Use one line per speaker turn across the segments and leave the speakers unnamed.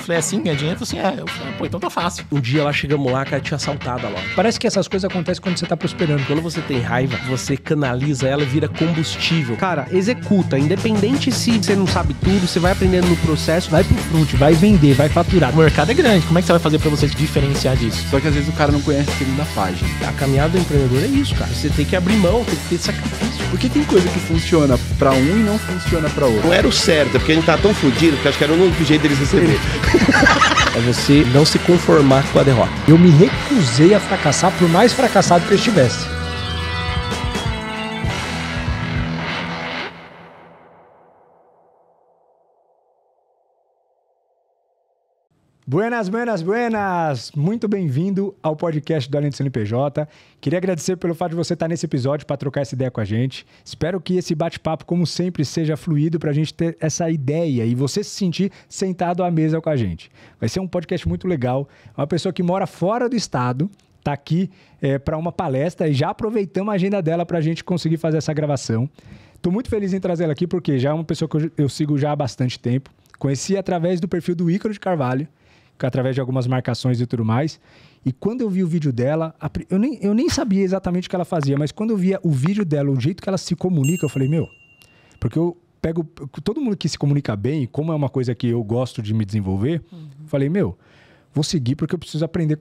falei, assim, ganha dinheiro? Assim, eu falei, pô, então tá fácil.
Um dia lá chegamos lá, cara, tinha assaltado a loja.
Parece que essas coisas acontecem quando você tá prosperando.
Quando você tem raiva, você canaliza ela e vira combustível. Cara, executa. Independente se você não sabe tudo, você vai aprendendo no processo.
Vai pro front, vai vender, vai faturar.
O mercado é grande. Como é que você vai fazer pra você se diferenciar disso?
Só que às vezes o cara não conhece a segunda página.
A caminhada do empreendedor é isso, cara. Você tem que abrir mão, tem que ter sacrifício.
Porque tem coisa que funciona pra um e não funciona pra outro.
Não era o certo, é porque a gente tá tão fudido que acho que era o único jeito deles receberem.
É você não se conformar com a derrota.
Eu me recusei a fracassar, por mais fracassado que eu estivesse. Buenas, buenas, buenas! Muito bem-vindo ao podcast do Além do CNPJ. Queria agradecer pelo fato de você estar nesse episódio para trocar essa ideia com a gente. Espero que esse bate-papo, como sempre, seja fluido para a gente ter essa ideia e você se sentir sentado à mesa com a gente. Vai ser um podcast muito legal. Uma pessoa que mora fora do estado está aqui para uma palestra e já aproveitamos a agenda dela para a gente conseguir fazer essa gravação. Estou muito feliz em trazê-la aqui porque já é uma pessoa que eu sigo já há bastante tempo. Conheci através do perfil do Ícaro de Carvalho, através de algumas marcações e tudo mais. E quando eu vi o vídeo dela, eu nem sabia exatamente o que ela fazia, mas quando eu via o vídeo dela, o jeito que ela se comunica, eu falei, porque eu pego todo mundo que se comunica bem, como é uma coisa que eu gosto de me desenvolver, falei, vou seguir porque eu preciso aprender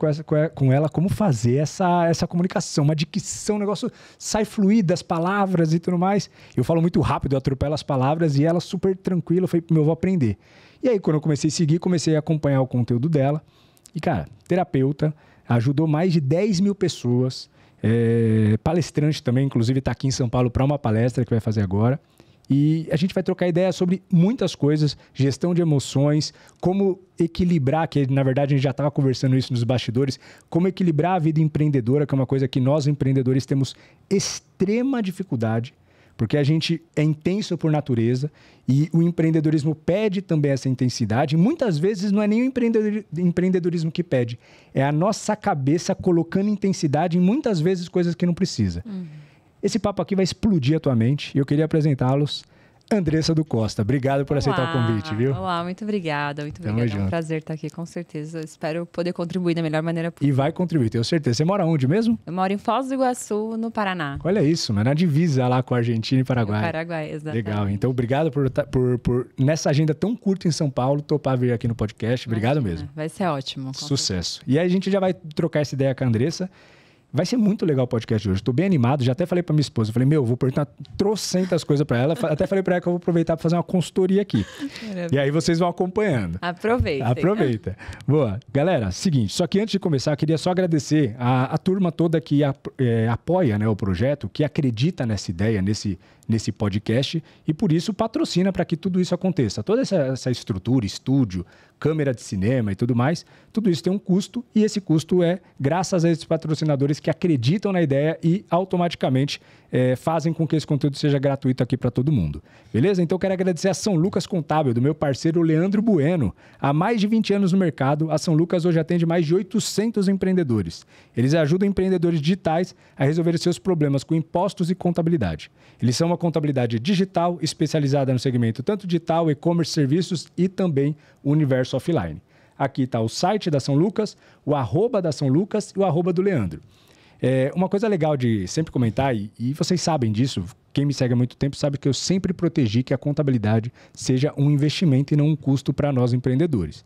com ela como fazer essa comunicação, uma dicção, um negócio sai fluido das palavras e tudo mais. Eu falo muito rápido, eu atropelo as palavras e ela super tranquila, eu falei, eu vou aprender. E aí, quando eu comecei a seguir, comecei a acompanhar o conteúdo dela. E, cara, terapeuta, ajudou mais de 10 mil pessoas. Palestrante também, inclusive está aqui em São Paulo para uma palestra que vai fazer agora. E a gente vai trocar ideia sobre muitas coisas, gestão de emoções, como equilibrar, que na verdade a gente já estava conversando isso nos bastidores, como equilibrar a vida empreendedora, que é uma coisa que nós empreendedores temos extrema dificuldade, porque a gente é intenso por natureza e o empreendedorismo pede também essa intensidade. Muitas vezes não é nem o empreendedorismo que pede, é a nossa cabeça colocando intensidade em muitas vezes coisas que não precisa. Esse papo aqui vai explodir a tua mente e eu queria apresentá-los. Andressa do Costa, obrigado por aceitar o convite, viu?
Olá, muito obrigada, muito obrigada. É um prazer estar aqui, com certeza. Eu espero poder contribuir da melhor maneira possível.
E vai contribuir, tenho certeza. Você mora onde mesmo?
Eu moro em Foz do Iguaçu, no Paraná.
Olha isso, na divisa lá com a Argentina e Paraguai.
Paraguai, exatamente.
Legal, então obrigado por nessa agenda tão curta em São Paulo, topar vir aqui no podcast. Obrigado mesmo.
Vai ser ótimo.
Sucesso. E aí a gente já vai trocar essa ideia com a Andressa. Vai ser muito legal o podcast de hoje. Estou bem animado. Já até falei para minha esposa. Falei, vou perguntar trocentas coisas para ela. Até falei para ela que eu vou aproveitar para fazer uma consultoria aqui. E aí vocês vão acompanhando. Aproveita. Boa. Galera, seguinte. Só que antes de começar, eu queria só agradecer a turma toda que apoia, né, o projeto, que acredita nessa ideia, nesse podcast e por isso patrocina para que tudo isso aconteça. Toda essa estrutura, estúdio, câmera de cinema e tudo mais, tudo isso tem um custo e esse custo é graças a esses patrocinadores que acreditam na ideia e automaticamente fazem com que esse conteúdo seja gratuito aqui para todo mundo. Beleza? Então eu quero agradecer a São Lucas Contábil, do meu parceiro Leandro Bueno. Há mais de 20 anos no mercado, a São Lucas hoje atende mais de 800 empreendedores. Eles ajudam empreendedores digitais a resolver seus problemas com impostos e contabilidade. Eles são uma contabilidade digital especializada no segmento tanto digital, e-commerce, serviços e também o universo offline. Aqui está o site da São Lucas, o @ da São Lucas e o @ do Leandro. Uma coisa legal de sempre comentar, e vocês sabem disso, quem me segue há muito tempo sabe que eu sempre protegi que a contabilidade seja um investimento e não um custo para nós empreendedores.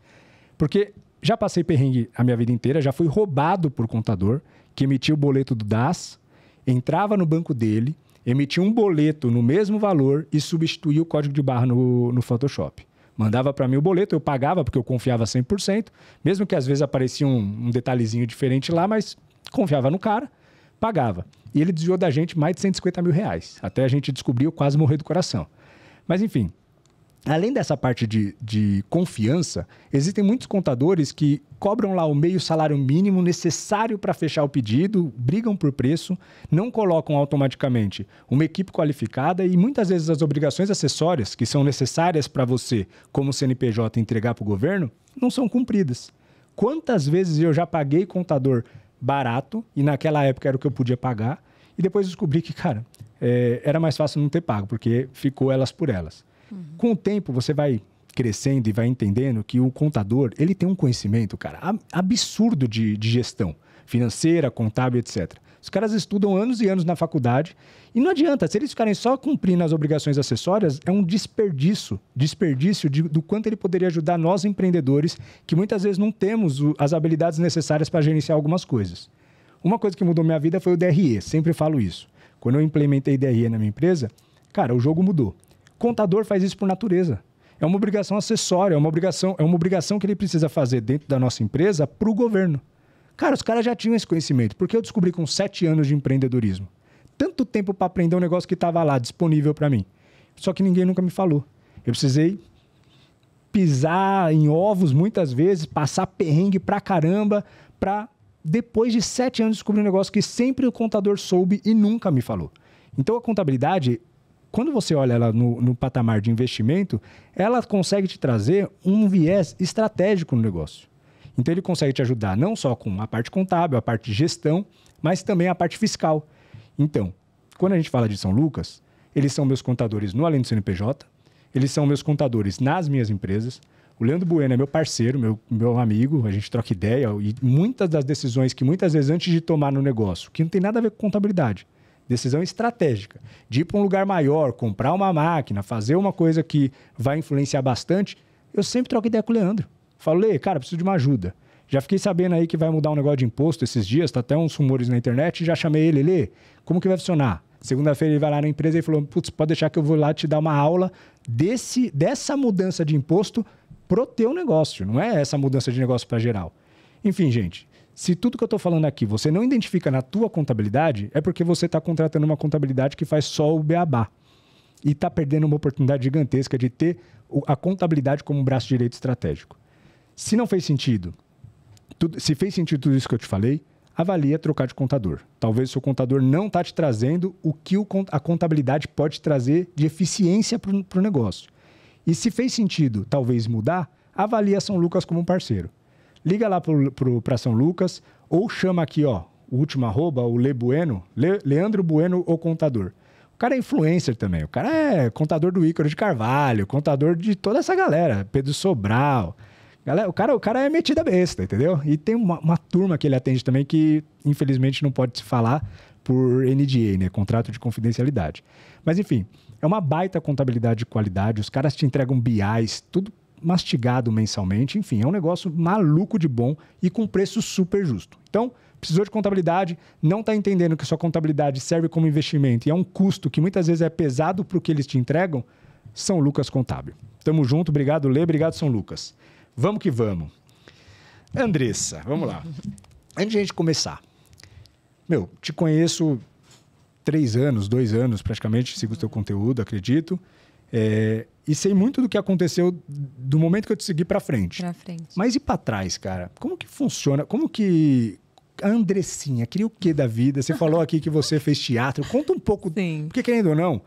Porque já passei perrengue a minha vida inteira, já fui roubado por contador que emitia o boleto do DAS, entrava no banco dele, emitia um boleto no mesmo valor e substituía o código de barra no Photoshop. Mandava para mim o boleto, eu pagava porque eu confiava 100%, mesmo que às vezes aparecia um detalhezinho diferente lá, mas confiava no cara, pagava. E ele desviou da gente mais de 150 mil reais. Até a gente descobriu, quase morrer do coração. Mas enfim, além dessa parte de confiança, existem muitos contadores que cobram lá o meio salário mínimo necessário para fechar o pedido, brigam por preço, não colocam automaticamente uma equipe qualificada e muitas vezes as obrigações acessórias que são necessárias para você, como CNPJ, entregar para o governo, não são cumpridas. Quantas vezes eu já paguei contador barato, e naquela época era o que eu podia pagar, e depois descobri que, cara, era mais fácil não ter pago, porque ficou elas por elas. Com o tempo, você vai crescendo e vai entendendo que o contador, ele tem um conhecimento, cara, absurdo de gestão financeira, contábil, etc. Os caras estudam anos e anos na faculdade e não adianta, se eles ficarem só cumprindo as obrigações acessórias, é um desperdício do quanto ele poderia ajudar nós empreendedores que muitas vezes não temos as habilidades necessárias para gerenciar algumas coisas. Uma coisa que mudou minha vida foi o DRE, sempre falo isso. Quando eu implementei DRE na minha empresa, cara, o jogo mudou. Contador faz isso por natureza. É uma obrigação acessória, é uma obrigação que ele precisa fazer dentro da nossa empresa para o governo. Cara, os caras já tinham esse conhecimento, porque eu descobri com 7 anos de empreendedorismo. Tanto tempo para aprender um negócio que estava lá, disponível para mim. Só que ninguém nunca me falou. Eu precisei pisar em ovos muitas vezes, passar perrengue pra caramba, para depois de 7 anos descobrir um negócio que sempre o contador soube e nunca me falou. Então a contabilidade, quando você olha ela no patamar de investimento, ela consegue te trazer um viés estratégico no negócio. Então ele consegue te ajudar não só com a parte contábil, a parte de gestão, mas também a parte fiscal. Então, quando a gente fala de São Lucas, eles são meus contadores no Além do CNPJ, eles são meus contadores nas minhas empresas. O Leandro Bueno é meu parceiro, meu amigo, a gente troca ideia e muitas das decisões que muitas vezes antes de tomar no negócio, que não tem nada a ver com contabilidade, decisão estratégica, de ir para um lugar maior, comprar uma máquina, fazer uma coisa que vai influenciar bastante, eu sempre troco ideia com o Leandro. Falo, Lê, cara, preciso de uma ajuda. Já fiquei sabendo aí que vai mudar um negócio de imposto esses dias, tá até uns rumores na internet, já chamei ele, Lê, como que vai funcionar? Segunda-feira ele vai lá na empresa e falou, putz, pode deixar que eu vou lá te dar uma aula dessa mudança de imposto pro teu negócio, não é essa mudança de negócio para geral. Enfim, gente, se tudo que eu estou falando aqui você não identifica na tua contabilidade, é porque você está contratando uma contabilidade que faz só o beabá. E está perdendo uma oportunidade gigantesca de ter a contabilidade como um braço direito estratégico. Se não fez sentido, se fez sentido tudo isso que eu te falei, avalia trocar de contador. Talvez o seu contador não está te trazendo o que a contabilidade pode trazer de eficiência para o negócio. E se fez sentido, talvez, mudar, avalia São Lucas como um parceiro. Liga lá para São Lucas ou chama aqui, ó, o último arroba, o Leandro Bueno, o contador. O cara é influencer também. O cara é contador do Ícaro de Carvalho, contador de toda essa galera, Pedro Sobral. Galera, o cara é metida besta, entendeu? E tem uma turma que ele atende também que, infelizmente, não pode se falar por NDA, né? Contrato de confidencialidade. Mas, enfim, é uma baita contabilidade de qualidade. Os caras te entregam BIs, tudo mastigado mensalmente. Enfim, é um negócio maluco de bom e com preço super justo. Então, precisou de contabilidade, não está entendendo que sua contabilidade serve como investimento e é um custo que muitas vezes é pesado para o que eles te entregam, São Lucas Contábil. Tamo junto, obrigado, Lê, obrigado, São Lucas. Vamos que vamos. Andressa, vamos lá. Antes de a gente começar, te conheço 3 anos, 2 anos praticamente, sigo o teu conteúdo, acredito, e sei muito do que aconteceu do momento que eu te segui para frente. Mas e para trás, cara? Como que funciona? Como que a Andressinha queria o quê da vida? Você falou aqui que você fez teatro. Conta um pouco,
Sim.
Porque querendo ou não,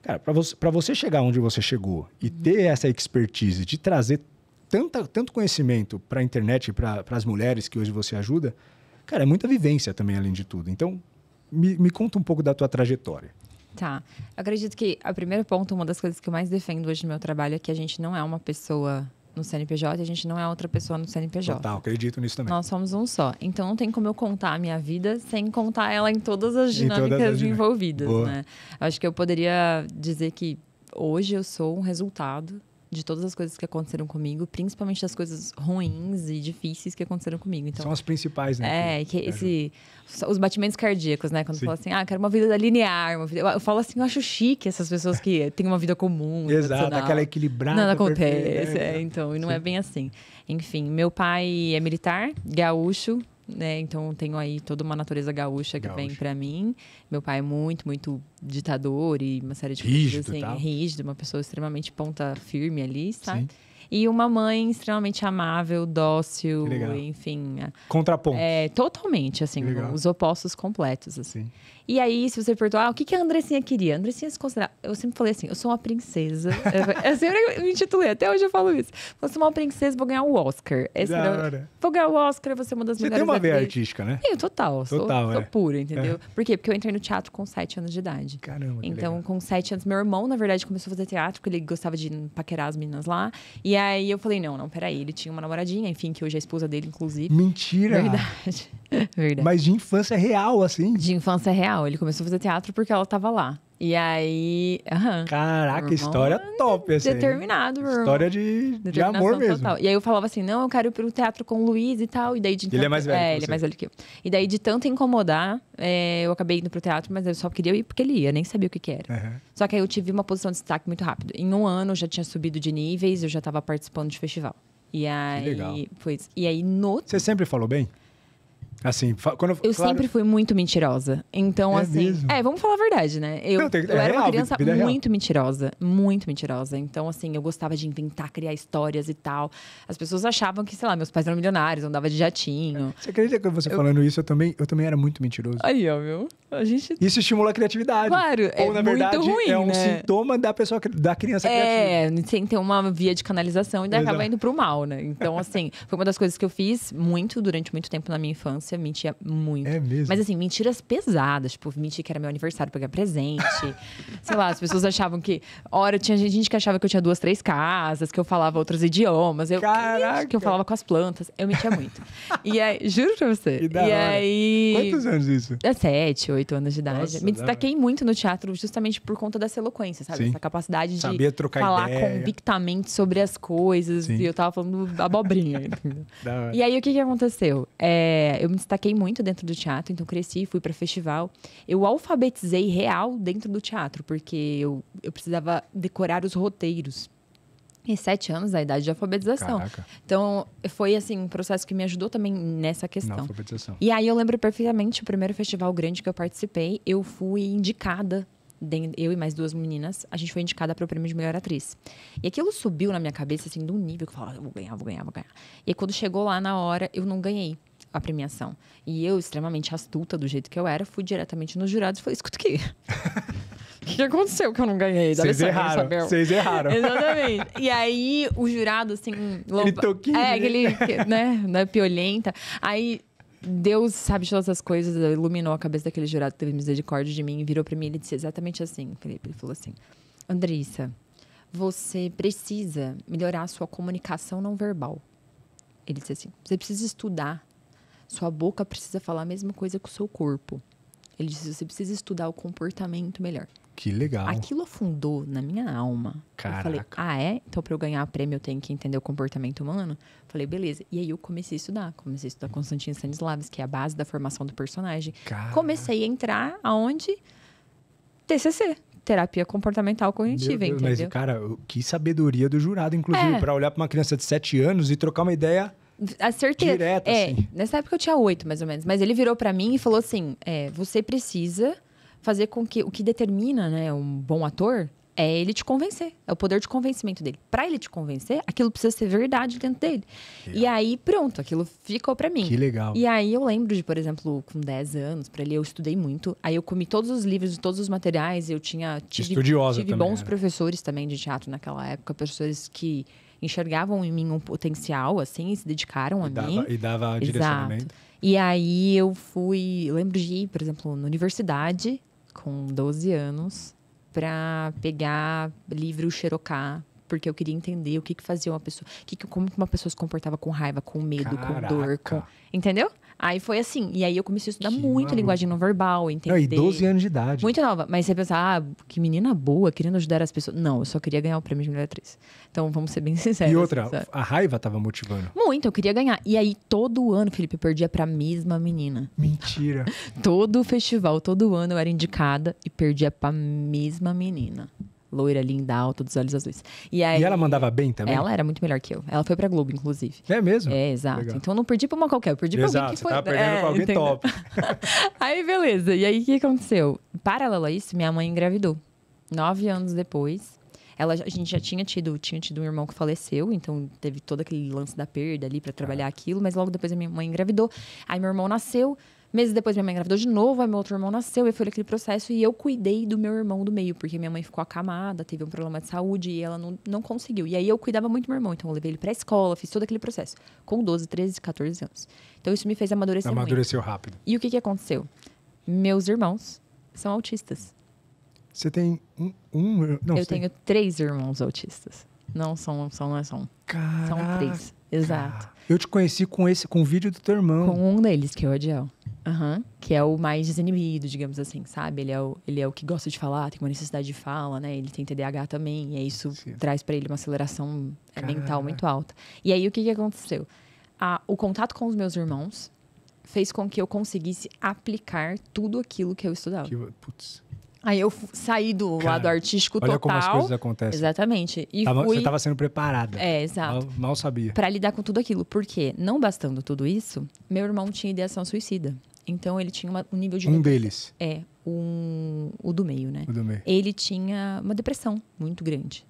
cara, para você chegar onde você chegou e ter essa expertise de trazer tanto conhecimento para a internet e para as mulheres que hoje você ajuda, cara, é muita vivência também, além de tudo. Então, me conta um pouco da tua trajetória.
Tá. Eu acredito que o primeiro ponto, uma das coisas que eu mais defendo hoje no meu trabalho é que a gente não é uma pessoa no CNPJ e a gente não é outra pessoa no CNPJ.
Total, acredito nisso também.
Nós somos um só. Então, não tem como eu contar a minha vida sem contar ela em todas as dinâmicas envolvidas, né? Acho que eu poderia dizer que hoje eu sou um resultado de todas as coisas que aconteceram comigo, principalmente das coisas ruins e difíceis que aconteceram comigo. Então,
são as principais, né?
Os batimentos cardíacos, né? Quando fala assim, quero uma vida linear. Eu falo assim, eu acho chique essas pessoas que têm uma vida comum.
Exato, aquela equilibrada.
Nada acontece, então, e não é bem assim. Enfim, meu pai é militar, gaúcho, né? Então, tenho aí toda uma natureza gaúcha que vem pra mim. Meu pai é muito, muito ditador e uma série de coisas assim, rígido, uma pessoa extremamente ponta firme ali, sabe? Sim. E uma mãe extremamente amável, dócil,
Que legal.
enfim.
Contraponto.
Totalmente, assim,
Legal.
os opostos completos, assim.
Sim.
E aí, se você perguntar, o que a Andressinha queria? A Andressinha se considera... Eu sempre falei assim, eu sou uma princesa. Eu sempre me intitulei, até hoje eu falo isso. Eu sou uma princesa, vou ganhar o Oscar.
Da hora.
Vou ganhar o Oscar, vou ser uma das
Você
melhores
tem uma veia
atrizes.
artística, né?
Eu, total. Sou pura, entendeu? Por quê? Porque eu entrei no teatro com 7 anos de idade.
Caramba, que
Então,
legal.
com 7 anos, meu irmão, na verdade, começou a fazer teatro, porque ele gostava de paquerar as meninas lá. E aí eu falei, não, peraí. Ele tinha uma namoradinha, enfim, que hoje é a esposa dele, inclusive.
Mentira!
Verdade. Verdade.
Mas de infância real, assim?
De infância real. Ele começou a fazer teatro porque ela tava lá. E aí...
Caraca,
Meu irmão
história top, assim.
Determinado, meu irmão.
História de
Determinação
amor mesmo.
total. E aí eu falava assim, não, eu quero ir pro teatro com o Luiz e tal. E daí de
Ele é mais velho que
ele
você.
é mais velho que eu. E daí de tanto incomodar, eu acabei indo pro teatro, mas eu só queria ir porque ele ia, nem sabia o que era.
Uhum.
Só que aí eu tive uma posição de destaque muito rápido. Em um ano eu já tinha subido de níveis, eu já tava participando de festival. E aí...
legal.
E aí no...
Você sempre falou bem? Assim, quando
Eu
claro,
sempre fui muito mentirosa. Então,
É
assim...
mesmo?
vamos falar a verdade, né? Eu
Não,
era uma
real,
criança
vida real.
muito mentirosa. Muito mentirosa. Então, assim, eu gostava de inventar, criar histórias e tal. As pessoas achavam que, sei lá, meus pais eram milionários, andava de jatinho.
Você acredita que você falando isso, eu também era muito mentiroso.
Aí, ó, viu? A gente...
Isso estimula a criatividade.
Claro,
Ou, na
muito
verdade,
ruim,
é um
né?
sintoma da pessoa, da criança criativa.
Sem ter uma via de canalização e daí
Exato.
acaba indo pro mal, né? Então, assim, foi uma das coisas que eu fiz durante muito tempo na minha infância. Mentia muito.
É mesmo?
Mas, assim, mentiras pesadas. Tipo, mentir que era meu aniversário pra ganhar presente. Sei lá, as pessoas achavam que... tinha gente que achava que eu tinha 2, 3 casas, que eu falava outros idiomas.
Caraca!
Que eu falava com as plantas. Eu mentia muito. E aí, juro pra você.
Que da
e
hora.
aí...
Quantos anos isso?
7, 8 anos de idade.
Nossa,
Me
da
destaquei muito no teatro justamente por conta dessa eloquência, sabe?
Sim.
Essa capacidade de
Sabia trocar
falar
ideia.
convictamente sobre as coisas.
Sim.
E eu tava falando abobrinha. Entendeu?
Da hora.
E aí, o que aconteceu? Eu me destaquei muito dentro do teatro, então cresci, fui pra festival. Eu alfabetizei real dentro do teatro, porque eu precisava decorar os roteiros. E 7 anos, a idade de alfabetização.
Caraca.
Então, foi, assim, um processo que me ajudou também nessa
Na
questão.
alfabetização.
E aí eu lembro perfeitamente o primeiro festival grande que eu participei, eu fui indicada, eu e mais 2 meninas, a gente foi indicada para o prêmio de melhor atriz. E aquilo subiu na minha cabeça, assim, de um nível que eu falava, vou ganhar. E aí, quando chegou lá na hora, eu não ganhei a premiação. E eu, extremamente astuta do jeito que eu era, fui diretamente nos jurados e falei, escuta aqui. O que aconteceu que eu não ganhei?
Vocês erraram.
Exatamente. E aí, o jurado, assim...
Aquele toquinho.
aquele, né, piolenta. Aí, Deus sabe de todas as coisas, iluminou a cabeça daquele jurado, teve misericórdia de mim, virou pra mim e ele disse exatamente assim, Felipe. Ele falou assim, Andressa, você precisa melhorar a sua comunicação não verbal. Ele disse assim, você precisa estudar. Sua boca precisa falar a mesma coisa que o seu corpo. Ele disse, você precisa estudar o comportamento melhor.
Que legal.
Aquilo afundou na minha alma.
Caraca.
Eu falei, é? Então, pra eu ganhar prêmio, eu tenho que entender o comportamento humano? Falei, beleza. E aí, eu comecei a estudar. Comecei a estudar Konstantin Stanislavski, que é a base da formação do personagem.
Caraca.
Comecei a entrar aonde? TCC. Terapia Comportamental Cognitiva,
Meu Deus,
entendeu?
mas, cara, que sabedoria do jurado, inclusive, pra olhar pra uma criança de 7 anos e trocar uma ideia...
A certeza.
Direto, assim.
Nessa época eu tinha 8, mais ou menos. Mas ele virou pra mim e falou assim, você precisa fazer com que... O que determina, né, um bom ator é ele te convencer. É o poder de convencimento dele. Pra ele te convencer, aquilo precisa ser verdade dentro dele. E aí, pronto, aquilo ficou pra mim.
Que legal.
E aí eu lembro de, por exemplo, com 10 anos, pra ler, eu estudei muito. Aí eu comi todos os livros, todos os materiais. Eu tive
Estudiosa
tive
também,
bons
era.
professores também de teatro naquela época. Professores que enxergavam em mim um potencial, assim, e se dedicaram a mim.
E dava direcionamento.
E aí eu lembro de ir, por exemplo, na universidade, com 12 anos, pra pegar livro Cherokee, porque eu queria entender o que fazia uma pessoa, como uma pessoa se comportava com raiva, com medo, com dor, entendeu? Aí foi assim, e aí eu comecei a estudar muito
maluco.
linguagem não verbal, entender.
Não, e 12 anos de idade.
Muito nova, mas você pensa, que menina boa, querendo ajudar as pessoas. Não, eu só queria ganhar o prêmio de melhor atriz. Então, vamos ser bem sinceros.
E outra,
sabe?
a raiva tava motivando.
Muito, eu queria ganhar. E aí, todo ano, Felipe, eu perdia pra mesma menina.
Mentira.
Todo festival, todo ano eu era indicada e perdia pra mesma menina. Loira, linda, alta, dos olhos azuis. E aí,
E ela mandava bem também?
ela era muito melhor que eu. Ela foi pra Globo, inclusive.
É mesmo?
É, exato.
Legal.
Então eu não perdi pra uma qualquer, eu perdi pra alguém que
Exato,
foi...
você tava perdendo pra alguém
entendeu?
top.
Aí, beleza. E aí, o que aconteceu? Paralelo a isso, minha mãe engravidou. 9 anos depois. A gente já tinha tido um irmão que faleceu, então teve todo aquele lance da perda ali pra trabalhar aquilo, mas logo depois a minha mãe engravidou. Aí meu irmão nasceu, meses depois minha mãe engravidou de novo, aí meu outro irmão nasceu, e foi aquele processo, e eu cuidei do meu irmão do meio, porque minha mãe ficou acamada, teve um problema de saúde, e ela não conseguiu. E aí eu cuidava muito do meu irmão, então eu levei ele pra escola, fiz todo aquele processo, com 12, 13, 14 anos. Então isso me fez amadurecer muito.
Amadureceu rápido.
E o que aconteceu? Meus irmãos são autistas.
Você tem não,
eu tenho 3 irmãos autistas. Não é só um.
Caraca.
São 3. Exato.
Eu te conheci com o vídeo do teu irmão.
Com um deles, que é o Adiel. Que é o mais desinibido, digamos assim, sabe? Ele é o que gosta de falar, tem uma necessidade de fala, né? Ele tem TDAH também, e isso traz pra ele uma aceleração mental muito alta. E aí, o que aconteceu? O contato com os meus irmãos fez com que eu conseguisse aplicar tudo aquilo que eu estudava.
Putz.
Aí eu saí do lado artístico total.
Olha como as coisas acontecem.
Exatamente. E
Você estava sendo preparada.
Exato.
Mal sabia.
Pra lidar com tudo aquilo. Porque, não bastando tudo isso, meu irmão tinha ideação suicida. Então, ele tinha um nível de...
Um deles.
O do meio, né?
O do meio.
Ele tinha uma depressão muito grande.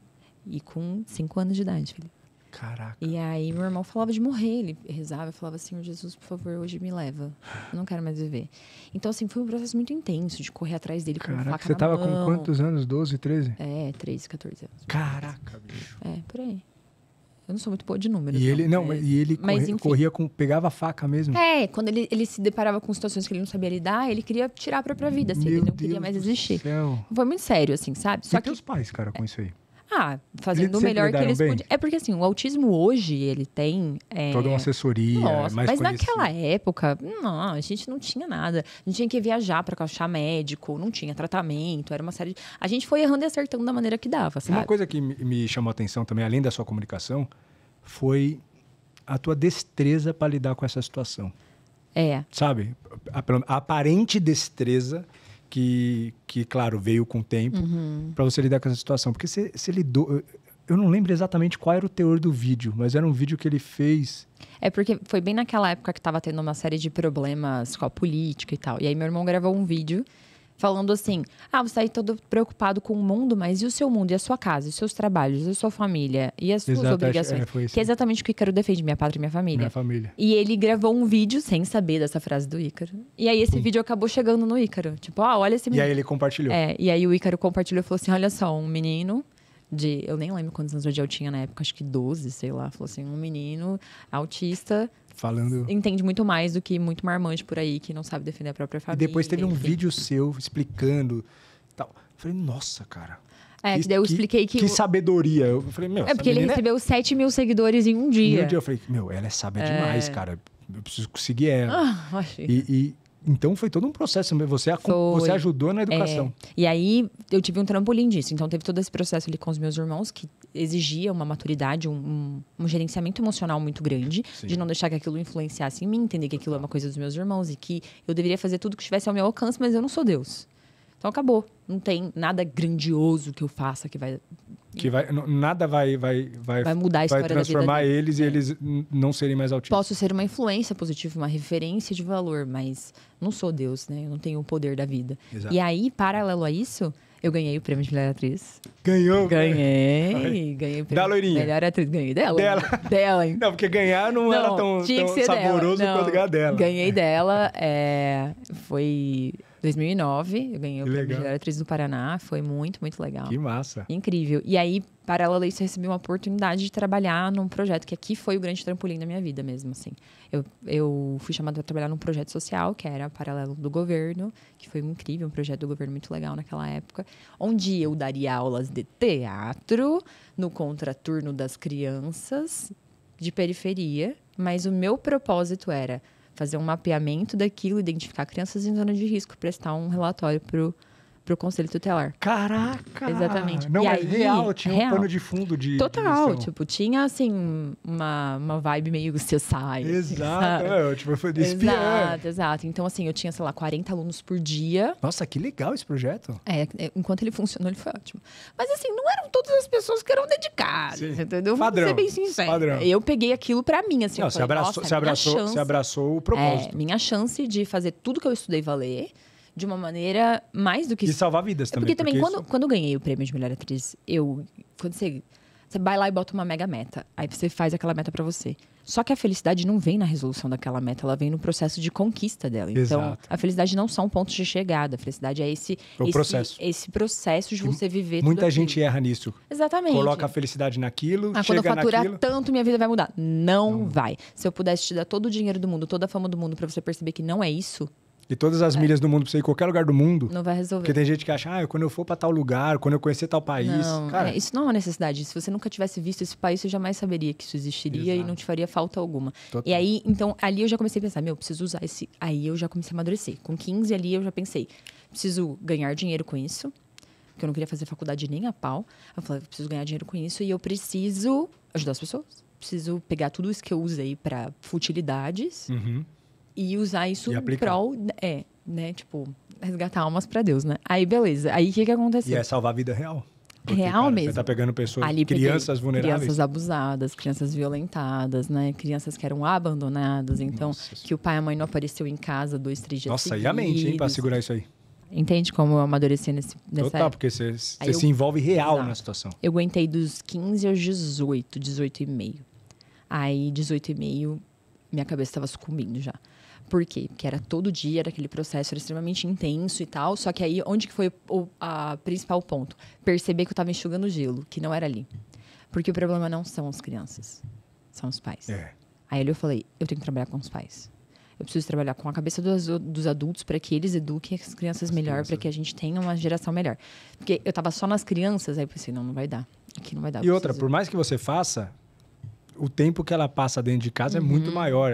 E com 5 anos de idade, Felipe.
Caraca.
E aí, meu irmão falava de morrer. Ele rezava e falava, Senhor Jesus, por favor, hoje me leva. Eu não quero mais viver. Então, assim, foi um processo muito intenso de correr atrás dele com faca na mão.
Você tava com quantos anos? 12, 13?
13, 14 anos.
Caraca, bicho.
Por aí. Eu não sou muito boa de números.
E ele corria pegava a faca mesmo?
Quando ele se deparava com situações que ele não sabia lidar, ele queria tirar a própria vida, assim, ele não queria mais existir. Foi muito sério, assim, sabe?
Só que teus pais, cara, com isso aí?
Fazendo o melhor que eles podiam. É porque, assim, o autismo hoje, ele tem...
toda uma assessoria,
Nossa,
mais
mas
conhecido.
naquela época, não, a gente não tinha nada. A gente tinha que viajar pra achar médico, não tinha tratamento, era uma série de... A gente foi errando e acertando da maneira que dava, sabe?
Uma coisa que me chamou a atenção também, além da sua comunicação, foi a tua destreza para lidar com essa situação. Sabe? A aparente destreza... Que, claro, veio com o tempo para você lidar com essa situação. Porque você lidou... Eu não lembro exatamente qual era o teor do vídeo, mas era um vídeo que ele fez...
Porque foi bem naquela época que estava tendo uma série de problemas com a política e tal. E aí meu irmão gravou um vídeo falando assim, você tá aí todo preocupado com o mundo, mas e o seu mundo, e a sua casa, e os seus trabalhos, e a sua família, e as suas obrigações? Que é exatamente o que o Ícaro defende, minha pátria e minha família.
Minha família.
E ele gravou um vídeo sem saber dessa frase do Ícaro. E aí esse vídeo acabou chegando no Ícaro. Tipo, olha esse menino.
E aí ele compartilhou.
E aí o Ícaro compartilhou e falou assim, olha só, um menino eu nem lembro quantos anos eu tinha na época, acho que 12, sei lá. Falou assim, um menino autista... Entende muito mais do que muito marmanjo por aí, que não sabe defender a própria família.
E depois teve um vídeo seu explicando tal. Eu falei, nossa, cara.
Que daí eu expliquei que...
Que sabedoria. Eu falei,
porque ele recebeu 7 mil seguidores em um dia.
Eu falei, ela é sábia demais, cara. Eu preciso conseguir ela. Então foi todo um processo. Você ajudou na educação.
E aí eu tive um trampolim disso. Então teve todo esse processo ali com os meus irmãos que exigia uma maturidade, um gerenciamento emocional muito grande. Sim. De não deixar que aquilo influenciasse em mim, entender que aquilo é uma coisa dos meus irmãos e que eu deveria fazer tudo que estivesse ao meu alcance, mas eu não sou Deus. Então acabou. Não tem nada grandioso que eu faça que vai...
Nada vai
mudar a história da vida deles.
Vai transformar eles e eles não serem mais autistas.
Posso ser uma influência positiva, uma referência de valor, mas não sou Deus, né? Eu não tenho o poder da vida.
Exato.
E aí, paralelo a isso, eu ganhei o prêmio de melhor atriz.
Ganhou?
Ganhei o prêmio
da loirinha.
Melhor atriz. Ganhei dela, hein?
Não, porque ganhar não era tão saboroso quanto ganhar dela.
Ganhei dela, foi... 2009, eu ganhei o prêmio de melhor atriz do Paraná. Foi muito, muito legal.
Que massa.
Incrível. E aí, paralelo a isso, eu recebi uma oportunidade de trabalhar num projeto, que aqui foi o grande trampolim da minha vida mesmo, assim. Eu fui chamada para trabalhar num projeto social, que era paralelo do governo, que foi incrível, um projeto do governo muito legal naquela época, onde eu daria aulas de teatro no contraturno das crianças de periferia, mas o meu propósito era fazer um mapeamento daquilo, identificar crianças em zona de risco, prestar um relatório pro Conselho Tutelar.
Caraca!
Exatamente.
Não, mas real, tinha um pano de fundo de
total, tipo, tinha, assim, uma vibe meio CSI.
Exato, foi de espiã.
Exato. Então, assim, eu tinha, sei lá, 40 alunos por dia.
Nossa, que legal esse projeto.
Enquanto ele funcionou, ele foi ótimo. Mas, assim, não eram todas as pessoas que eram dedicadas, entendeu?
Padrão.
Vou ser bem sincera.
Padrão.
Eu peguei aquilo pra mim, assim.
Não, você abraçou o propósito.
Minha chance de fazer tudo que eu estudei valer, de uma maneira mais do que...
E salvar vidas também.
Porque também,
isso...
quando eu ganhei o prêmio de melhor atriz, quando você vai lá e bota uma mega meta. Aí você faz aquela meta pra você. Só que a felicidade não vem na resolução daquela meta, ela vem no processo de conquista dela. Então,
Exato.
a felicidade não são pontos de chegada. A felicidade é esse processo de você viver tudo
Muita
aquilo.
gente erra nisso.
Exatamente.
Coloca a felicidade naquilo,
quando
chega
eu faturar
naquilo...
tanto, minha vida vai mudar. Não vai. Se eu pudesse te dar todo o dinheiro do mundo, toda a fama do mundo, pra você perceber que não é isso,
E todas as milhas do mundo pra você ir em qualquer lugar do mundo.
não vai resolver.
Porque tem gente que acha, quando eu for pra tal lugar, quando eu conhecer tal país...
Não,
Cara,
isso não é uma necessidade. Se você nunca tivesse visto esse país, você jamais saberia que isso existiria e não te faria falta alguma.
Total.
E aí, então, ali eu já comecei a pensar, preciso usar esse... Aí eu já comecei a amadurecer. Com 15 ali, eu já pensei, preciso ganhar dinheiro com isso, porque eu não queria fazer faculdade nem a pau. Eu falei, eu preciso ganhar dinheiro com isso e eu preciso ajudar as pessoas. Preciso pegar tudo isso que eu usei pra futilidades e usar isso
E
em
aplicar.
prol... tipo, resgatar almas pra Deus, né? Aí, beleza. Aí, o que aconteceu?
e é salvar a vida real. Porque,
Real
cara,
mesmo.
Você tá pegando pessoas,
Ali peguei
crianças vulneráveis.
Crianças abusadas, crianças violentadas, né? Crianças que eram abandonadas. Então, que o pai e a mãe não apareceu em casa 2, 3 dias
Nossa,
seguidos.
e a mente, hein, pra segurar isso aí.
Entende como eu amadureci nessa
Total,
época?
porque você
Aí eu-
se envolve real
Exato.
na situação.
Eu aguentei dos 15 aos 18, 18 e meio. Aí, 18 e meio, minha cabeça estava sucumbindo já. Por quê? Porque era todo dia, era aquele processo, era extremamente intenso e tal. Só que aí, onde que foi o principal ponto? Perceber que eu estava enxugando gelo, que não era ali. Porque o problema não são as crianças, são os pais.
É.
Aí ali eu falei, eu tenho que trabalhar com os pais. Eu preciso trabalhar com a cabeça dos adultos para que eles eduquem as crianças melhor, para que a gente tenha uma geração melhor. Porque eu tava só nas crianças, aí eu pensei, não vai dar. Aqui não vai dar.
E
eu
outra,
preciso-
por mais que você faça, o tempo que ela passa dentro de casa é muito maior.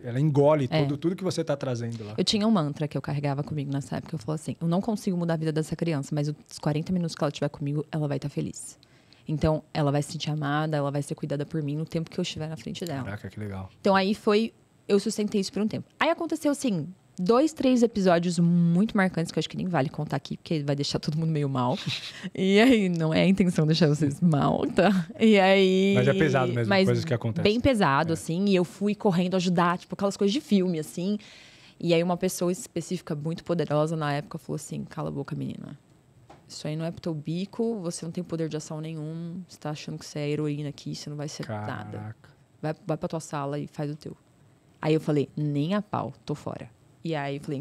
Ela engole tudo que você tá trazendo lá.
Eu tinha um mantra que eu carregava comigo nessa época. Eu falava assim, eu não consigo mudar a vida dessa criança, mas os 40 minutos que ela tiver comigo, ela vai estar feliz. Então, ela vai se sentir amada, ela vai ser cuidada por mim no tempo que eu estiver na frente dela.
Caraca, que legal.
Então, aí foi... Eu sustentei isso por um tempo. Aí aconteceu, assim, 2, 3 episódios muito marcantes, que eu acho que nem vale contar aqui, porque vai deixar todo mundo meio mal. E aí, não é a intenção deixar vocês mal, tá? E aí...
Mas é pesado mesmo, coisas que acontecem.
Bem pesado, assim. E eu fui correndo ajudar, tipo, aquelas coisas de filme, assim. E aí, uma pessoa específica muito poderosa na época falou assim, cala a boca, menina. Isso aí não é pro teu bico, você não tem poder de ação nenhum. Você tá achando que você é heroína aqui, você não vai ser nada.
Caraca.
Vai pra tua sala e faz o teu. Aí eu falei, nem a pau, tô fora. E aí eu falei,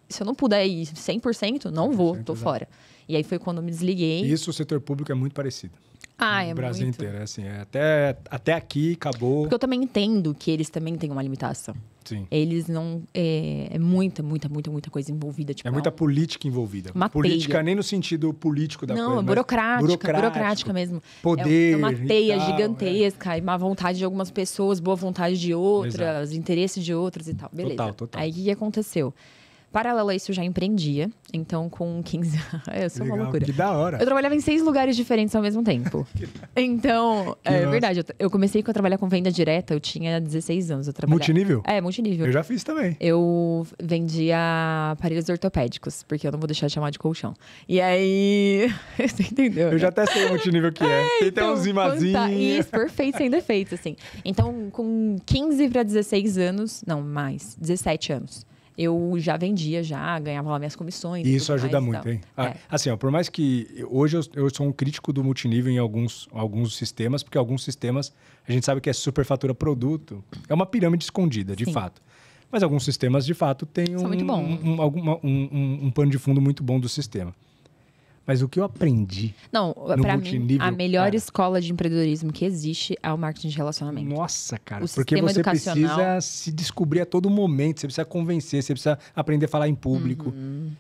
se eu não puder ir 100%, não vou, tô fora. E aí foi quando eu me desliguei.
E isso, o setor público é muito parecido.
Ah,
No
é
Brasil
muito.
inteiro, é assim. Até aqui, acabou.
Porque eu também entendo que eles também têm uma limitação.
Sim.
Eles não... É muita coisa envolvida. Tipo,
É muita política envolvida.
uma
Política
teia.
nem no sentido político da
Não,
coisa.
é
mas
burocrática mesmo.
Poder
É uma teia
e tal,
gigantesca, e má vontade de algumas pessoas, boa vontade de outras, interesses de outras e tal. Beleza.
Total.
Aí o que aconteceu? Paralelo a isso, eu já empreendia. Então, com 15 anos... Eu sou uma
Legal,
loucura.
que da hora.
Eu trabalhava em 6 lugares diferentes ao mesmo tempo. Então, é
massa.
verdade. Eu comecei a trabalhar com venda direta, eu tinha 16 anos. Eu trabalhava...
Multinível?
É, multinível.
Eu já fiz também.
Eu vendia aparelhos ortopédicos, porque eu não vou deixar de chamar de colchão. E aí... Você entendeu?
Eu já até sei o multinível que é. Tem até uns imazinhos.
Isso, perfeito, sem defeitos, assim. Então, com 15 para 16 anos... Não, mais. 17 anos. Eu já vendia, ganhava lá minhas comissões.
E isso
tudo
ajuda
mais e
muito,
tal.
hein?
É.
Assim, ó, por mais que... Hoje eu sou um crítico do multinível em alguns sistemas, porque alguns sistemas a gente sabe que é superfatura produto. É uma pirâmide escondida, de
Sim.
fato. Mas alguns sistemas, de fato, têm
São muito bons.
um pano de fundo muito bom do sistema. Mas o que eu aprendi...
Não,
No
pra mim,
multinível,
a melhor
cara.
escola de empreendedorismo que existe é o marketing de relacionamento.
Nossa, cara.
O
Porque
sistema
você
educacional-
precisa se descobrir a todo momento. Você precisa convencer, você precisa aprender a falar em público.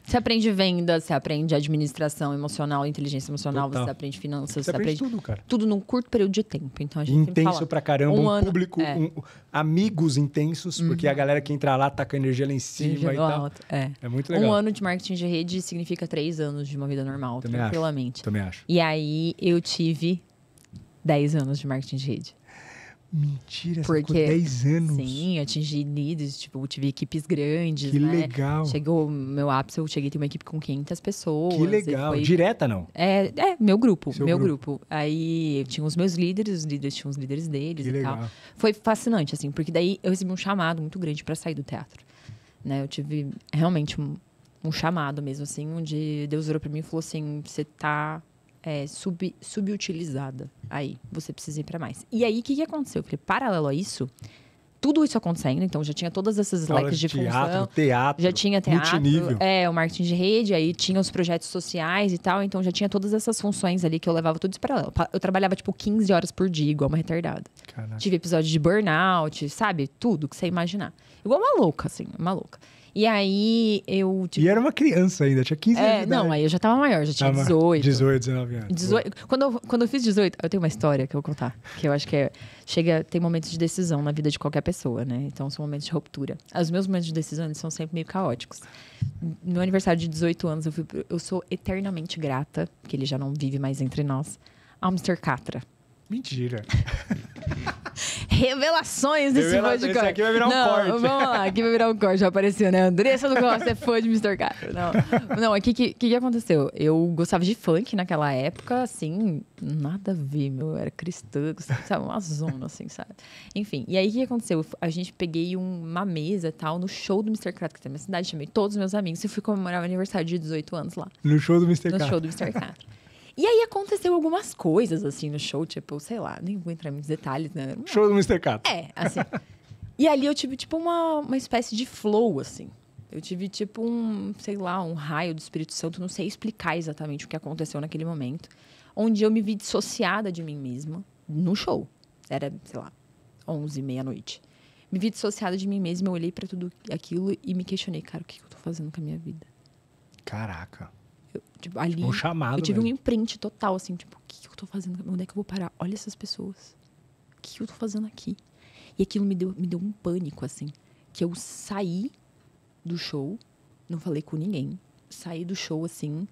Você aprende venda, você aprende administração emocional, inteligência emocional,
Total.
você aprende finanças,
Você aprende tudo, cara.
tudo num curto período de tempo. Então a gente sempre
Intenso
fala,
pra caramba, um
ano,
público, amigos intensos, porque a galera que entra lá tá com a energia lá em cima e tal.
alto. É.
É muito legal.
Um ano de marketing de rede significa 3 anos de uma vida normal,
Também acho.
tranquilamente.
Também acho.
E aí eu tive 10 anos de marketing de rede.
Mentira, você
Porque,
ficou 10 anos.
Sim, eu atingi líderes, tipo, eu tive equipes grandes,
Que
né?
legal.
Chegou meu ápice, eu cheguei a ter uma equipe com 500 pessoas.
Que legal.
e foi-
Direta, não?
meu grupo,
Seu
meu
grupo.
grupo. Aí eu tinha os meus líderes, os líderes tinham os líderes deles
Que
e
legal.
tal. Foi fascinante, assim, porque daí eu recebi um chamado muito grande pra sair do teatro. né? Eu tive realmente um chamado mesmo, assim, onde Deus virou pra mim e falou assim, você tá subutilizada aí, você precisa ir pra mais. E aí, o que aconteceu? Eu falei, paralelo a isso, tudo isso acontecendo, então já tinha todas essas leques de função.
Teatro,
já tinha teatro,
multinível.
o marketing de rede, aí tinha os projetos sociais e tal, então já tinha todas essas funções ali que eu levava tudo isso paralelo. Eu trabalhava, tipo, 15 horas por dia, igual uma retardada.
Caraca.
Tive episódio de burnout, sabe? Tudo que você imaginar. Igual uma louca, assim, uma louca. E aí, eu... Tipo,
E era uma criança ainda, tinha 15 anos de idade.
não, aí eu já tava maior, já tinha 18.
18, 19 anos.
18. Quando eu fiz 18, eu tenho uma história que eu vou contar. Que eu acho que tem momentos de decisão na vida de qualquer pessoa, né? Então, são momentos de ruptura. Os meus momentos de decisão, eles são sempre meio caóticos. No aniversário de 18 anos, eu sou eternamente grata, porque ele já não vive mais entre nós, ao Mr. Catra.
Mentira.
Revelações desse podcast.
Esse aqui vai virar um corte.
Vamos lá, aqui vai virar um corte. Já apareceu, né? Andressa do Costa é fã de Mr. Catra. Não, o que aconteceu? Eu gostava de funk naquela época, assim, nada a ver, meu. Eu era cristã, sabe? Uma zona, assim, sabe? Enfim, e aí o que aconteceu? A gente peguei uma mesa e tal no show do Mr. Catra, que tem na minha cidade, chamei todos os meus amigos e fui comemorar o aniversário de 18 anos lá.
No show do Mr. Catra.
No show do Mr. Catra. E aí aconteceu algumas coisas, assim, no show, tipo, sei lá, nem vou entrar em muitos detalhes, né?
Show do Mr. Catra.
Assim. E ali eu tive, tipo, uma espécie de flow, assim. Eu tive, tipo, sei lá, um raio do Espírito Santo, não sei explicar exatamente o que aconteceu naquele momento, onde eu me vi dissociada de mim mesma no show. Era, sei lá, 11, meia-noite. Me vi dissociada de mim mesma, eu olhei pra tudo aquilo e me questionei, cara, o que eu tô fazendo com a minha vida?
Caraca.
Ali,
um chamado
eu tive
mesmo.
um imprint total, assim, tipo, o que eu tô fazendo? Onde é que eu vou parar? Olha essas pessoas. O que eu tô fazendo aqui? E aquilo me deu um pânico, assim, que eu saí do show, não falei com ninguém, saí do show, assim,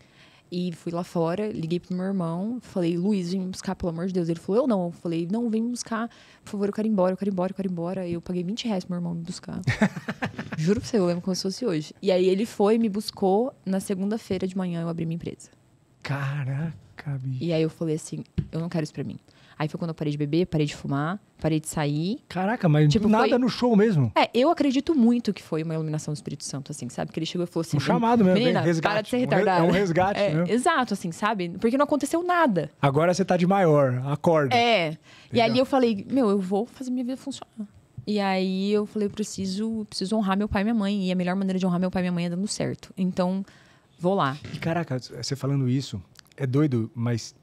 e fui lá fora, liguei pro meu irmão, falei, Luiz, vem me buscar, pelo amor de Deus. Ele falou, eu não. Eu falei, não, vem me buscar, por favor, eu quero ir embora. E eu paguei 20 reais pro meu irmão me buscar. Juro pra você, eu lembro como se fosse hoje. E aí ele foi, me buscou, na segunda-feira de manhã eu abri minha empresa.
Caraca, bicho.
E aí eu falei assim, eu não quero isso pra mim. Aí foi quando eu parei de beber, parei de fumar, parei de sair.
Caraca, mas
Tipo,
nada
foi-
no show mesmo.
Eu acredito muito que foi uma iluminação do Espírito Santo, assim, sabe? Que ele chegou e falou assim...
Um chamado mesmo,
Menina,
resgate.
para de ser
É um
retardada.
resgate, né?
Exato, assim, sabe? Porque não aconteceu nada.
Agora você tá de maior, acorda.
E
Legal.
ali eu falei, eu vou fazer minha vida funcionar. E aí eu falei, eu preciso honrar meu pai e minha mãe. E a melhor maneira de honrar meu pai e minha mãe é dando certo. Então, vou lá.
E caraca, você falando isso, é doido, mas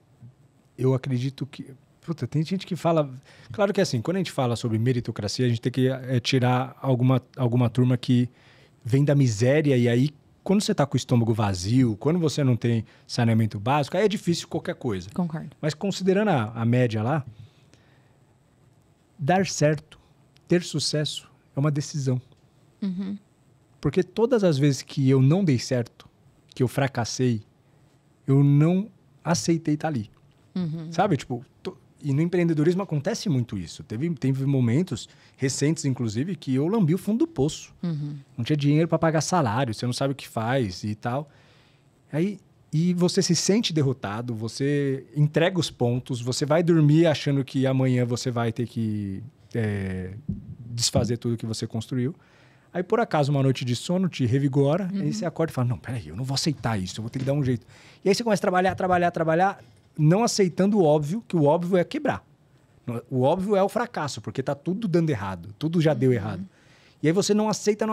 eu acredito que... Puta, tem gente que fala... Claro que assim, quando a gente fala sobre meritocracia, a gente tem que tirar alguma turma que vem da miséria e aí, quando você tá com o estômago vazio, quando você não tem saneamento básico, aí é difícil qualquer coisa.
Concordo.
Mas considerando a média lá, dar certo, ter sucesso, é uma decisão. Porque todas as vezes que eu não dei certo, que eu fracassei, eu não aceitei estar ali. Sabe? Tipo, e no empreendedorismo acontece muito isso. Teve momentos recentes, inclusive, que eu lambi o fundo do poço. Não tinha dinheiro para pagar salário, você não sabe o que faz e tal. E você se sente derrotado, você entrega os pontos, você vai dormir achando que amanhã você vai ter que desfazer tudo que você construiu. Aí, por acaso, uma noite de sono te revigora, aí você acorda e fala, não, peraí, eu não vou aceitar isso, eu vou ter que dar um jeito. E aí você começa a trabalhar, não aceitando o óbvio, que o óbvio é quebrar. O óbvio é o fracasso, porque tá tudo dando errado, tudo já deu errado. E aí você não aceita,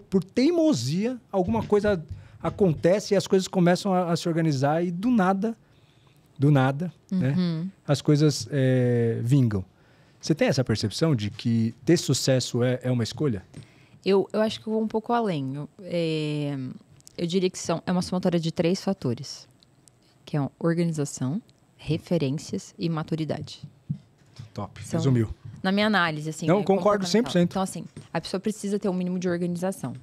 por teimosia, alguma coisa acontece e as coisas começam a se organizar e do nada, né, as coisas vingam. Você tem essa percepção de que ter sucesso é uma escolha?
Eu acho que eu vou um pouco além. Eu diria que é uma somatória de 3 fatores. Que é organização, referências e maturidade.
Top,
São-
resumiu.
Na minha análise, assim...
Não,
né,
concordo
comportamental.
100%.
Então, assim, a pessoa precisa ter um mínimo de organização.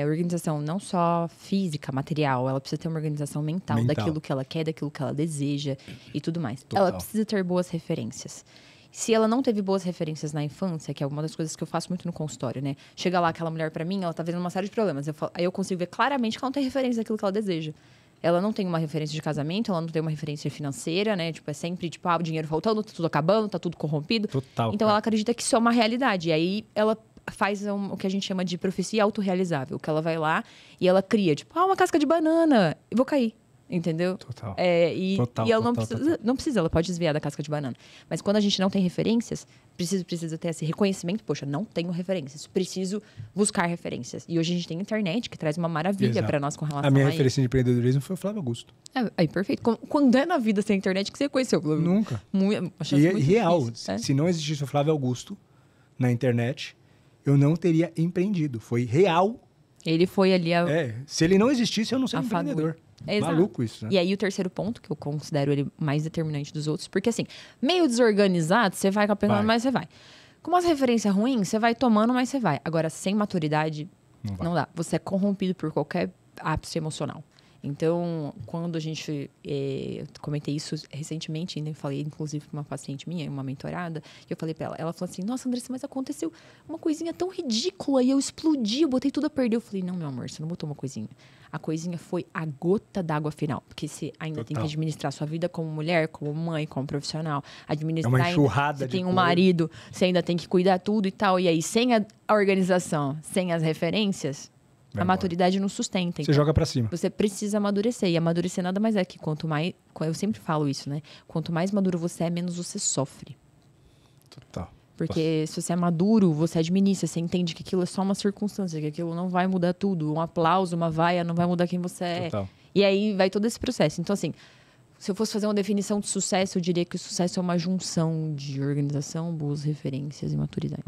Organização não só física, material. Ela precisa ter uma organização mental. Daquilo que ela quer, daquilo que ela deseja e tudo mais.
Total.
Ela precisa ter boas referências. Se ela não teve boas referências na infância, que é uma das coisas que eu faço muito no consultório, né? Chega lá aquela mulher pra mim, ela tá vendo uma série de problemas. Aí eu consigo ver claramente que ela não tem referência daquilo que ela deseja. Ela não tem uma referência de casamento, ela não tem uma referência financeira, né? Tipo, é sempre, tipo, o dinheiro faltando, tá tudo acabando, tá tudo corrompido.
Total.
Então, ela acredita que isso é uma realidade. E aí, ela faz o que a gente chama de profecia autorrealizável, que ela vai lá e ela cria, tipo, uma casca de banana, eu vou cair. Entendeu?
Total.
E ela não
total.
precisa, ela pode desviar da casca de banana. Mas quando a gente não tem referências, precisa ter esse reconhecimento. Poxa, não tenho referências, preciso buscar referências. E hoje a gente tem internet, que traz uma maravilha para nós com relação
a minha
a
referência de empreendedorismo foi o Flávio Augusto.
Aí, perfeito. Quando é na vida sem internet que você conheceu?
Nunca.
Muito
real.
difícil,
Se não existisse o Flávio Augusto na internet, eu não teria empreendido. Foi real.
Ele foi ali
se ele não existisse, eu não seria empreendedor.
Exato.
Maluco isso, né?
E aí o terceiro ponto, que eu considero ele mais determinante dos outros, porque assim, meio desorganizado, você vai capengando, mas você vai. Com umas referências ruins, você vai tomando, mas você vai. Agora, sem maturidade, não dá. Você é corrompido por qualquer ápice emocional. Então, quando a gente... comentei isso recentemente, ainda falei, inclusive, com uma paciente minha, uma mentorada, que eu falei pra ela. Ela falou assim, nossa, Andressa, mas aconteceu uma coisinha tão ridícula e eu explodi, eu botei tudo a perder. Eu falei, não, meu amor, você não botou uma coisinha. A coisinha foi a gota d'água final. Porque você ainda tem que administrar sua vida como mulher, como mãe, como profissional. Administrar
uma enxurrada
você tem um marido, você ainda tem que cuidar tudo e tal. E aí, sem a organização, sem as referências... A maturidade não sustenta.
Você joga pra cima.
Você precisa amadurecer. E amadurecer nada mais é que quanto mais... Eu sempre falo isso, né? Quanto mais maduro você é, menos você sofre.
Total.
Porque se você é maduro, você administra. Você entende que aquilo é só uma circunstância. Que aquilo não vai mudar tudo. Um aplauso, uma vaia, não vai mudar quem você é.
Total.
E aí vai todo esse processo. Então, assim... Se eu fosse fazer uma definição de sucesso, eu diria que o sucesso é uma junção de organização, boas referências e maturidade.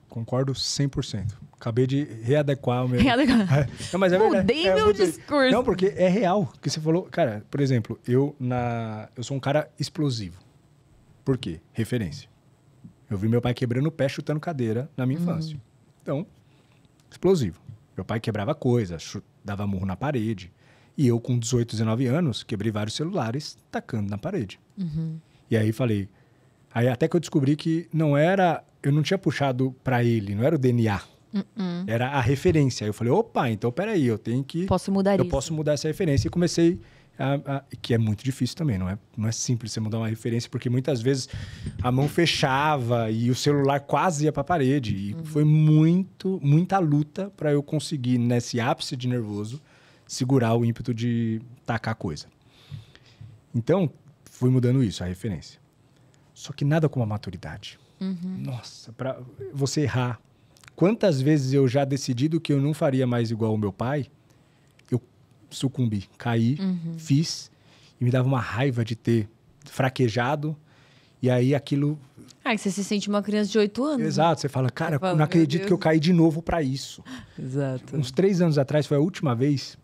Concordo 100%. Acabei de readequar o meu...
Não,
mas é verdade.
Mudei meu discurso.
Não, porque é real. O que você falou... Cara, por exemplo, eu sou um cara explosivo. Por quê? Referência. Eu vi meu pai quebrando o pé, chutando cadeira na minha infância. Então, explosivo. Meu pai quebrava coisas, dava murro na parede. E eu, com 18, 19 anos, quebrei vários celulares tacando na parede. E aí falei... Aí até que eu descobri que não era... Eu não tinha puxado pra ele, não era o DNA. Era a referência. Aí eu falei, opa, então peraí, eu tenho que...
Posso mudar isso.
Eu posso mudar essa referência. E comecei que é muito difícil também, não é simples você mudar uma referência, porque muitas vezes a mão fechava e o celular quase ia pra parede. E foi muita luta para eu conseguir, nesse ápice de nervoso, segurar o ímpeto de tacar coisa. Então, fui mudando isso, a referência. Só que nada como a maturidade. Nossa, para você errar. Quantas vezes eu já decidido que eu não faria mais igual ao meu pai, eu sucumbi, caí, fiz, e me dava uma raiva de ter fraquejado, e aí aquilo...
Você se sente uma criança de 8 anos.
Exato, você fala, cara, não acredito que eu caí de novo para isso.
Exato.
Uns 3 anos atrás foi a última vez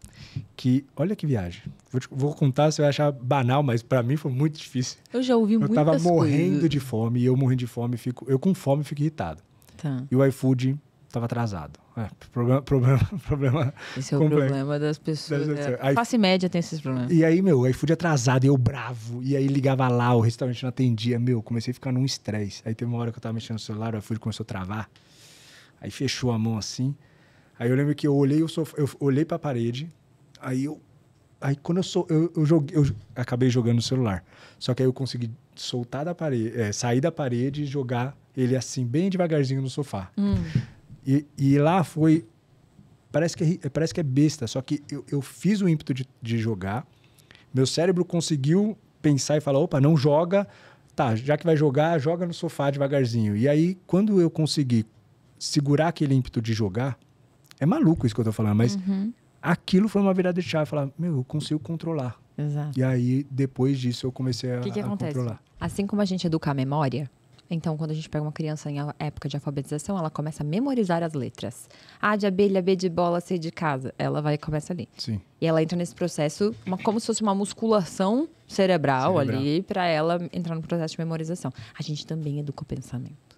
que... Olha que viagem. Vou contar, você vai achar banal, mas para mim foi muito difícil.
Eu já ouvi muitas coisas.
Eu tava morrendo de fome, e eu morrendo de fome, eu com fome fico irritado.
Tá.
E o iFood tava atrasado. Problema
Esse é o problema das pessoas. A classe média tem esses problemas.
E aí, o iFood atrasado, eu bravo. E aí ligava lá, o restaurante não atendia. Comecei a ficar num estresse. Aí teve uma hora que eu tava mexendo no celular, o iFood começou a travar. Aí fechou a mão assim. Aí eu lembro que eu olhei pra parede. Aí quando eu acabei jogando o celular. Só que aí eu consegui soltar da parede, sair da parede e jogar ele assim, bem devagarzinho no sofá. E lá foi... Parece que é besta, só que eu fiz o ímpeto de jogar. Meu cérebro conseguiu pensar e falar, opa, não joga. Tá, já que vai jogar, joga no sofá devagarzinho. E aí, quando eu consegui segurar aquele ímpeto de jogar... É maluco isso que eu tô falando, mas aquilo foi uma virada de chave. Falar, eu consigo controlar.
Exato.
E aí, depois disso, eu comecei a
acontece?
controlar.
Assim como a gente educa a memória... Então, quando a gente pega uma criança em época de alfabetização, ela começa a memorizar as letras. A de abelha, B de bola, C de casa. Ela começa ali.
Sim.
E ela entra nesse processo, como se fosse uma musculação cerebral. Ali, para ela entrar no processo de memorização. A gente também educa o pensamento.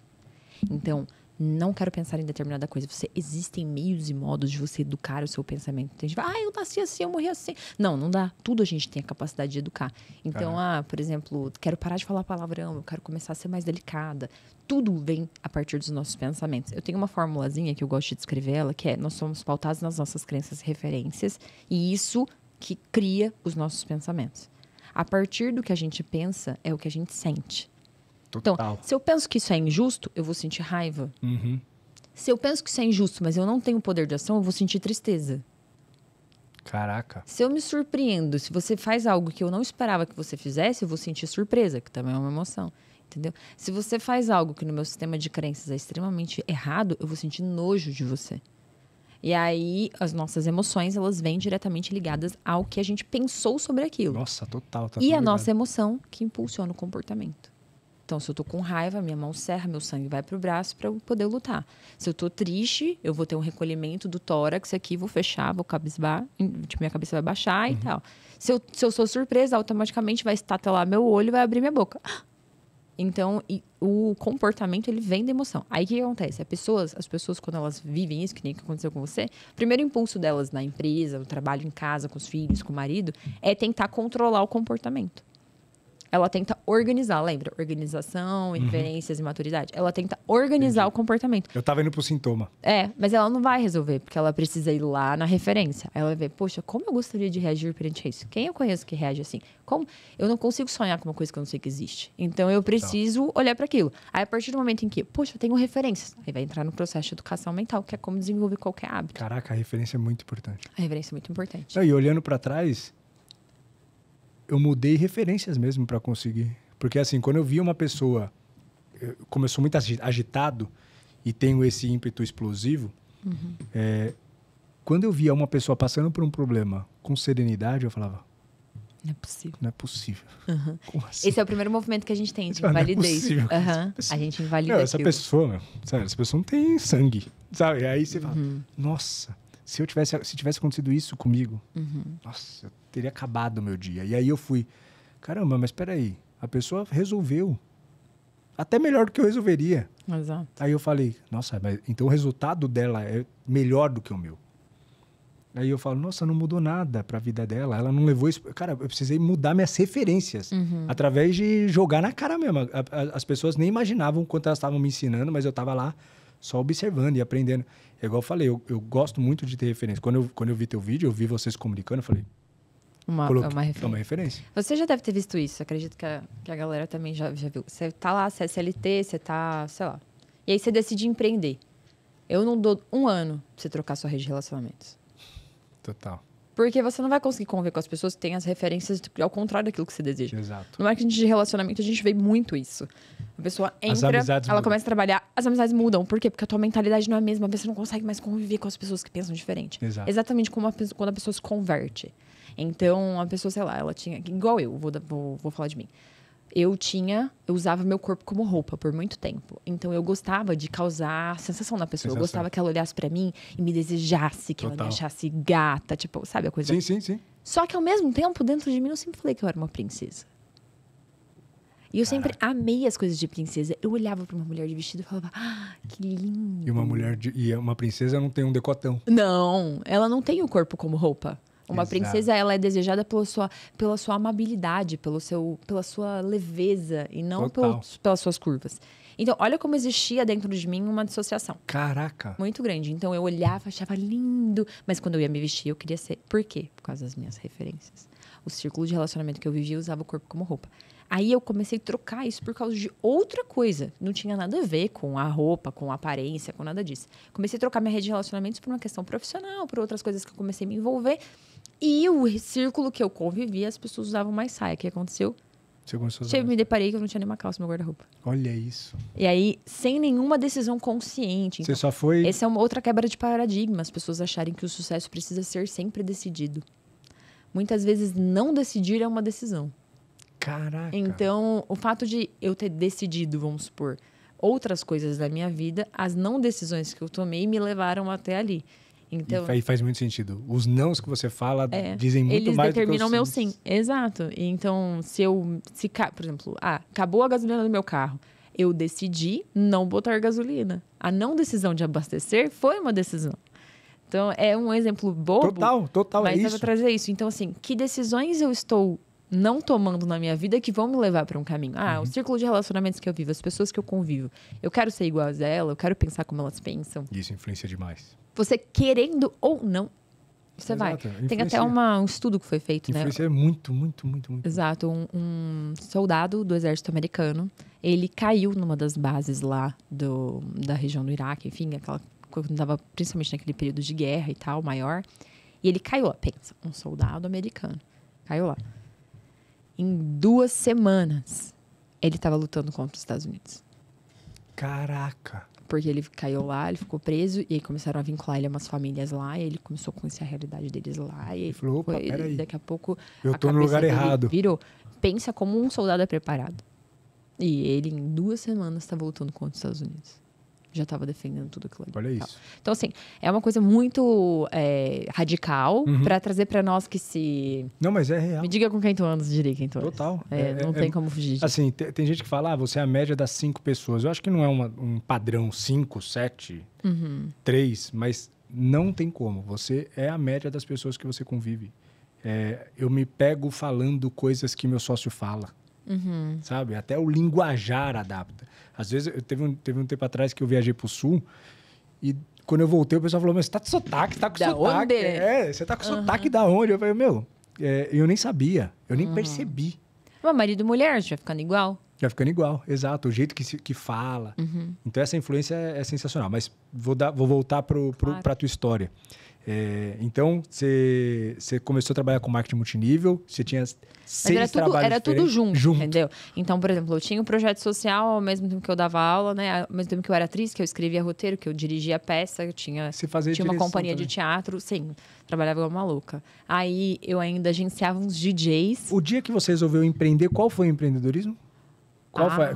Então, não quero pensar em determinada coisa. Existem meios e modos de você educar o seu pensamento. Tem gente que fala, eu nasci assim, eu morri assim. Não dá. Tudo a gente tem a capacidade de educar. Então, por exemplo, quero parar de falar palavrão, eu quero começar a ser mais delicada. Tudo vem a partir dos nossos pensamentos. Eu tenho uma formulazinha que eu gosto de descrever ela, que é, nós somos pautados nas nossas crenças e referências, e isso que cria os nossos pensamentos. A partir do que a gente pensa, é o que a gente sente.
Total.
Então, se eu penso que isso é injusto, eu vou sentir raiva. Se eu penso que isso é injusto, mas eu não tenho poder de ação, eu vou sentir tristeza.
Caraca.
Se eu me surpreendo, se você faz algo que eu não esperava que você fizesse, eu vou sentir surpresa, que também é uma emoção. Entendeu? Se você faz algo que no meu sistema de crenças é extremamente errado, eu vou sentir nojo de você. E aí, as nossas emoções, elas vêm diretamente ligadas ao que a gente pensou sobre aquilo.
Nossa, total. Tá
E a
ligado.
nossa emoção que impulsiona o comportamento. Então, se eu tô com raiva, minha mão serra, meu sangue vai pro braço para eu poder lutar. Se eu tô triste, eu vou ter um recolhimento do tórax aqui, vou fechar, vou cabisbar, tipo, minha cabeça vai baixar e tal. Se eu sou surpresa, automaticamente vai estatelar meu olho e vai abrir minha boca. Então, o comportamento, ele vem da emoção. Aí, o que acontece? As pessoas, quando elas vivem isso, que nem que aconteceu com você, o primeiro impulso delas na empresa, no trabalho em casa, com os filhos, com o marido, é tentar controlar o comportamento. Ela tenta organizar, lembra? Organização, referências e maturidade. Ela tenta organizar o comportamento.
Eu tava indo pro sintoma.
Mas ela não vai resolver, porque ela precisa ir lá na referência. Ela vai ver, poxa, como eu gostaria de reagir perante isso? Quem eu conheço que reage assim? Como? Eu não consigo sonhar com uma coisa que eu não sei que existe. Então, eu preciso olhar para aquilo. Aí, a partir do momento em que, poxa, eu tenho referências. Aí vai entrar no processo de educação mental, que é como desenvolver qualquer hábito.
Caraca, a referência é muito importante.
A referência é muito importante.
Não, e olhando para trás, eu mudei referências mesmo para conseguir. Porque assim, quando eu via uma pessoa, como eu sou muito agitado e tenho esse ímpeto explosivo, quando eu via uma pessoa passando por um problema com serenidade, eu falava,
Não é possível.
não é possível. Como assim?
Esse é o primeiro movimento que a gente tem de
Não é
invalidez.
possível.
A gente invalida
Meu, essa
aquilo.
pessoa, meu, sério, essa pessoa não tem sangue, sabe? Aí você fala, nossa, se tivesse acontecido isso comigo, nossa, eu teria acabado o meu dia. E aí eu fui, caramba, mas peraí, a pessoa resolveu. Até melhor do que eu resolveria.
Exato.
Aí eu falei, nossa, mas então o resultado dela é melhor do que o meu. Aí eu falo, nossa, não mudou nada pra vida dela. Ela não levou isso. Cara, eu precisei mudar minhas referências. Através de jogar na cara mesmo. As pessoas nem imaginavam quanto elas estavam me ensinando, mas eu tava lá só observando e aprendendo. É igual eu falei, eu gosto muito de ter referência. Quando eu vi teu vídeo, eu vi vocês se comunicando, eu falei,
É uma referência.
é uma referência.
Você já deve ter visto isso. Acredito que a galera também já viu. Você tá lá, você é CLT, você tá, sei lá. E aí você decide empreender. Eu não dou 1 ano pra você trocar sua rede de relacionamentos.
Total.
Porque você não vai conseguir conviver com as pessoas que têm as referências ao contrário daquilo que você deseja.
Exato.
No marketing de relacionamento, a gente vê muito isso. A pessoa entra,
amizades
ela
mudam.
começa a trabalhar, as amizades mudam. Por quê? Porque a tua mentalidade não é a mesma. Você não consegue mais conviver com as pessoas que pensam diferente.
Exato.
Exatamente como quando a pessoa se converte. Então, a pessoa, sei lá, ela tinha... Igual eu, vou falar de mim. Eu usava meu corpo como roupa por muito tempo. Então, eu gostava de causar sensação na pessoa. Eu gostava que ela olhasse pra mim e me desejasse, que ela me achasse gata. Tipo, sabe a coisa?
Sim.
Só que, ao mesmo tempo, dentro de mim, eu sempre falei que eu era uma princesa. E eu sempre amei as coisas de princesa. Eu olhava pra uma mulher de vestido e falava, que lindo.
E uma princesa não tem um decotão.
Não, ela não tem o corpo como roupa. Uma
Exato.
princesa, ela é desejada pela sua amabilidade, pela sua leveza e não pelas suas curvas. Então, olha como existia dentro de mim uma dissociação.
Caraca.
Muito grande. Então, eu olhava, achava lindo. Mas quando eu ia me vestir, eu queria ser... Por quê? Por causa das minhas referências. O círculo de relacionamento que eu vivia, eu usava o corpo como roupa. Aí, eu comecei a trocar isso por causa de outra coisa. Não tinha nada a ver com a roupa, com a aparência, com nada disso. Comecei a trocar minha rede de relacionamentos por uma questão profissional, por outras coisas que eu comecei a me envolver. E o círculo que eu convivia, as pessoas usavam mais saia. O que aconteceu?
Você começou a usar
Me deparei que eu não tinha nenhuma calça no meu guarda-roupa.
Olha isso.
E aí, sem nenhuma decisão consciente.
Você
Então,
só foi...
essa é uma outra quebra de paradigma. As pessoas acharem que o sucesso precisa ser sempre decidido. Muitas vezes, não decidir é uma decisão.
Caraca.
Então, o fato de eu ter decidido, vamos supor, outras coisas da minha vida, as não decisões que eu tomei me levaram até ali. Então,
E faz muito sentido. Os nãos que você fala dizem muito
eles
mais do que os
determinam meu
sims.
sim. Exato. E então, por exemplo, acabou a gasolina do meu carro. Eu decidi não botar gasolina. A não decisão de abastecer foi uma decisão. Então, é um exemplo bobo.
Total,
mas
é
eu
isso.
vou trazer isso. Então, assim, que decisões eu estou não tomando na minha vida que vão me levar para um caminho? O círculo de relacionamentos que eu vivo, as pessoas que eu convivo. Eu quero ser igual a ela, eu quero pensar como elas pensam.
Isso influencia demais.
Você querendo ou não, Você
Exato,
vai. Tem até um estudo que foi feito, né?
Influencia muito, muito, muito, muito.
Exato. Um soldado do exército americano, ele caiu numa das bases lá da região do Iraque, enfim, quando estava principalmente naquele período de guerra e tal, maior. E ele caiu lá, pensa, um soldado americano. Caiu lá. Em 2 semanas, ele estava lutando contra os Estados Unidos.
Caraca.
Porque ele caiu lá, ele ficou preso, e aí começaram a vincular ele a umas famílias lá, e ele começou a conhecer a realidade deles lá. E
ele falou, opa, peraí.
Daqui a pouco
eu tô no lugar errado.
Virou. Pensa como um soldado é preparado. E ele, em 2 semanas, estava lutando contra os Estados Unidos. Já estava defendendo tudo aquilo ali.
Olha isso.
Então, assim, é uma coisa muito radical para trazer para nós que se...
Não, mas é real.
Me diga com quem tu andas, direi quem tu andas.
Total.
Não tem como fugir disso.
Assim, tem gente que fala, você é a média das 5 pessoas. Eu acho que não é um padrão 5, 7, 3, mas não tem como. Você é a média das pessoas que você convive. Eu me pego falando coisas que meu sócio fala. Sabe? Até o linguajar adapta. Às vezes, teve um tempo atrás que eu viajei pro Sul e quando eu voltei, o pessoal falou, mas você tá de sotaque, tá com
da
sotaque.
Onde?
Você tá com sotaque da onde? Eu falei, eu nem sabia, eu nem percebi.
Mas marido e mulher, já ficando igual.
Já ficando igual, exato. O jeito que fala. Então, essa influência é sensacional. Mas vou voltar pra tua história. Então, você começou a trabalhar com marketing multinível, você tinha 6 trabalhos
era tudo junto, entendeu? Então, por exemplo, eu tinha um projeto social ao mesmo tempo que eu dava aula, né? Ao mesmo tempo que eu era atriz, que eu escrevia roteiro, que eu dirigia peça, eu tinha uma companhia de teatro, sim, trabalhava igual maluca. Aí, eu ainda agenciava uns DJs.
O dia que você resolveu empreender, qual foi o empreendedorismo?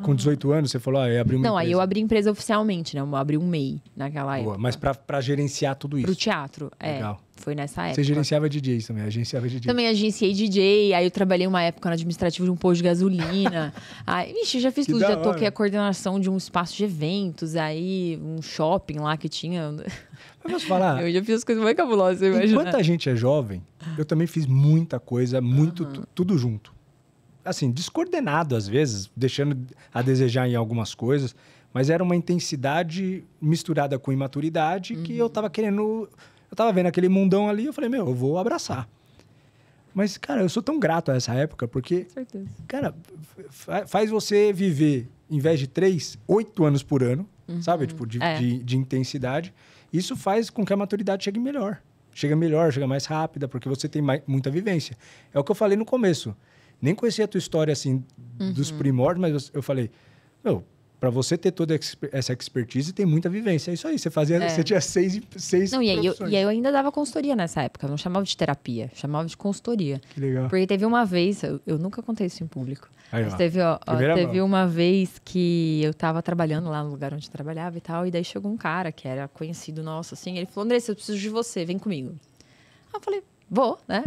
Com 18 anos, você falou, eu abri uma empresa.
Não, aí eu abri empresa oficialmente, né? Eu abri um MEI naquela época.
Mas pra gerenciar tudo isso?
Pro teatro,
Legal.
Foi nessa época.
Você gerenciava DJs também, agenciava DJ.
Também agenciei DJ, aí eu trabalhei uma época no administrativo de um posto de gasolina. Aí, vixe, já fiz tudo. Já toquei a coordenação de um espaço de eventos, aí um shopping lá que tinha...
Mas posso falar?
Eu já fiz as coisas mais cabulosas, imagina.
Enquanto a gente é jovem, eu também fiz muita coisa, tudo junto. Assim, descoordenado às vezes, deixando a desejar em algumas coisas, mas era uma intensidade misturada com imaturidade que eu tava querendo... Eu tava vendo aquele mundão ali, eu falei, eu vou abraçar. Mas, cara, eu sou tão grato a essa época, porque...
Certeza.
Cara, faz você viver, em vez de 3, 8 anos por ano, sabe? Tipo, de intensidade. Isso faz com que a maturidade chegue melhor. Chega mais rápida, porque você tem muita vivência. É o que eu falei no começo. Nem conhecia a tua história, assim, dos primórdios, mas eu falei, para você ter toda essa expertise, tem muita vivência. É isso aí, você tinha 6
Não, e aí eu ainda dava consultoria nessa época. Eu não chamava de terapia, chamava de consultoria.
Que legal.
Porque teve uma vez, eu nunca contei isso em público, mas teve uma vez que eu tava trabalhando lá no lugar onde eu trabalhava e tal, e daí chegou um cara que era conhecido nosso, assim, ele falou, Andressa, eu preciso de você, vem comigo. Aí eu falei, vou, né?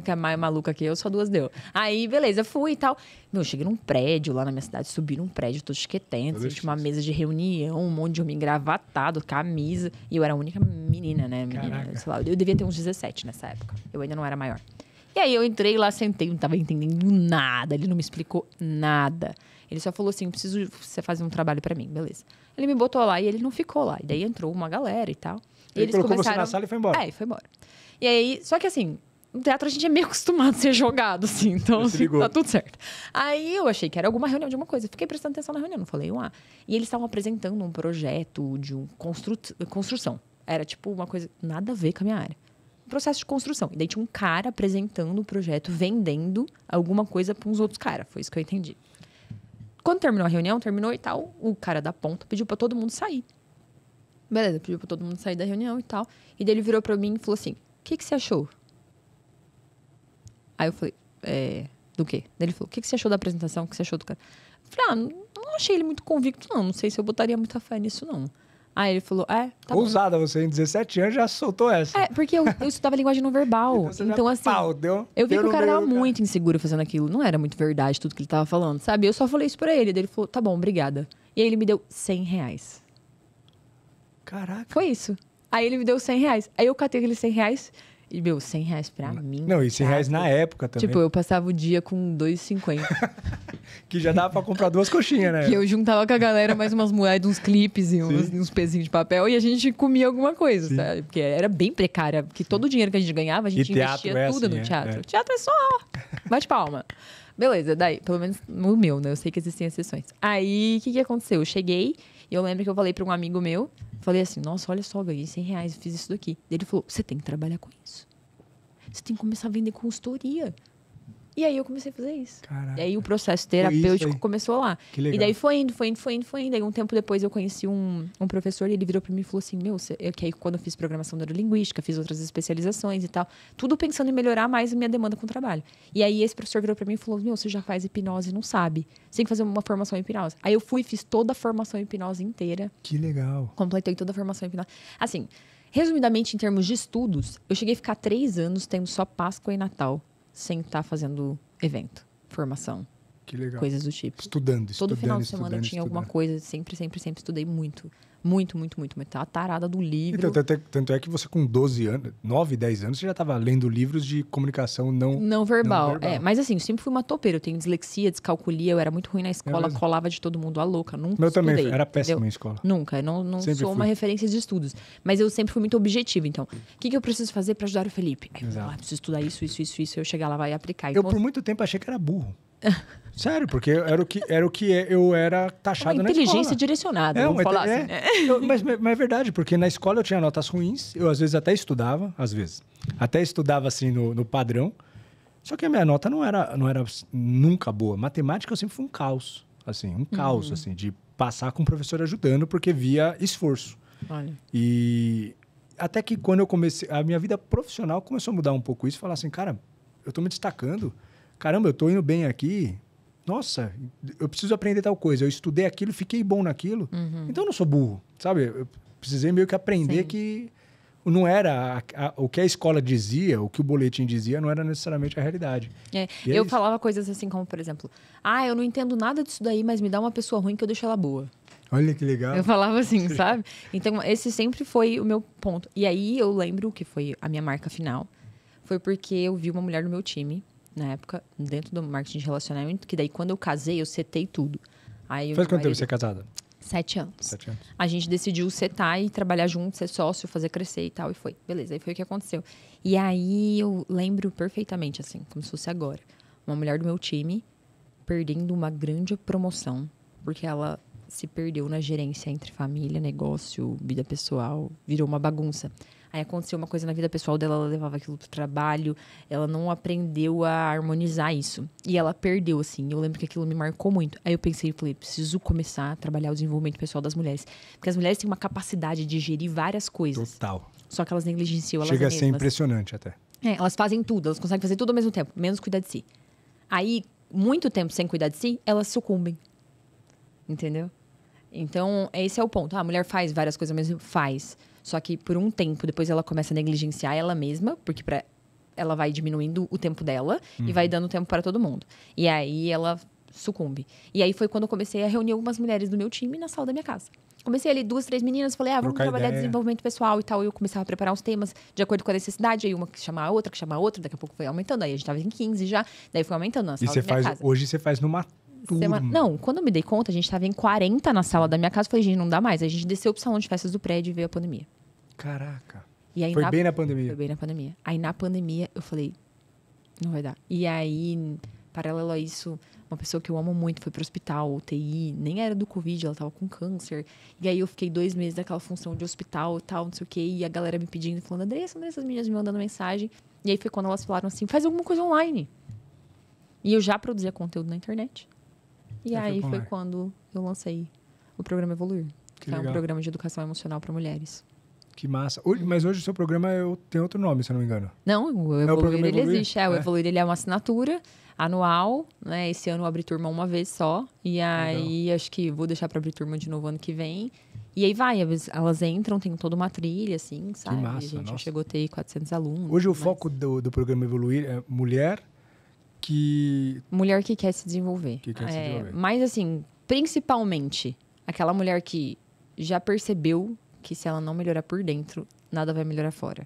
Que é mais maluca que eu, só 2 deu. Aí, beleza, fui e tal. Eu cheguei num prédio lá na minha cidade, subi num prédio todo chiquetento, tinha uma mesa de reunião, um monte de homem engravatado, camisa. E eu era a única menina, né? Sei lá, eu devia ter uns 17 nessa época. Eu ainda não era maior. E aí eu entrei lá, sentei, não tava entendendo nada. Ele não me explicou nada. Ele só falou assim, preciso você fazer um trabalho pra mim, beleza. Ele me botou lá e ele não ficou lá. E daí entrou uma galera e tal. E
ele colocou você na sala e foi embora.
Foi embora. E aí, só que assim... No teatro a gente é meio acostumado a ser jogado, assim. Então, assim, tá tudo certo. Aí eu achei que era alguma reunião de alguma coisa. Fiquei prestando atenção na reunião, não falei E eles estavam apresentando um projeto de construção. Era tipo uma coisa nada a ver com a minha área. Um processo de construção. E daí tinha um cara apresentando o projeto, vendendo alguma coisa para uns outros caras. Foi isso que eu entendi. Quando terminou a reunião, terminou e tal, o cara da ponta pediu para todo mundo sair. Beleza, pediu para todo mundo sair da reunião e tal. E daí ele virou para mim e falou assim, o que você achou? Aí eu falei, do quê? Daí ele falou, o que você achou da apresentação? O que você achou do cara? Eu falei, não achei ele muito convicto, não. Não sei se eu botaria muita fé nisso, não. Aí ele falou, tá
ousada, você em 17 anos já soltou essa.
Porque eu estudava linguagem não verbal. Então, assim, eu vi que o cara tava muito inseguro fazendo aquilo. Não era muito verdade tudo que ele tava falando, sabe? Eu só falei isso pra ele. Daí ele falou, tá bom, obrigada. E aí ele me deu R$100.
Caraca.
Foi isso. Aí ele me deu R$100. Aí eu catei aqueles R$100... E, meu, R$100 pra mim.
Não, e R$100 na época também.
Tipo, eu passava o dia com R$2,50.
Que já dava pra comprar 2 coxinhas, né?
Que eu juntava com a galera mais umas moedas, uns clipes e uns pezinhos de papel e a gente comia alguma coisa, sabe? Porque era bem precária. Porque todo o dinheiro que a gente ganhava, a gente investia tudo no teatro. Teatro é só bate palma. Beleza, daí, pelo menos no meu, né? Eu sei que existem exceções. Aí, o que aconteceu? Eu cheguei e eu lembro que eu falei pra um amigo meu, falei assim, nossa, olha só, ganhei R$100, fiz isso daqui. Ele falou, você tem que trabalhar com isso. Você tem que começar a vender consultoria. E aí eu comecei a fazer isso.
Caraca.
E aí o processo terapêutico começou lá.
Que legal.
E daí foi indo. Aí um tempo depois eu conheci um professor e ele virou pra mim e falou assim, que aí quando eu fiz programação neurolinguística, fiz outras especializações e tal, tudo pensando em melhorar mais a minha demanda com o trabalho. E aí esse professor virou pra mim e falou, você já faz hipnose e não sabe. Você tem que fazer uma formação em hipnose. Aí eu fiz toda a formação em hipnose inteira.
Que legal.
Completei toda a formação em hipnose. Assim, resumidamente, em termos de estudos, eu cheguei a ficar 3 anos tendo só Páscoa e Natal, sem estar fazendo evento, formação.
Que legal.
Coisas do tipo.
Estudando.
Todo final de semana eu tinha alguma coisa. Sempre estudei muito. Muito. Tava tarada do livro.
Então, tanto é que você com 12 anos, 9, 10 anos, você já estava lendo livros de comunicação não
verbal. Mas assim, eu sempre fui uma topeira. Eu tenho dislexia, descalculia, eu era muito ruim na escola, colava de todo mundo a louca. Nunca
eu
estudei,
também, era péssimo
entendeu?
em escola.
Nunca, não sou uma referência de estudos. Mas eu sempre fui muito objetiva. Então, o que eu preciso fazer para ajudar o Felipe? Aí eu preciso estudar isso. Eu chegar lá, vai aplicar.
Eu por muito tempo achei que era burro. Sério, porque era o que eu era taxado na escola.
Inteligência direcionada, vamos falar assim, né?
Mas é verdade, porque na escola eu tinha notas ruins, eu às vezes até estudava, até estudava assim no padrão, só que a minha nota não era nunca boa. Matemática eu sempre fui um caos, assim, assim, de passar com o professor ajudando, porque via esforço.
Olha.
E até que quando eu comecei, a minha vida profissional começou a mudar um pouco isso, falar assim, cara, eu tô me destacando, caramba, eu tô indo bem aqui. Nossa, eu preciso aprender tal coisa. Eu estudei aquilo, fiquei bom naquilo. Então eu não sou burro, sabe? Eu precisei meio que aprender que não era o que a escola dizia, o que o boletim dizia, não era necessariamente a realidade.
Eu falava coisas assim como, por exemplo, eu não entendo nada disso daí, mas me dá uma pessoa ruim que eu deixo ela boa.
Olha que legal.
Eu falava assim, sabe? Então esse sempre foi o meu ponto. E aí eu lembro que foi a minha marca final. Foi porque eu vi uma mulher no meu time, na época, dentro do marketing de relacionamento, que daí quando eu casei, eu setei tudo. Aí
faz quanto tempo você é casada?
7 anos.
7 anos.
A gente decidiu setar e trabalhar junto, ser sócio, fazer crescer e tal, e foi. Beleza, aí foi o que aconteceu. E aí eu lembro perfeitamente, assim, como se fosse agora. Uma mulher do meu time perdendo uma grande promoção, porque ela se perdeu na gerência entre família, negócio, vida pessoal, virou uma bagunça. Aí aconteceu uma coisa na vida pessoal dela, ela levava aquilo pro trabalho, ela não aprendeu a harmonizar isso. E ela perdeu, assim. Eu lembro que aquilo me marcou muito. Aí eu pensei, falei, preciso começar a trabalhar o desenvolvimento pessoal das mulheres. Porque as mulheres têm uma capacidade de gerir várias coisas.
Total.
Só que elas negligenciam elas
mesmas.
Chega
a ser impressionante até.
Elas fazem tudo, elas conseguem fazer tudo ao mesmo tempo, menos cuidar de si. Aí, muito tempo sem cuidar de si, elas sucumbem. Entendeu? Então, esse é o ponto. A mulher faz várias coisas mesmo, faz. Só que por um tempo, depois ela começa a negligenciar ela mesma, porque ela vai diminuindo o tempo dela e vai dando tempo para todo mundo. E aí ela sucumbe. E aí foi quando eu comecei a reunir algumas mulheres do meu time na sala da minha casa. Comecei ali 2, 3 meninas, falei, vamos trabalhar desenvolvimento pessoal e tal. E eu começava a preparar os temas de acordo com a necessidade. Aí uma que chamava a outra, daqui a pouco foi aumentando. Aí a gente tava em 15 já, daí foi aumentando na sala da minha casa.
Hoje você faz numa turma.
Não, quando eu me dei conta, a gente tava em 40 na sala da minha casa. Falei, gente, não dá mais. Aí a gente desceu pro salão de festas do prédio e veio a pandemia.
Caraca.
E aí,
foi bem na pandemia?
Foi bem na pandemia. Aí na pandemia eu falei, não vai dar. E aí, paralelo a isso, uma pessoa que eu amo muito foi pro hospital, UTI, nem era do Covid, ela tava com câncer. E aí eu fiquei 2 meses daquela função de hospital e tal, não sei o quê. E a galera me pedindo, falando, Andressa, as meninas me mandando mensagem. E aí foi quando elas falaram assim, faz alguma coisa online. E eu já produzia conteúdo na internet. E aí foi quando eu lancei o programa Evoluir. Que é um programa de educação emocional para mulheres.
Que massa. Mas hoje o seu programa tem outro nome, se eu não me engano.
Não, o Evoluir, ele existe. O Evoluir, ele é uma assinatura anual, né? Esse ano eu abri turma uma vez só. E aí, acho que vou deixar para abrir turma de novo ano que vem. E aí vai, elas entram, tem toda uma trilha, assim, sabe?
Que massa,
a gente já chegou a ter 400 alunos.
Hoje o foco do programa Evoluir é mulher que
quer se desenvolver. Mas, assim, principalmente, aquela mulher que já percebeu que se ela não melhorar por dentro, nada vai melhorar fora.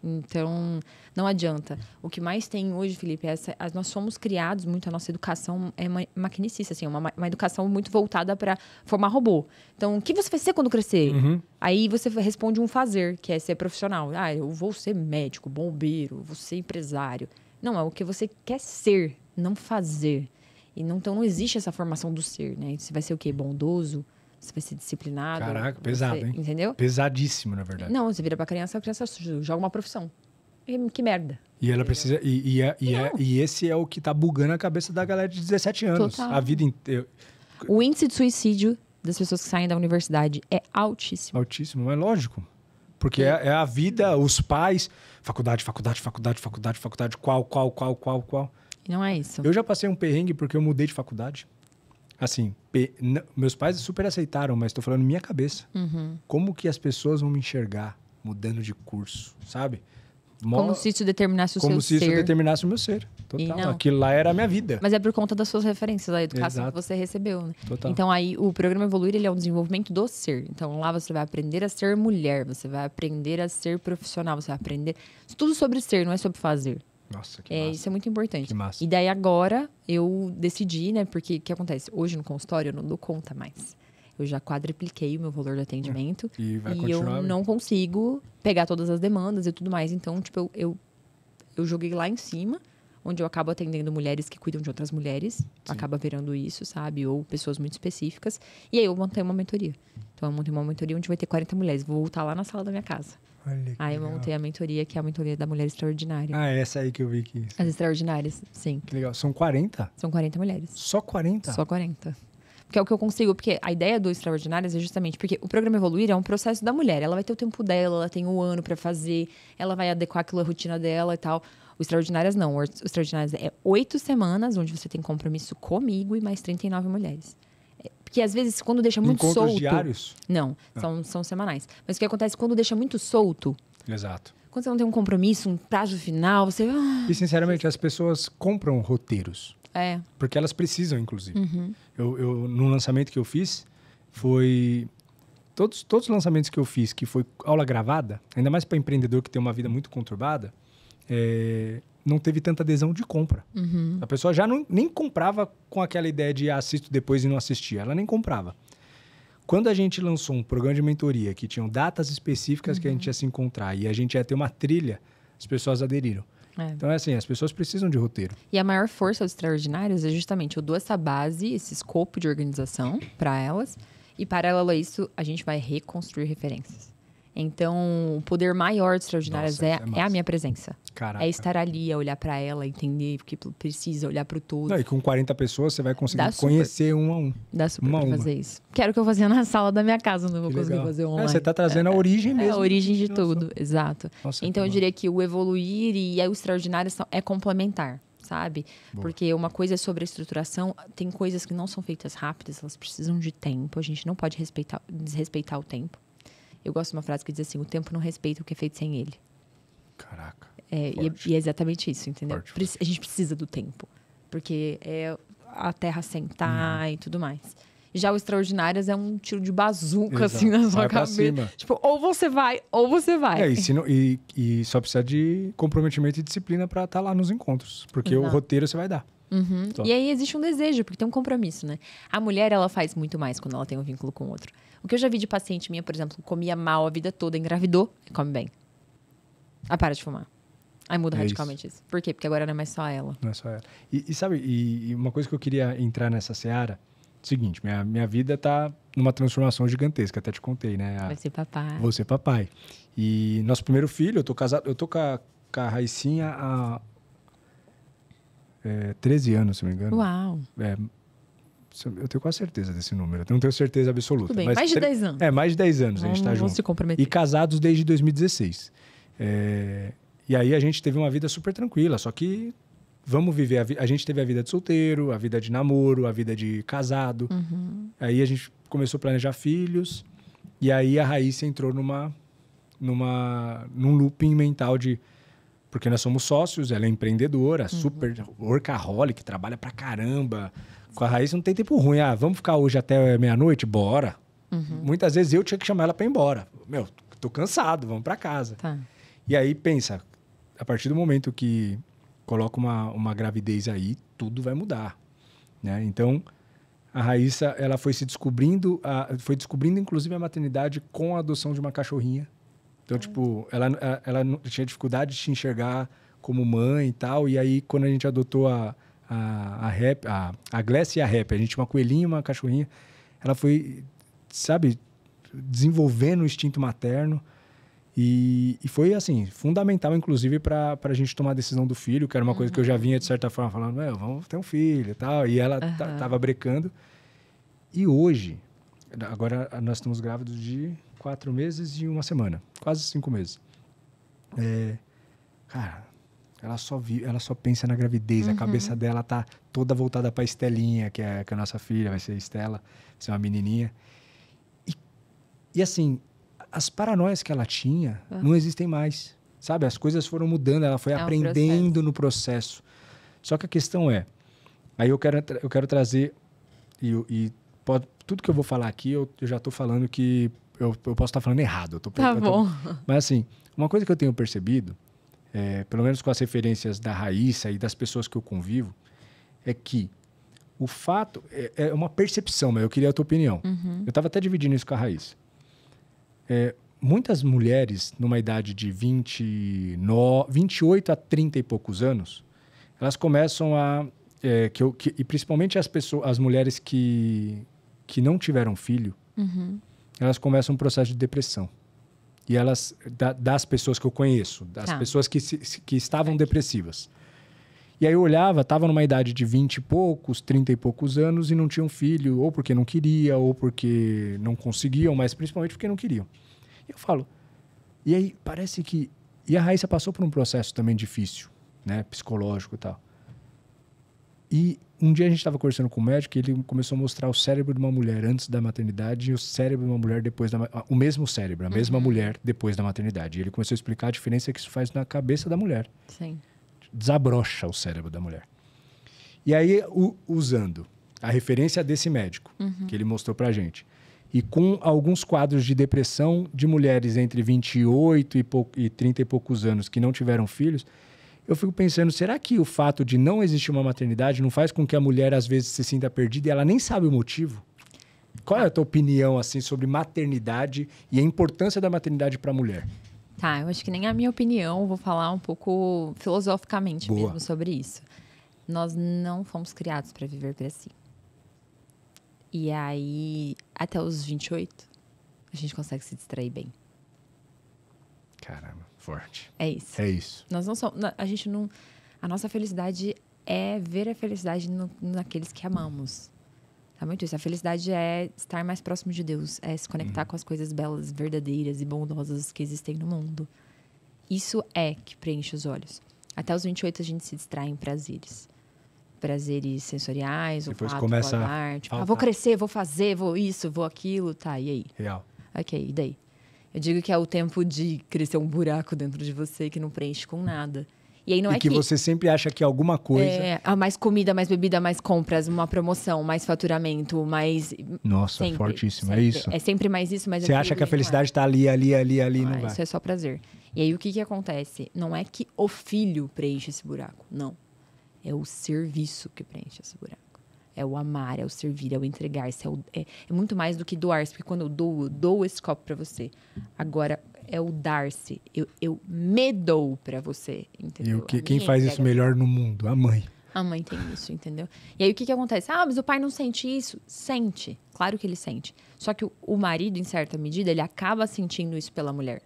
Então, não adianta. O que mais tem hoje, Felipe, nós somos criados muito, a nossa educação é maquinicista, assim, uma educação muito voltada para formar robô. Então, o que você vai ser quando crescer? Aí você responde um fazer, que é ser profissional. Ah, eu vou ser médico, bombeiro, vou ser empresário. Não, é o que você quer ser, não fazer. Então, não existe essa formação do ser, né? Você vai ser o quê? Bondoso? Você vai ser disciplinado?
Caraca, pesado, hein?
Entendeu?
Pesadíssimo, na verdade.
Não, você vira pra criança, a criança joga uma profissão. Que merda.
E ela precisa... E esse é o que tá bugando a cabeça da galera de 17 anos.
Total.
A vida inteira.
O índice de suicídio das pessoas que saem da universidade é altíssimo.
Altíssimo, mas lógico. Porque é a vida, os pais... Faculdade, qual?
E não é isso.
Eu já passei um perrengue porque eu mudei de faculdade. Assim, meus pais super aceitaram, mas estou falando minha cabeça. Como que as pessoas vão me enxergar mudando de curso, sabe?
Como se isso determinasse o seu ser.
Como se isso determinasse o meu ser. Total. Aquilo lá era a minha vida.
Mas é por conta das suas referências, da educação que você recebeu, né?
Total.
Então, aí, o programa Evoluir, ele é um desenvolvimento do ser. Então, lá você vai aprender a ser mulher, você vai aprender a ser profissional, você vai aprender... Tudo sobre ser, não é sobre fazer.
Nossa, que massa.
Isso é muito importante.
Que massa.
E daí agora eu decidi, né? Porque o que acontece? Hoje no consultório eu não dou conta mais. Eu já quadripliquei o meu valor de atendimento.
E vai
eu
continuar,
não consigo pegar todas as demandas e tudo mais. Então, tipo, eu joguei lá em cima, onde eu acabo atendendo mulheres que cuidam de outras mulheres. Acaba virando isso, sabe? Ou pessoas muito específicas. E aí eu montei uma mentoria. Então, eu montei uma mentoria onde vai ter 40 mulheres. Vou voltar lá na sala da minha casa. Aí eu montei a mentoria, que é a mentoria da Mulher Extraordinária.
Ah, essa aí que eu vi aqui.
As extraordinárias, sim.
Que legal. São 40?
São 40 mulheres.
Só 40?
Só 40. Porque é o que eu consigo. Porque a ideia do Extraordinárias é justamente... Porque o programa Evoluir é um processo da mulher. Ela vai ter o tempo dela, ela tem um ano pra fazer. Ela vai adequar aquilo à rotina dela e tal. O Extraordinárias não. O Extraordinárias é 8 semanas, onde você tem compromisso comigo e mais 39 mulheres. Porque às vezes, quando deixa muito solto...
Encontros diários?
Não, são semanais. Mas o que acontece quando deixa muito solto...
Exato.
Quando você não tem um compromisso, um prazo final, você...
E, sinceramente, as pessoas compram roteiros. Porque elas precisam, inclusive. No lançamento que eu fiz, foi... Todos os lançamentos que eu fiz, que foi aula gravada, ainda mais para empreendedor que tem uma vida muito conturbada, não teve tanta adesão de compra. A pessoa já nem comprava com aquela ideia de assisto depois e não assistia. Ela nem comprava. Quando a gente lançou um programa de mentoria que tinham datas específicas que a gente ia se encontrar e a gente ia ter uma trilha, as pessoas aderiram. Então, é assim, as pessoas precisam de roteiro.
E a maior força dos Extraordinários é justamente eu dou essa base, esse escopo de organização para elas. E, paralelo a isso, a gente vai reconstruir referências. Então, o poder maior dos Extraordinários é a minha presença.
Caraca.
É estar ali, é olhar para ela, entender o que precisa, olhar para o todo.
Não, e com 40 pessoas, você vai conseguir conhecer um a um.
Dá super pra fazer isso. Quero que eu fazia na sala da minha casa, não vou conseguir fazer online.
Você tá trazendo a origem mesmo.
A origem de tudo, exato.
Nossa,
então, eu diria que o Evoluir e o Extraordinário é complementar, sabe? Boa. Porque uma coisa é sobre a estruturação, tem coisas que não são feitas rápidas, elas precisam de tempo, a gente não pode desrespeitar o tempo. Eu gosto de uma frase que diz assim, o tempo não respeita o que é feito sem ele.
Caraca.
E é exatamente isso, entendeu?
Forte.
A gente precisa do tempo. Porque é a terra sentar e tudo mais. Já o Extraordinárias é um tiro de bazuca, assim, na sua cabeça. Tipo, ou você vai, ou você vai.
E só precisa de comprometimento e disciplina pra estar lá nos encontros. Porque o roteiro você vai dar.
E aí existe um desejo, porque tem um compromisso, né? A mulher, ela faz muito mais quando ela tem um vínculo com o outro. O que eu já vi de paciente minha, por exemplo, comia mal a vida toda, engravidou e come bem. Aí para de fumar. Aí muda radicalmente isso. Por quê? Porque agora não é mais só ela.
Não é só ela. E sabe, uma coisa que eu queria entrar nessa seara, seguinte, minha vida tá numa transformação gigantesca, até te contei, né?
Vai ser papai.
Vou ser papai. E nosso primeiro filho, eu tô casado, eu tô com a Raicinha há 13 anos, se não me engano.
Uau!
Eu tenho quase certeza desse número. Eu não tenho certeza absoluta.
Tudo bem,
mas
mais de 10 anos.
Mais de 10 anos a gente tá junto.
Vamos se comprometer.
E casados desde 2016. E aí a gente teve uma vida super tranquila, só que vamos viver... A gente teve a vida de solteiro, a vida de namoro, a vida de casado. Aí a gente começou a planejar filhos. E aí a Raíssa entrou num looping mental de... Porque nós somos sócios, ela é empreendedora, super workaholic, trabalha pra caramba. Com a Raíssa não tem tempo ruim. Vamos ficar hoje até meia-noite? Bora. Muitas vezes eu tinha que chamar ela pra ir embora. Tô cansado, vamos pra casa.
Tá.
E aí, pensa, a partir do momento que coloca uma gravidez aí, tudo vai mudar, né? Então, a Raíssa, ela foi se descobrindo, foi descobrindo inclusive a maternidade com a adoção de uma cachorrinha. Então, tipo, ela tinha dificuldade de se enxergar como mãe e tal, e aí quando a gente adotou a Glécia e a Rap, a gente tinha uma coelhinha e uma cachorrinha, ela foi, sabe, desenvolvendo o instinto materno. E foi, assim, fundamental, inclusive, para a gente tomar a decisão do filho, que era uma coisa que eu já vinha, de certa forma, falando, vamos ter um filho e tal. E ela tava brecando. E hoje, agora nós estamos grávidos de 4 meses e 1 semana. Quase 5 meses. Cara, ela só pensa na gravidez. A cabeça dela tá toda voltada para a Estelinha, que é a nossa filha, vai ser Estela, vai ser uma menininha. E assim... As paranoias que ela tinha não existem mais, sabe? As coisas foram mudando, ela foi aprendendo no processo. Só que a questão é... Aí eu quero trazer... Tudo que eu vou falar aqui, eu já estou falando que... Eu posso estar falando errado.
Tá bom.
Mas assim, uma coisa que eu tenho percebido, pelo menos com as referências da Raíssa e das pessoas que eu convivo, é que o fato... É uma percepção, mas eu queria a tua opinião. Eu estava até dividindo isso com a Raíssa. Muitas mulheres, numa idade de 28 a 30 e poucos anos, elas começam a... e principalmente as mulheres que não tiveram filho, elas começam um processo de depressão. E elas, das pessoas que eu conheço, das pessoas que estavam depressivas. E aí eu olhava, estava numa idade de 20 e poucos, 30 e poucos anos e não tinham filho, ou porque não queria, ou porque não conseguiam, mas principalmente porque não queriam. E eu falo, e aí parece que... E a Raíssa passou por um processo também difícil, né, psicológico e tal. E um dia a gente estava conversando com o médico e ele começou a mostrar o cérebro de uma mulher antes da maternidade e o cérebro de uma mulher depois da... O mesmo cérebro, a mesma mulher depois da maternidade. E ele começou a explicar a diferença que isso faz na cabeça da mulher.
Sim.
Desabrocha o cérebro da mulher. E aí, usando a referência desse médico, que ele mostrou pra gente, e com alguns quadros de depressão de mulheres entre 28 e 30 e poucos anos que não tiveram filhos, eu fico pensando, será que o fato de não existir uma maternidade não faz com que a mulher, às vezes, se sinta perdida e ela nem sabe o motivo? Qual é a tua opinião, assim, sobre maternidade e a importância da maternidade para a mulher?
Tá, eu acho que nem a minha opinião, vou falar um pouco filosoficamente
Boa.
mesmo sobre isso. Nós não fomos criados para viver para si. E aí, até os 28, a gente consegue se distrair bem.
Caramba, forte.
É isso.
É isso.
Nós não somos, a gente não... A nossa felicidade é ver a felicidade naqueles que amamos. Tá muito isso. A felicidade é estar mais próximo de Deus, é se conectar com as coisas belas, verdadeiras e bondosas que existem no mundo. Isso é que preenche os olhos. Até os 28 a gente se distrai em prazeres. Prazeres sensoriais, o
Depois
fato,
começa
o olhar. Tipo,
vou
crescer, vou fazer, vou isso, vou aquilo. Tá, e aí?
Real.
Ok, e daí? Eu digo que é o tempo de crescer um buraco dentro de você que não preenche com nada. E aí não é
que você sempre acha que alguma coisa...
mais comida, mais bebida, mais compras, uma promoção, mais faturamento, mais...
Nossa,
sempre,
fortíssimo,
sempre.
é isso.
É sempre mais isso, mas...
Você acha que a felicidade está ali, não vai.
Isso é só prazer. E aí o que acontece? Não é que o filho preenche esse buraco, não. É o serviço que preenche esse buraco. É o amar, é o servir, é o entregar-se. É muito mais do que doar-se, porque quando eu dou esse copo para você. Agora... é o dar-se. Eu me dou pra você, entendeu?
E quem faz isso melhor no mundo? A mãe.
A mãe tem isso, entendeu? E aí o que acontece? Ah, mas o pai não sente isso? Sente. Claro que ele sente. Só que o marido, em certa medida, ele acaba sentindo isso pela mulher.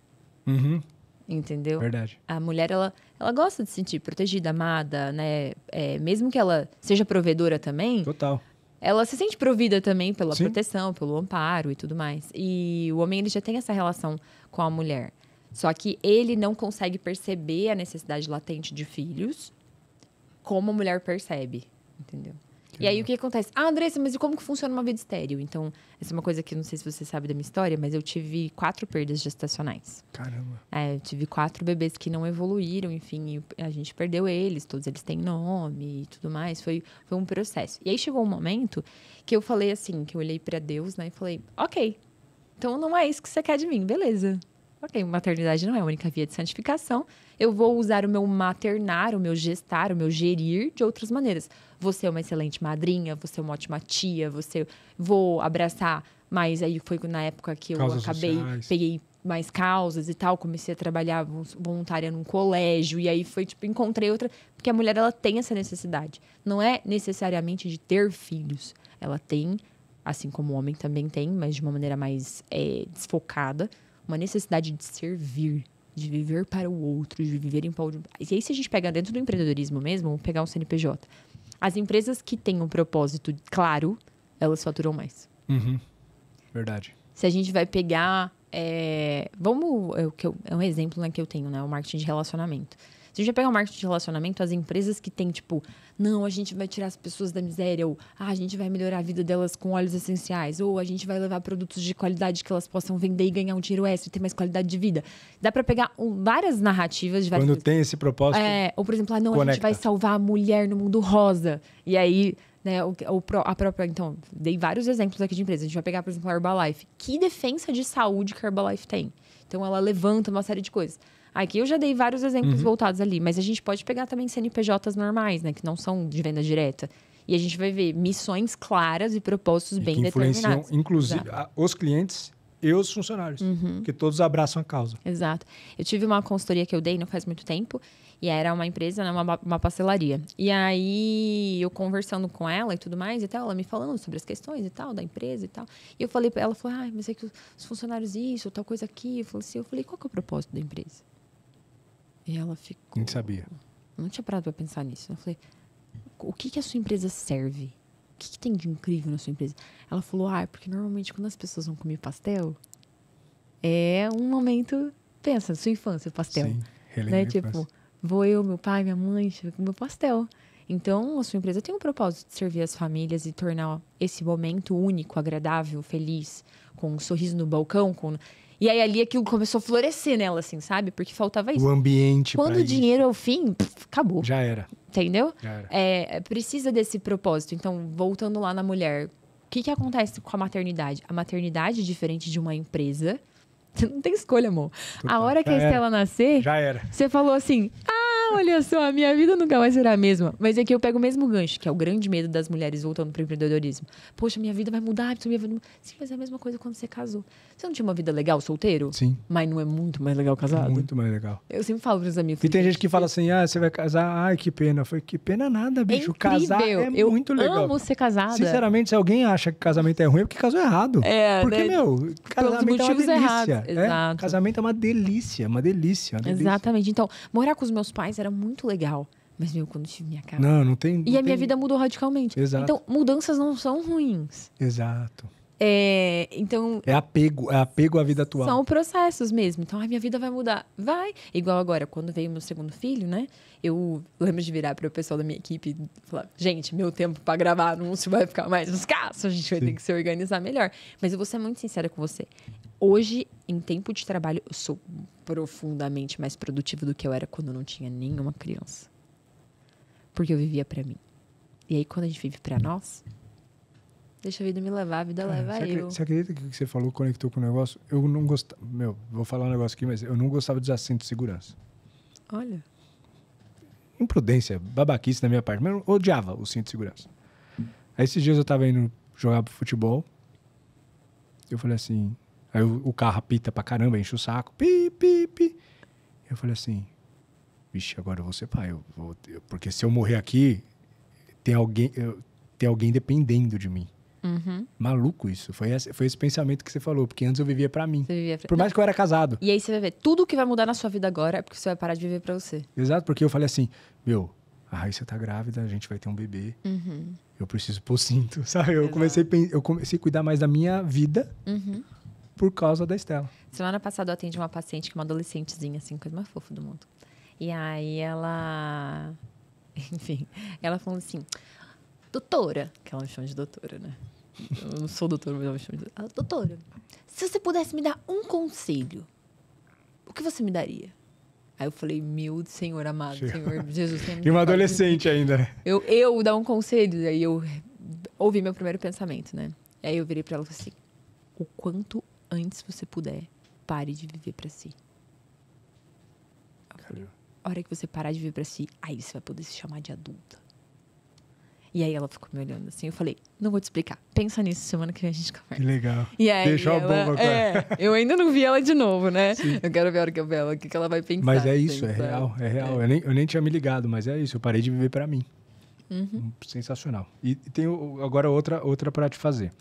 Entendeu?
Verdade.
A mulher, ela gosta de se sentir protegida, amada, né? Mesmo que ela seja provedora também...
Total.
Ela se sente provida também pela
Sim.
proteção, pelo amparo e tudo mais. E o homem, ele já tem essa relação com a mulher. Só que ele não consegue perceber a necessidade latente de filhos como a mulher percebe, entendeu? E aí, o que acontece? Ah, Andressa, mas e como que funciona uma vida estéril? Então, essa é uma coisa que eu não sei se você sabe da minha história, mas eu tive 4 perdas gestacionais.
Caramba.
Eu tive 4 bebês que não evoluíram, enfim, a gente perdeu eles, todos eles têm nome e tudo mais. Foi um processo. E aí, chegou um momento que eu falei assim, que eu olhei pra Deus, né, e falei, ok, então não é isso que você quer de mim, beleza. ok, maternidade não é a única via de santificação. Eu vou usar o meu maternar, o meu gestar, o meu gerir de outras maneiras. Você é uma excelente madrinha, você é uma ótima tia, vou abraçar, mas aí foi na época que eu peguei mais causas e tal, comecei a trabalhar voluntária num colégio, e aí foi, tipo, encontrei outra... Porque a mulher, ela tem essa necessidade. Não é necessariamente de ter filhos. Ela tem, assim como o homem também tem, mas de uma maneira mais desfocada, uma necessidade de servir, de viver para o outro, de viver em prol de... E aí, se a gente pega dentro do empreendedorismo mesmo, vamos pegar um CNPJ. As empresas que têm um propósito claro, elas faturam mais.
Verdade.
Se a gente vai pegar... É um exemplo, né, que eu tenho, né? O marketing de relacionamento. Se a gente vai pegar o marketing de relacionamento, as empresas que têm, tipo, não, a gente vai tirar as pessoas da miséria, ou a gente vai melhorar a vida delas com óleos essenciais, ou a gente vai levar produtos de qualidade que elas possam vender e ganhar um dinheiro extra e ter mais qualidade de vida. Dá pra pegar várias narrativas de várias
Quando tem esse propósito.
Ou, por exemplo, a gente vai salvar a mulher no mundo rosa. E aí, né, a própria... Então, dei vários exemplos aqui de empresas. A gente vai pegar, por exemplo, a Herbalife. Que defesa de saúde que a Herbalife tem? Então, ela levanta uma série de coisas. Aqui eu já dei vários exemplos voltados ali, mas a gente pode pegar também CNPJs normais, né, que não são de venda direta. E a gente vai ver missões claras e propósitos bem determinados.
Inclusive, os clientes e os funcionários, porque todos abraçam a causa.
Exato. Eu tive uma consultoria que eu dei não faz muito tempo, e era uma empresa, né, uma pastelaria. E aí, eu conversando com ela e tudo mais, e tal, ela me falando sobre as questões e tal, da empresa e tal. E eu falei pra ela, mas é que os funcionários isso, tal coisa aqui. Eu falei, qual que é o propósito da empresa? E ela ficou...
Nem sabia.
Não tinha parado pra pensar nisso. Eu falei, o que a sua empresa serve? O que tem de incrível na sua empresa? Ela falou, porque normalmente quando as pessoas vão comer pastel, é um momento... Pensa, sua infância, pastel.
Sim,
né? Tipo, vou eu, meu pai, minha mãe, comer pastel. Então, a sua empresa tem um propósito de servir as famílias e tornar esse momento único, agradável, feliz, com um sorriso no balcão, E aí, ali, aquilo começou a florescer nela, assim, sabe? Porque faltava isso.
O ambiente.
Quando o dinheiro é o fim, acabou.
Já era.
Entendeu?
Já era.
Precisa desse propósito. Então, voltando lá na mulher, o que acontece com a maternidade? A maternidade, diferente de uma empresa, você não tem escolha, amor. Total. A hora que a Estela nascer,
já era.
Você falou assim, olha só, a minha vida nunca mais será a mesma. Mas aqui eu pego o mesmo gancho, que é o grande medo das mulheres voltando para o empreendedorismo. Poxa, minha vida vai mudar, minha vida... Sim, mas é a mesma coisa quando você casou. Você não tinha uma vida legal solteiro?
Sim.
Mas não é muito mais legal casado?
Muito mais legal.
Eu sempre falo para os amigos.
E tem gente que fala assim, você vai casar, ai, que pena. Eu falei, que pena nada, bicho. Casar é muito legal.
Eu amo ser casada.
Sinceramente, se alguém acha que casamento é ruim, é porque casou errado. Porque,
né?
Casamento é uma delícia.
Errados. Exato.
Casamento é uma delícia, uma delícia.
Exatamente. Então, morar com os meus pais era muito legal. Mas, quando eu tive minha casa...
Não tem...
E a minha vida mudou radicalmente.
Exato.
Então, mudanças não são ruins.
Exato.
Então...
É apego à vida atual.
São processos mesmo. Então, minha vida vai mudar. Vai. Igual agora, quando veio meu segundo filho, né? Eu lembro de virar para o pessoal da minha equipe e falar, gente, meu tempo para gravar anúncio vai ficar mais escasso. A gente vai ter que se organizar melhor. Mas eu vou ser muito sincera com você. Hoje, em tempo de trabalho, eu sou profundamente mais produtiva do que eu era quando eu não tinha nenhuma criança. Porque eu vivia pra mim. E aí, quando a gente vive pra nós, deixa a vida me levar, a vida leva eu.
Você acredita que o que você falou conectou com o negócio? Eu não gostava... vou falar um negócio aqui, mas eu não gostava dos assentos de segurança.
Olha.
Imprudência, babaquice da minha parte. Mas eu odiava o cinto de segurança. Aí, esses dias eu tava indo jogar futebol. Eu falei assim... Aí o carro apita pra caramba, enche o saco. Pi, pi, pi. Eu falei assim... Vixe, agora eu vou ser pai. Porque se eu morrer aqui, tem alguém dependendo de mim. Maluco isso. Foi esse pensamento que você falou. Porque antes eu vivia pra mim. Por mais que eu era casado.
E aí você vai ver, tudo que vai mudar na sua vida agora é porque você vai parar de viver pra você.
Exato, porque eu falei assim, a Raíssa tá grávida, a gente vai ter um bebê. Eu preciso pôr cinto, sabe? Eu comecei a cuidar mais da minha vida por causa da Estela.
Semana passada eu atendi uma paciente que é uma adolescentezinha, assim, coisa mais fofa do mundo. E aí ela... Enfim, ela falou assim... Doutora, que ela me chama de doutora, né? Eu não sou doutora, mas ela me chama de doutora. Doutora, se você pudesse me dar um conselho, o que você me daria? Aí eu falei, meu Senhor amado, Senhor Jesus...
E uma adolescente ainda, né?
Eu dar um conselho, aí eu ouvi meu primeiro pensamento, né? Aí eu virei pra ela e falei assim... O quanto antes você puder, pare de viver pra si. A hora que você parar de viver pra si, aí você vai poder se chamar de adulta. E aí ela ficou me olhando assim, eu falei, não vou te explicar. Pensa nisso, semana que vem a gente conversa.
Que legal.
E aí
Deixou a bomba.
eu ainda não vi ela de novo, né? Sim. Eu quero ver a hora que eu ver ela, o que ela vai pensar.
Mas é isso, é real. Eu nem tinha me ligado, mas é isso. Eu parei de viver pra mim. Sensacional. E tenho agora outra para te fazer.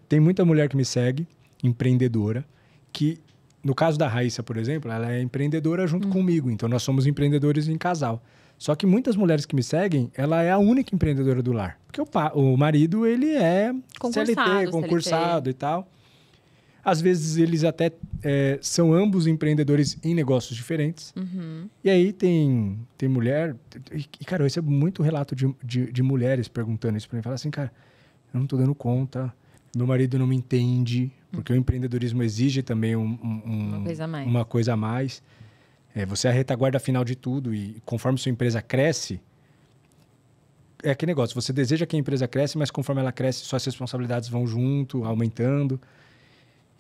Tem muita mulher que me segue, empreendedora, que, no caso da Raíssa, por exemplo, ela é empreendedora junto comigo. Então, nós somos empreendedores em casal. Só que muitas mulheres que me seguem, ela é a única empreendedora do lar. Porque o marido, ele é CLT, concursado e tal. Às vezes, eles até são ambos empreendedores em negócios diferentes. E aí, tem mulher... E, cara, eu recebo muito relato de mulheres perguntando isso pra mim. Fala assim, cara, eu não tô dando conta, meu marido não me entende, porque o empreendedorismo exige também uma coisa a mais. Você é a retaguarda final de tudo e conforme sua empresa cresce, é aquele negócio, você deseja que a empresa cresça, mas conforme ela cresce, suas responsabilidades vão junto, aumentando.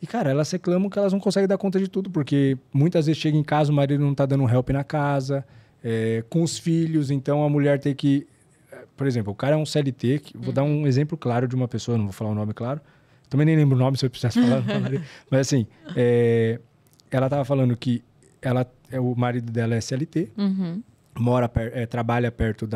E, cara, elas reclamam que elas não conseguem dar conta de tudo, porque muitas vezes chega em casa, o marido não tá dando help na casa, com os filhos, então a mulher tem que... Por exemplo, o cara é um CLT, vou dar um exemplo claro de uma pessoa, não vou falar o nome, claro. Também nem lembro o nome, se eu precisasse falar, não falaria. Mas assim, ela tava falando que o marido dela é CLT, trabalha perto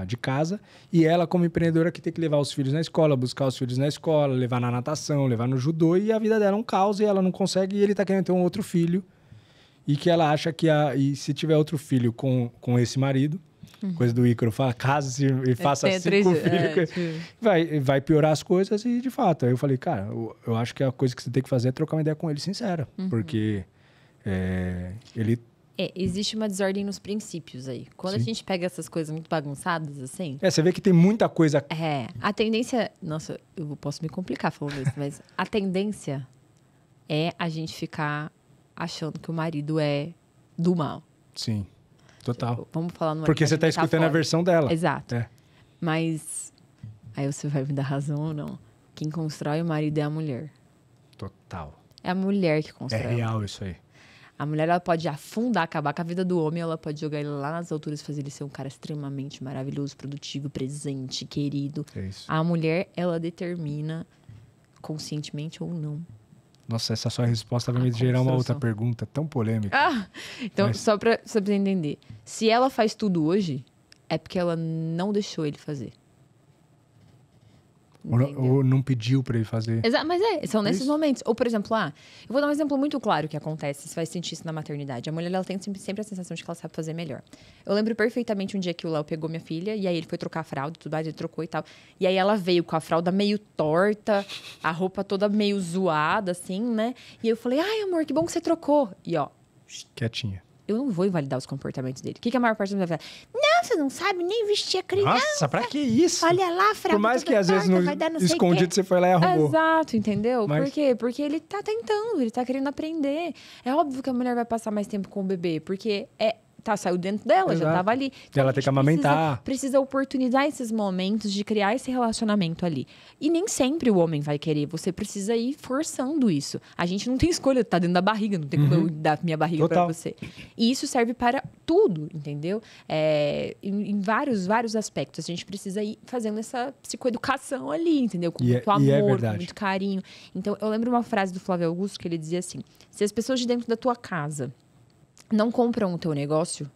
de casa, e ela, como empreendedora, que tem que levar os filhos na escola, buscar os filhos na escola, levar na natação, levar no judô, e a vida dela é um caos, e ela não consegue, e ele tá querendo ter um outro filho, e que ela acha que e se tiver outro filho com esse marido, coisa do Ícaro, fala, case e faça 5 filhos, vai piorar as coisas, e de fato, aí eu falei, cara, eu acho que a coisa que você tem que fazer é trocar uma ideia com ele sincera, porque ele...
existe uma desordem nos princípios aí. Quando a gente pega essas coisas muito bagunçadas, assim...
você vê que tem muita coisa...
a tendência... Nossa, eu posso me complicar falando isso, mas a tendência é a gente ficar achando que o marido é do mal.
Sim, total.
Tipo, vamos falar numa...
Porque você está escutando a versão dela.
Exato. Mas... Aí você vai me dar razão ou não. Quem constrói o marido é a mulher.
Total.
É a mulher que constrói.
É real isso aí.
A mulher, ela pode afundar, acabar com a vida do homem, ela pode jogar ele lá nas alturas, fazer ele ser um cara extremamente maravilhoso, produtivo, presente, querido.
É isso.
A mulher, ela determina, conscientemente ou não.
Nossa, essa sua resposta vai me gerar uma outra pergunta tão polêmica.
Então, só pra você entender. Se ela faz tudo hoje, é porque ela não deixou ele fazer.
Ou não pediu pra ele fazer.
Mas são nesses momentos. Ou, por exemplo, eu vou dar um exemplo muito claro que acontece, você vai sentir isso na maternidade. A mulher, ela tem sempre a sensação de que ela sabe fazer melhor. Eu lembro perfeitamente um dia que o Léo pegou minha filha, e aí ele foi trocar a fralda, tudo mais, ele trocou e tal. E aí ela veio com a fralda meio torta, a roupa toda meio zoada, assim, né? E aí eu falei, ai, amor, que bom que você trocou. E
quietinha.
Eu não vou invalidar os comportamentos dele. O que a maior parte da minha vida fala? Não, você não sabe nem vestir a criança.
Nossa, pra que isso?
Olha lá, fralda.
Por mais que às vezes no escondido você foi lá e arrumou.
Exato, entendeu? Por quê? Porque ele tá tentando, ele tá querendo aprender. É óbvio que a mulher vai passar mais tempo com o bebê, porque saiu dentro dela, já tava ali.
Então, ela tem que amamentar.
Precisa oportunizar esses momentos de criar esse relacionamento ali. E nem sempre o homem vai querer, você precisa ir forçando isso. A gente não tem escolha, tá dentro da barriga, não tem como eu dar minha barriga pra você. E isso serve para tudo, entendeu? Em vários aspectos. A gente precisa ir fazendo essa psicoeducação ali, entendeu? Com muito amor, com muito carinho. Então, eu lembro uma frase do Flávio Augusto que ele dizia assim, se as pessoas de dentro da tua casa não compram o teu negócio,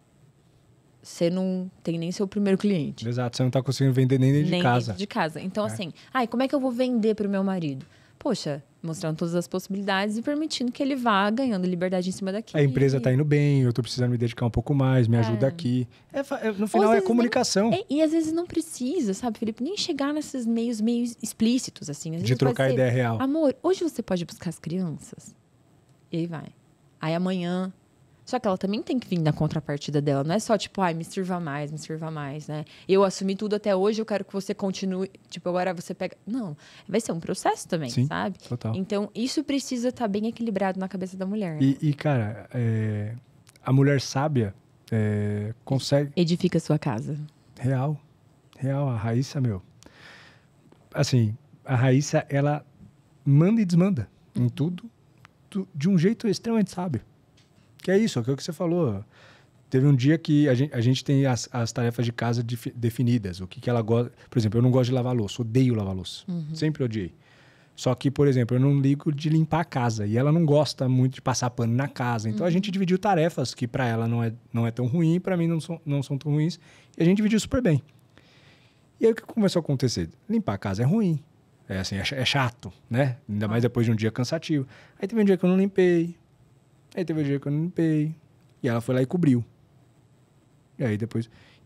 você não tem nem seu primeiro cliente.
Exato, você não tá conseguindo vender nem dentro de casa.
Dentro de casa. Então, assim, como é que eu vou vender pro meu marido? Poxa, mostrando todas as possibilidades e permitindo que ele vá ganhando liberdade em cima daquilo.
A empresa tá indo bem, eu tô precisando me dedicar um pouco mais, me ajuda aqui. No final é comunicação.
E às vezes não precisa, sabe, Felipe? Nem chegar nesses meios meio explícitos, assim. Às vezes
de trocar ideia real.
Amor, hoje você pode buscar as crianças? E aí vai. Aí amanhã... Só que ela também tem que vir da contrapartida dela. Não é só, tipo, me sirva mais, né? Eu assumi tudo até hoje, eu quero que você continue. Tipo, agora você pega... Não, vai ser um processo também,
sim,
sabe?
Total.
Então, isso precisa estar bem equilibrado na cabeça da mulher. Né?
E cara, a mulher sábia consegue...
Edifica a sua casa.
Real. A Raíssa, assim, a Raíssa, ela manda e desmanda em tudo
de um jeito extremamente sábio. Que é isso, é o que você falou. Teve um dia que a gente tem as tarefas de casa definidas. O que ela gosta... Por exemplo, eu não gosto de lavar louça. Odeio lavar louça. Sempre odiei. Só que, por exemplo, eu não ligo de limpar a casa. E ela não gosta muito de passar pano na casa. Então, a gente dividiu tarefas que para ela não é tão ruim. Para mim, não são tão ruins. E a gente dividiu super bem. E aí, o que começou a acontecer? Limpar a casa é ruim. É assim, é chato, né? Ainda mais depois de um dia cansativo. Aí teve um dia que eu não limpei. Aí teve um dia que eu não limpei. E ela foi lá e cobriu.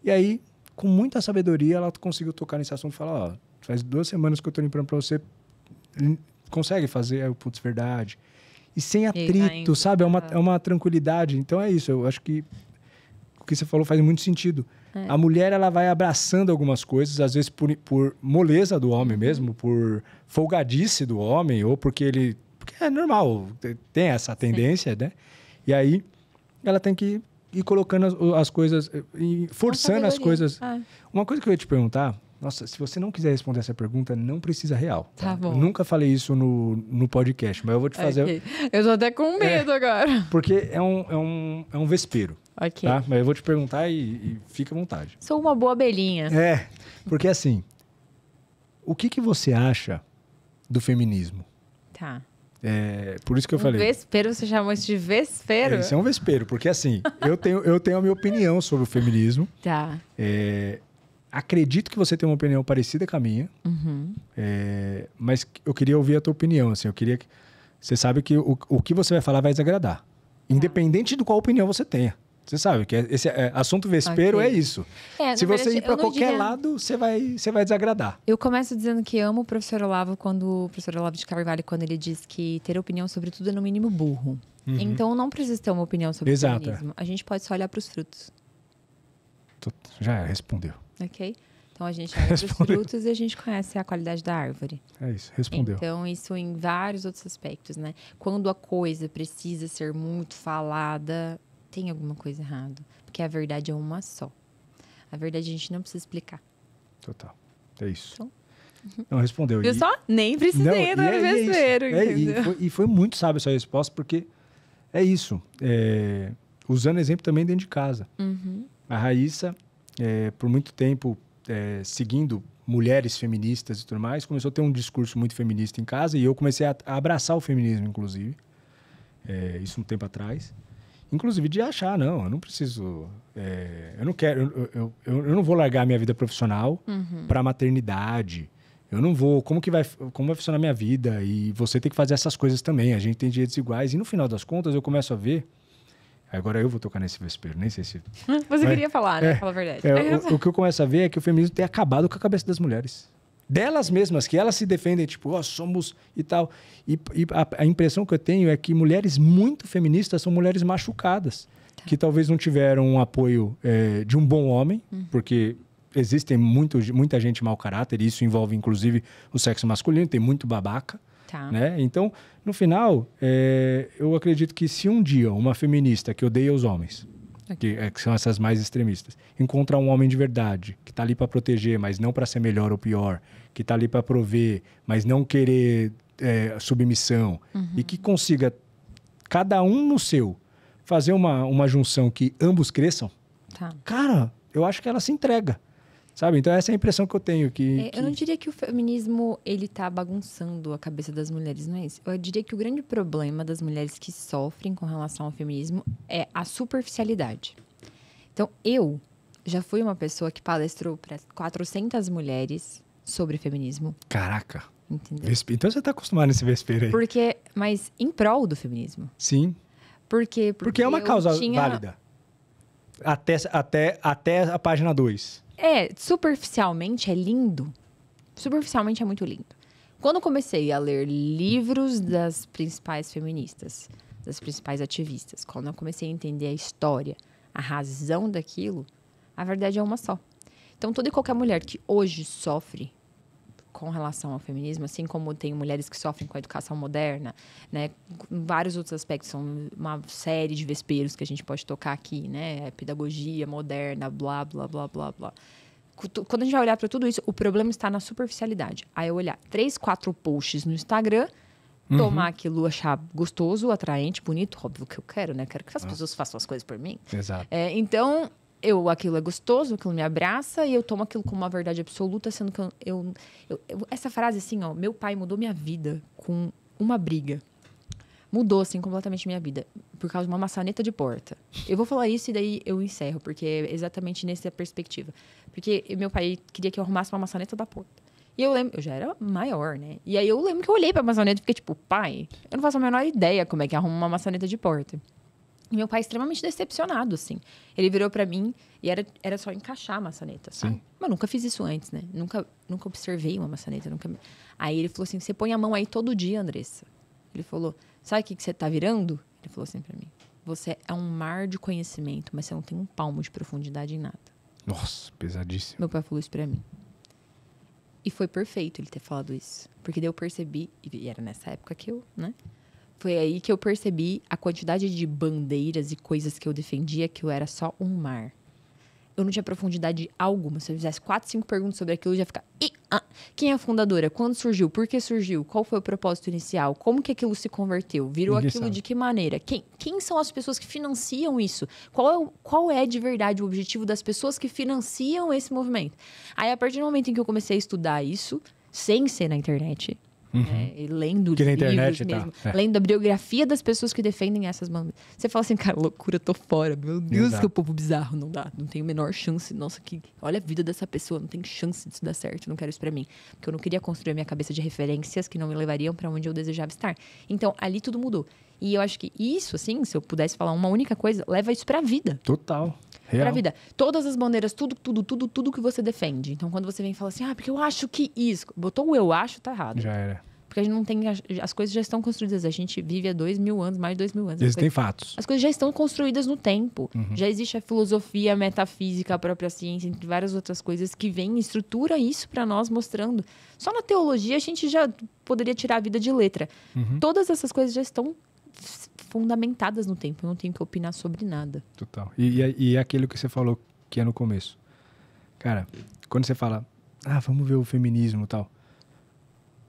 E aí, com muita sabedoria, ela conseguiu tocar nesse assunto e falar, ó, faz 2 semanas que eu tô limpando pra você, consegue fazer? Aí eu, putz, verdade. E sem atrito, sabe? É uma tranquilidade. Então é isso, eu acho que o que você falou faz muito sentido. A mulher, ela vai abraçando algumas coisas, às vezes por moleza do homem mesmo, por folgadice do homem, ou porque é normal, tem essa tendência, né? E aí, ela tem que ir colocando as coisas, forçando as coisas. Uma coisa que eu ia te perguntar, nossa, se você não quiser responder essa pergunta, não precisa real.
Tá bom.
Eu nunca falei isso no podcast, mas eu vou te fazer...
Okay. Eu tô até com medo agora.
Porque é um vespeiro.
Ok.
Tá? Mas eu vou te perguntar e fica à vontade.
Sou uma boa abelhinha.
Porque assim, o que você acha do feminismo?
Tá.
Por isso que eu falei.
Vespeiro, você chamou isso de vespeiro?
Isso é um vespeiro, porque assim, eu tenho a minha opinião sobre o feminismo.
Tá.
Acredito que você tem uma opinião parecida com a minha, mas eu queria ouvir a tua opinião. Assim, eu queria que... Você sabe que o que você vai falar vai desagradar, independente de qual opinião você tenha. Você sabe que esse assunto vespeiro é isso. Se você ir para qualquer lado, você vai desagradar.
Eu começo dizendo que amo o professor Olavo de Carvalho, quando ele diz que ter opinião sobre tudo é no mínimo burro. Então, não precisa ter uma opinião sobre o feminismo. A gente pode só olhar para os frutos.
Já respondeu.
Ok? Então, a gente olha para os frutos e a gente conhece a qualidade da árvore.
É isso, respondeu.
Então, isso em vários outros aspectos, né? Quando a coisa precisa ser muito falada... tem alguma coisa errada. Porque a verdade é uma só. A verdade a gente não precisa explicar.
Total. É isso.
Então,
não, respondeu.
Viu só? Nem precisei entrar no vespeiro, entendeu?
E foi muito sábio essa resposta, porque é isso. Usando exemplo também dentro de casa. A Raíssa, por muito tempo, seguindo mulheres feministas e tudo mais, começou a ter um discurso muito feminista em casa e eu comecei a abraçar o feminismo, inclusive. Isso um tempo atrás. Inclusive de achar, não, eu não preciso... eu não quero... Eu não vou largar a minha vida profissional para a maternidade. Eu não vou... Como vai funcionar a minha vida? E você tem que fazer essas coisas também. A gente tem direitos iguais. E no final das contas, eu começo a ver... Agora eu vou tocar nesse vespeiro, nem sei se...
Você queria falar, né? Fala a verdade.
O que eu começo a ver é que o feminismo tem acabado com a cabeça das mulheres. Delas mesmas, que elas se defendem, tipo, somos e tal. E a impressão que eu tenho é que mulheres muito feministas são mulheres machucadas, que talvez não tiveram um apoio de um bom homem, porque existem muita gente mau caráter, e isso envolve, inclusive, o sexo masculino, tem muito babaca. Né? Então, no final, eu acredito que se um dia uma feminista que odeia os homens, que são essas mais extremistas, encontrar um homem de verdade, que está ali para proteger, mas não para ser melhor ou pior, que está ali para prover, mas não querer submissão, e que consiga, cada um no seu, fazer uma junção que ambos cresçam, cara, eu acho que ela se entrega. Sabe? Então, essa é a impressão que eu tenho. Eu
não diria que o feminismo ele tá bagunçando a cabeça das mulheres, não é isso? Eu diria que o grande problema das mulheres que sofrem com relação ao feminismo é a superficialidade. Então, eu já fui uma pessoa que palestrou para 400 mulheres sobre feminismo.
Caraca!
Entendeu?
Então, você tá acostumado nesse vespeiro aí.
Mas em prol do feminismo.
Sim.
Por quê?
Porque é uma causa válida. Até a página 2.
Superficialmente é lindo. Superficialmente é muito lindo. Quando eu comecei a ler livros das principais feministas, das principais ativistas, quando eu comecei a entender a história, a razão daquilo, a verdade é uma só. Então, toda e qualquer mulher que hoje sofre com relação ao feminismo, assim como tem mulheres que sofrem com a educação moderna, né, vários outros aspectos, são uma série de vesperos que a gente pode tocar aqui, né, pedagogia moderna, blá, blá, blá, blá, blá. Quando a gente vai olhar para tudo isso, o problema está na superficialidade. Aí eu olhar 3, 4 posts no Instagram, tomar aquilo, achar gostoso, atraente, bonito, óbvio que eu quero, né? Quero que as pessoas façam as coisas por mim.
Exato.
Então, aquilo é gostoso, aquilo me abraça e eu tomo aquilo como uma verdade absoluta, sendo que essa frase, assim, ó, meu pai mudou minha vida com uma briga. Mudou, assim, completamente minha vida. Por causa de uma maçaneta de porta. Eu vou falar isso e daí eu encerro, porque é exatamente nessa perspectiva. Porque meu pai queria que eu arrumasse uma maçaneta da porta. E eu lembro, eu já era maior, né? E aí eu lembro que eu olhei pra maçaneta e fiquei tipo, pai, eu não faço a menor ideia como é que arruma uma maçaneta de porta. E meu pai extremamente decepcionado, assim. Ele virou pra mim e era só encaixar a maçaneta, sabe?
Sim.
Mas nunca fiz isso antes, né? Nunca observei uma maçaneta. Aí ele falou assim, você põe a mão aí todo dia, Andressa. Ele falou, sabe o que você tá virando? Ele falou assim pra mim, você é um mar de conhecimento, mas você não tem um palmo de profundidade em nada.
Nossa, pesadíssimo.
Meu pai falou isso pra mim. E foi perfeito ele ter falado isso. Porque daí eu percebi, e era nessa época que né? Foi aí que eu percebi a quantidade de bandeiras e coisas que eu defendia, que eu era só um mar. Eu não tinha profundidade alguma. Se eu fizesse 4, 5 perguntas sobre aquilo, eu já ficava... Quem é a fundadora? Quando surgiu? Por que surgiu? Qual foi o propósito inicial? Como que aquilo se converteu? Virou
Ninguém
aquilo
sabe.
de que maneira? Quem são as pessoas que financiam isso? Qual é de verdade o objetivo das pessoas que financiam esse movimento? Aí, a partir do momento em que eu comecei a estudar isso, sem ser na internet... e lendo
Que na
livros
internet
mesmo,
tá.
lendo a biografia das pessoas que defendem essas bandeiras. Você fala assim, cara, loucura, tô fora. Meu Deus,
Exato.
que o povo bizarro, não dá. Não tenho a menor chance. Nossa, olha a vida dessa pessoa, não tem chance disso dar certo. Não quero isso pra mim. Porque eu não queria construir a minha cabeça de referências que não me levariam pra onde eu desejava estar. Então, ali tudo mudou. E eu acho que isso, assim, se eu pudesse falar uma única coisa, leva isso pra vida.
Total. Real.
Pra vida. Todas as bandeiras, tudo que você defende. Então, quando você vem e fala assim, porque eu acho que isso... Botou o eu acho, tá errado.
Já era.
Porque a gente não tem... As coisas já estão construídas. A gente vive há 2.000 anos, mais de 2.000 anos.
Existem fatos.
As coisas já estão construídas no tempo. Já existe a filosofia, a metafísica, a própria ciência, entre várias outras coisas que vem e estrutura isso pra nós, mostrando. Só na teologia a gente já poderia tirar a vida de letra. Todas essas coisas já estão fundamentadas no tempo. Eu não tenho que opinar sobre nada.
Total. E aquilo que você falou que é no começo. Cara, quando você fala, vamos ver o feminismo e tal.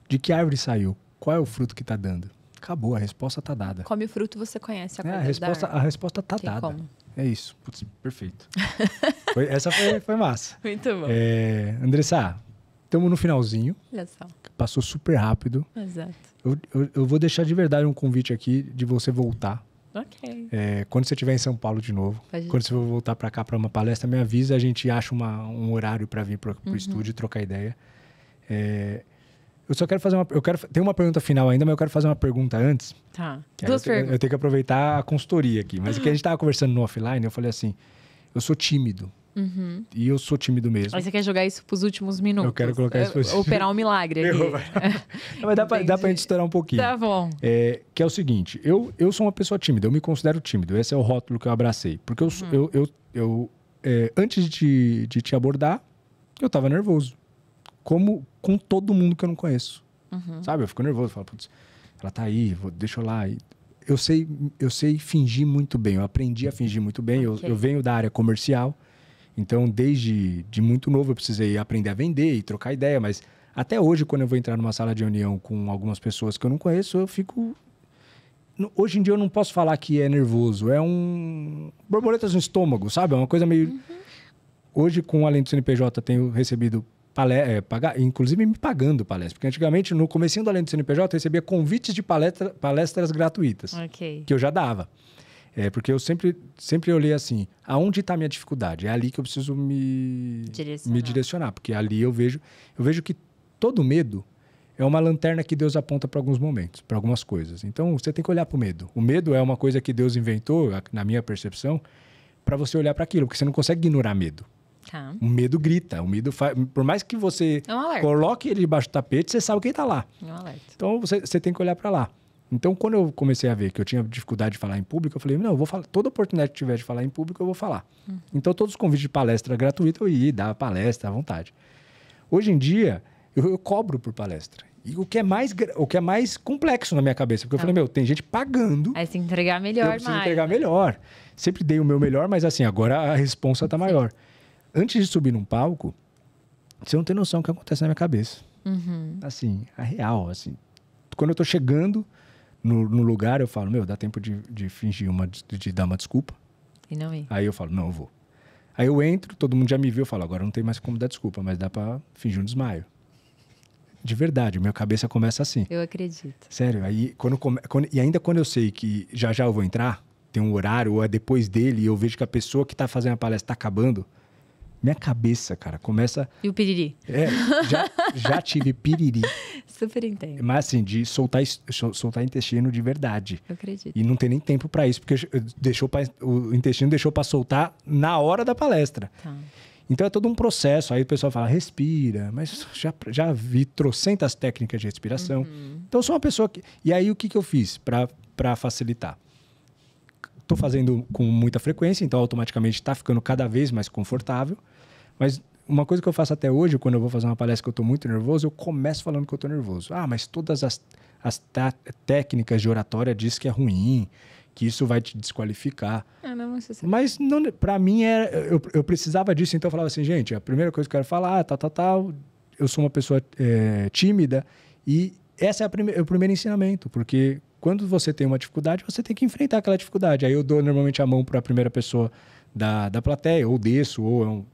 De que árvore saiu? Qual é o fruto que tá dando? Acabou, a resposta tá dada.
Come o fruto, você conhece a cor
A
da
resposta tá
Tem
dada.
como.
É isso. Putz, perfeito. Essa foi massa.
Muito bom.
Andressa, estamos no finalzinho.
Olha só.
Passou super rápido.
Exato.
Eu vou deixar de verdade um convite aqui de você voltar.
Ok.
Quando você estiver em São Paulo de novo, quando você for voltar para cá para uma palestra, me avisa, a gente acha um horário para vir pro estúdio e trocar ideia. Eu só quero fazer tem uma pergunta final ainda, mas eu quero fazer uma pergunta antes.
Tá.
Eu tenho que aproveitar a consultoria aqui. Mas que a gente estava conversando no offline, eu falei assim, eu sou tímido. E eu sou tímido mesmo.
Aí você quer jogar isso pros últimos minutos?
Eu quero colocar isso pra...
Operar um milagre aqui.
Mas dá pra gente estourar um pouquinho.
Tá bom.
Que é o seguinte, eu sou uma pessoa tímida, eu me considero tímido. Esse é o rótulo que eu abracei. Porque antes de te abordar, eu tava nervoso. Como com todo mundo que eu não conheço. Sabe? Eu fico nervoso, eu falo, putz, ela tá aí, deixa eu lá. Eu sei fingir muito bem, eu aprendi a fingir muito bem. Eu venho da área comercial, então desde muito novo eu precisei aprender a vender e trocar ideia, mas até hoje, quando eu vou entrar numa sala de reunião com algumas pessoas que eu não conheço, eu fico... Hoje em dia eu não posso falar que é nervoso, é borboletas no estômago, sabe? É uma coisa meio... Hoje, com Além do CNPJ, tenho recebido inclusive me pagando palestra. Porque antigamente, no comecinho do Além do CNPJ, eu recebia convites de palestras gratuitas. Que eu já dava. Porque eu sempre olhei assim, aonde está a minha dificuldade? É ali que eu preciso me direcionar. Porque ali eu vejo que todo medo é uma lanterna que Deus aponta para alguns momentos, para algumas coisas. Então, você tem que olhar para o medo. O medo é uma coisa que Deus inventou, na minha percepção, para você olhar para aquilo. Porque você não consegue ignorar medo.
Tá.
O medo grita, o medo faz... Por mais que você coloque ele debaixo do tapete, você sabe quem está lá.
É um alerta.
Então, você tem que olhar para lá. Então, quando eu comecei a ver que eu tinha dificuldade de falar em público, eu falei, não, eu vou falar. Toda oportunidade que tiver de falar em público, eu vou falar. Então, todos os convites de palestra gratuita, eu ia dar palestra à vontade. Hoje em dia, eu cobro por palestra. E o que é mais complexo na minha cabeça. Porque eu falei, tem gente pagando.
Aí você entregar melhor,
eu preciso entregar melhor. Sempre dei o meu melhor, mas assim, agora a responsa está maior. Antes de subir num palco, você não tem noção do que acontece na minha cabeça. Assim, a real, assim. quando eu tô chegando no lugar, eu falo, dá tempo de fingir de dar uma desculpa.
E não ir.
Aí eu falo, não, eu vou. Aí eu entro, todo mundo já me viu, eu falo, agora não tem mais como dar desculpa, mas dá pra fingir um desmaio. De verdade, minha cabeça começa assim.
Eu acredito.
Sério, aí e ainda quando eu sei que já eu vou entrar, tem um horário, ou é depois dele, e eu vejo que a pessoa que tá fazendo a palestra tá acabando, minha cabeça, cara, começa...
E o piriri?
Já tive piriri.
Super entendo.
Mas assim, de soltar intestino de verdade.
Eu acredito.
E não tem nem tempo pra isso, porque o intestino deixou pra soltar na hora da palestra.
Tá.
Então é todo um processo. Aí o pessoal fala, respira. Mas já vi trocentas técnicas de respiração. Então eu sou uma pessoa que... E aí o que eu fiz pra facilitar? Estou fazendo com muita frequência, então automaticamente está ficando cada vez mais confortável. Mas uma coisa que eu faço até hoje, quando eu vou fazer uma palestra que eu estou muito nervoso, eu começo falando que eu estou nervoso. Mas todas as técnicas de oratória diz que é ruim, que isso vai te desqualificar. Mas para mim, eu precisava disso, então eu falava assim, gente, a primeira coisa que eu quero falar, tal, eu sou uma pessoa tímida e esse é o primeiro ensinamento, porque... Quando você tem uma dificuldade, você tem que enfrentar aquela dificuldade. Aí eu dou normalmente a mão para a primeira pessoa da plateia, ou desço, ou...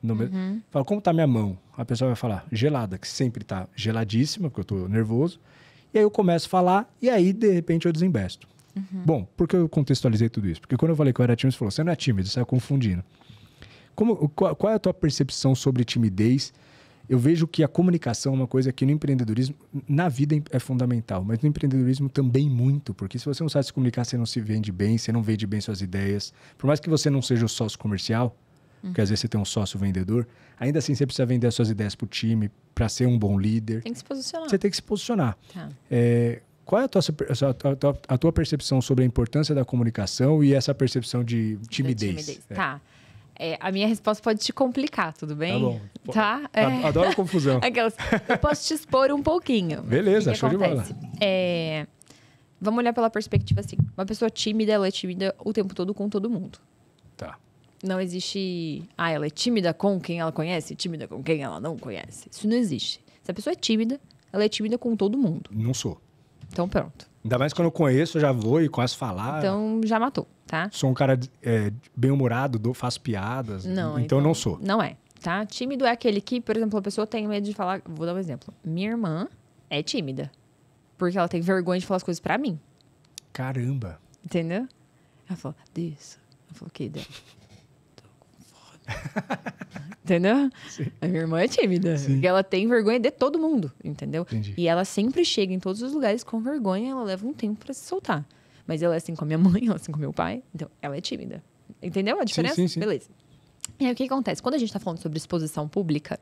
Falo, como está minha mão? A pessoa vai falar, gelada, que sempre está geladíssima, porque eu estou nervoso. E aí eu começo a falar, e aí, de repente, eu desembesto. Bom, por que eu contextualizei tudo isso? Porque quando eu falei que eu era tímido, você falou, você não é tímido, você está confundindo. Qual é a tua percepção sobre timidez? Eu vejo que a comunicação é uma coisa que no empreendedorismo, na vida é fundamental, mas no empreendedorismo também muito, porque se você não sabe se comunicar, você não se vende bem, você não vende bem suas ideias. Por mais que você não seja o sócio comercial, porque às vezes você tem um sócio vendedor, ainda assim você precisa vender as suas ideias para o time, para ser um bom líder.
Tem que se posicionar.
Você tem que se posicionar.
Tá.
Qual é a tua percepção sobre a importância da comunicação e essa percepção de timidez?
Tá. A minha resposta pode te complicar, tudo bem?
Tá bom.
Tá?
Adoro confusão.
Eu posso te expor um pouquinho.
Beleza, show de bola.
Vamos olhar pela perspectiva assim. Uma pessoa tímida, ela é tímida o tempo todo com todo mundo.
Tá.
Não existe... ela é tímida com quem ela conhece, tímida com quem ela não conhece. Isso não existe. Se a pessoa é tímida, ela é tímida com todo mundo.
Não sou.
Então, pronto.
Ainda mais quando eu conheço, eu já vou e começo a falar.
Então, já matou, tá?
Sou um cara bem-humorado, faço piadas.
Não,
então não sou.
Não é, tá? Tímido é aquele que, por exemplo, a pessoa tem medo de falar... Vou dar um exemplo. Minha irmã é tímida. Porque ela tem vergonha de falar as coisas pra mim.
Caramba.
Entendeu? Ela falou, disso. Eu falei, o que dela? Tô com fome. Entendeu? Sim. A minha irmã é tímida. Sim. Porque ela tem vergonha de todo mundo, entendeu?
Entendi.
E ela sempre chega em todos os lugares com vergonha, ela leva um tempo pra se soltar. Mas ela é assim com a minha mãe, ela é assim com o meu pai. Então, ela é tímida. Entendeu a diferença?
Sim.
Beleza. E aí, o que acontece? Quando a gente tá falando sobre exposição pública,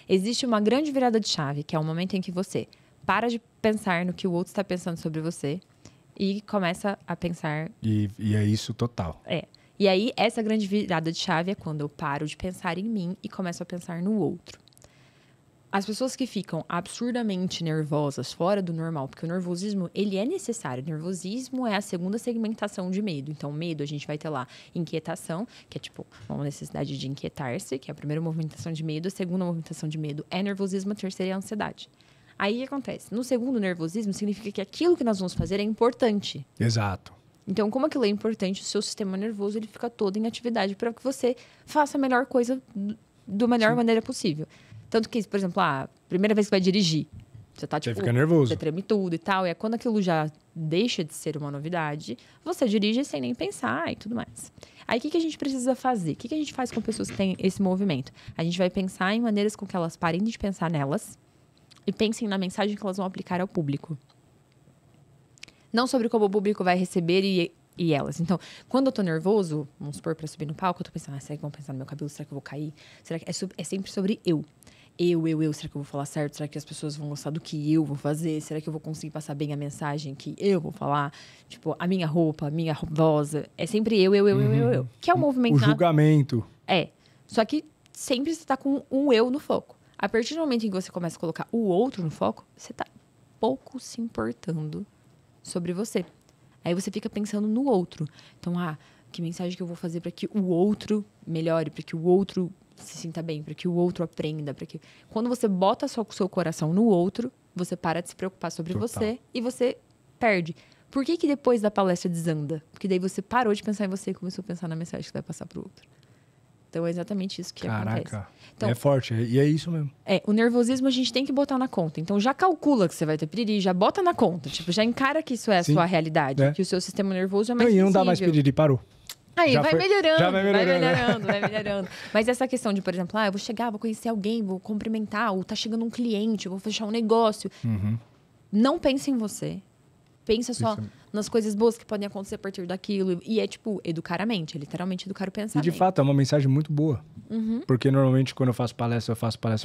existe uma grande virada de chave, que é o momento em que você para de pensar no que o outro está pensando sobre você e começa a pensar...
E é isso total.
E aí, essa grande virada de chave é quando eu paro de pensar em mim e começo a pensar no outro. As pessoas que ficam absurdamente nervosas, fora do normal, porque o nervosismo, ele é necessário. O nervosismo é a segunda segmentação de medo. Então, medo, a gente vai ter lá inquietação, que é tipo uma necessidade de inquietar-se, que é a primeira movimentação de medo. A segunda movimentação de medo é nervosismo, a terceira é a ansiedade. Aí, o que acontece? No segundo nervosismo, significa que aquilo que nós vamos fazer é importante.
Exato.
Então, como aquilo é importante, o seu sistema nervoso ele fica todo em atividade para que você faça a melhor coisa da melhor maneira possível. Tanto que, por exemplo, a primeira vez que vai dirigir, você tá tipo...
Você fica nervoso.
Você treme tudo e tal. E é quando aquilo já deixa de ser uma novidade, você dirige sem nem pensar e tudo mais. Aí, o que a gente precisa fazer? O que a gente faz com pessoas que têm esse movimento? A gente vai pensar em maneiras com que elas parem de pensar nelas e pensem na mensagem que elas vão aplicar ao público. Não sobre como o público vai receber e elas. Então, quando eu tô nervoso, vamos supor, pra subir no palco, eu tô pensando, será que vão pensar no meu cabelo? Será que eu vou cair? Será que é sempre sobre eu? Eu. Será que eu vou falar certo? Será que as pessoas vão gostar do que eu vou fazer? Será que eu vou conseguir passar bem a mensagem que eu vou falar? Tipo, a minha roupa, a minha voz. É sempre eu. Que é o movimento...
O julgamento.
Só que sempre você tá com um eu no foco. A partir do momento em que você começa a colocar o outro no foco, você tá pouco se importando sobre você. Aí você fica pensando no outro. Então, que mensagem que eu vou fazer para que o outro melhore, para que o outro se sinta bem, para que o outro aprenda, para que... Quando você bota só o seu coração no outro, você para de se preocupar sobre você e você perde. Por que depois da palestra desanda? Porque daí você parou de pensar em você e começou a pensar na mensagem que vai passar para o outro. Então, é exatamente isso que acontece. Então,
é forte. E é isso mesmo.
O nervosismo a gente tem que botar na conta. Então, já calcula que você vai ter piriri, já bota na conta. Tipo, já encara que isso é a sua realidade. Que o seu sistema nervoso é mais sensível.
E não dá mais piriri, parou.
Aí, vai melhorando. Mas essa questão de, por exemplo, eu vou chegar, vou conhecer alguém, vou cumprimentar, ou tá chegando um cliente, eu vou fechar um negócio. Não pense em você. Pensa só nas coisas boas que podem acontecer a partir daquilo. E é, tipo, educar a mente. É literalmente educar o pensamento.
E, de fato, é uma mensagem muito boa. Porque, normalmente, quando eu faço palestra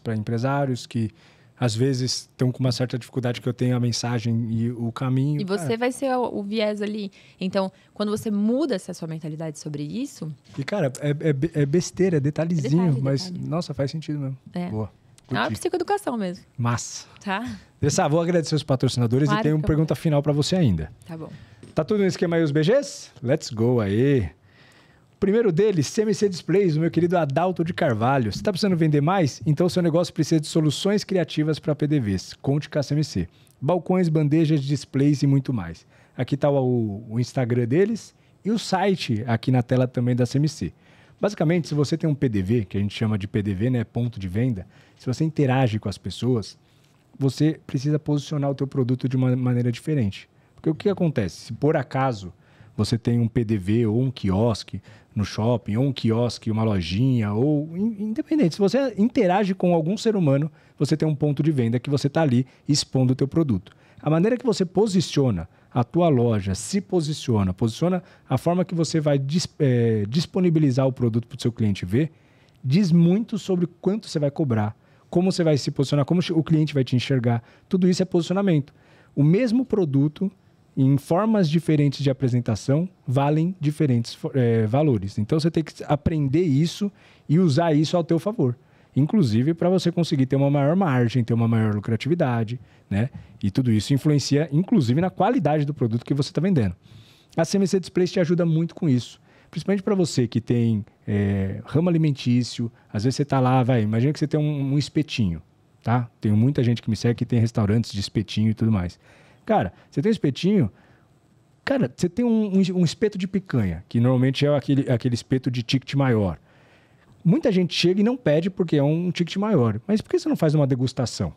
para empresários que, às vezes, estão com uma certa dificuldade que eu tenho a mensagem e o caminho.
E você vai ser o viés ali. Então, quando você muda essa sua mentalidade sobre isso...
E, cara, é besteira, é detalhezinho. Mas, nossa, faz sentido mesmo. Boa.
É uma psicoeducação mesmo.
Massa.
Tá?
Andressa, vou agradecer os patrocinadores e tenho uma pergunta final para você ainda.
Tá bom.
Tá tudo no esquema aí, os BGs? Let's go aí. O primeiro deles, CMC Displays, o meu querido Adalto de Carvalho. Você está precisando vender mais? Então, seu negócio precisa de soluções criativas para PDVs. Conte com a CMC. Balcões, bandejas, displays e muito mais. Aqui está o Instagram deles e o site aqui na tela também da CMC. Basicamente, se você tem um PDV, que a gente chama de PDV, né, ponto de venda, se você interage com as pessoas, você precisa posicionar o teu produto de uma maneira diferente. Porque o que acontece? Se por acaso você tem um PDV ou um quiosque no shopping, ou um quiosque, uma lojinha, ou independente, se você interage com algum ser humano, você tem um ponto de venda que você está ali expondo o teu produto. A maneira que você posiciona a tua loja, posiciona a forma que você vai disponibilizar o produto para o seu cliente ver, diz muito sobre quanto você vai cobrar, como você vai se posicionar, como o cliente vai te enxergar. Tudo isso é posicionamento. O mesmo produto, em formas diferentes de apresentação, valem diferentes valores. Então, você tem que aprender isso e usar isso ao teu favor. Inclusive, para você conseguir ter uma maior margem, ter uma maior lucratividade, né? E tudo isso influencia, inclusive, na qualidade do produto que você está vendendo. A CMC Displays te ajuda muito com isso. Principalmente para você que tem ramo alimentício, às vezes você está lá, imagina que você tem um espetinho, tá? Tem muita gente que me segue que tem restaurantes de espetinho e tudo mais. Cara, você tem um espetinho, você tem um espeto de picanha, que normalmente é aquele espeto de ticket maior. Muita gente chega e não pede porque é um ticket maior. Mas por que você não faz uma degustação?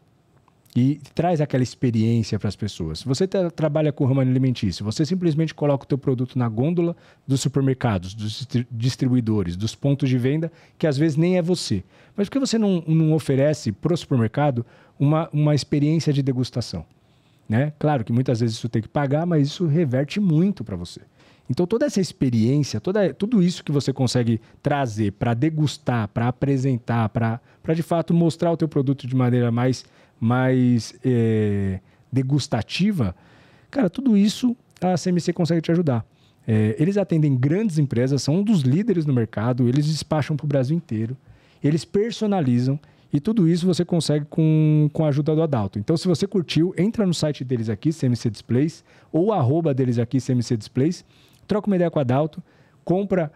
E traz aquela experiência para as pessoas. Se você trabalha com ramo alimentício, você simplesmente coloca o teu produto na gôndola dos supermercados, dos distribuidores, dos pontos de venda, que às vezes nem é você. Mas por que você não oferece para o supermercado uma experiência de degustação? Né? Claro que muitas vezes isso tem que pagar, mas isso reverte muito para você. Então, toda essa experiência, tudo isso que você consegue trazer para degustar, para apresentar, para de fato mostrar o teu produto de maneira mais degustativa, cara, tudo isso a CMC consegue te ajudar. Eles atendem grandes empresas, são um dos líderes no mercado, eles despacham para o Brasil inteiro, eles personalizam e tudo isso você consegue com a ajuda do Adalto. Então, se você curtiu, entra no site deles aqui, CMC Displays, ou @ deles aqui, CMC Displays, troca uma ideia com o Adalto, compra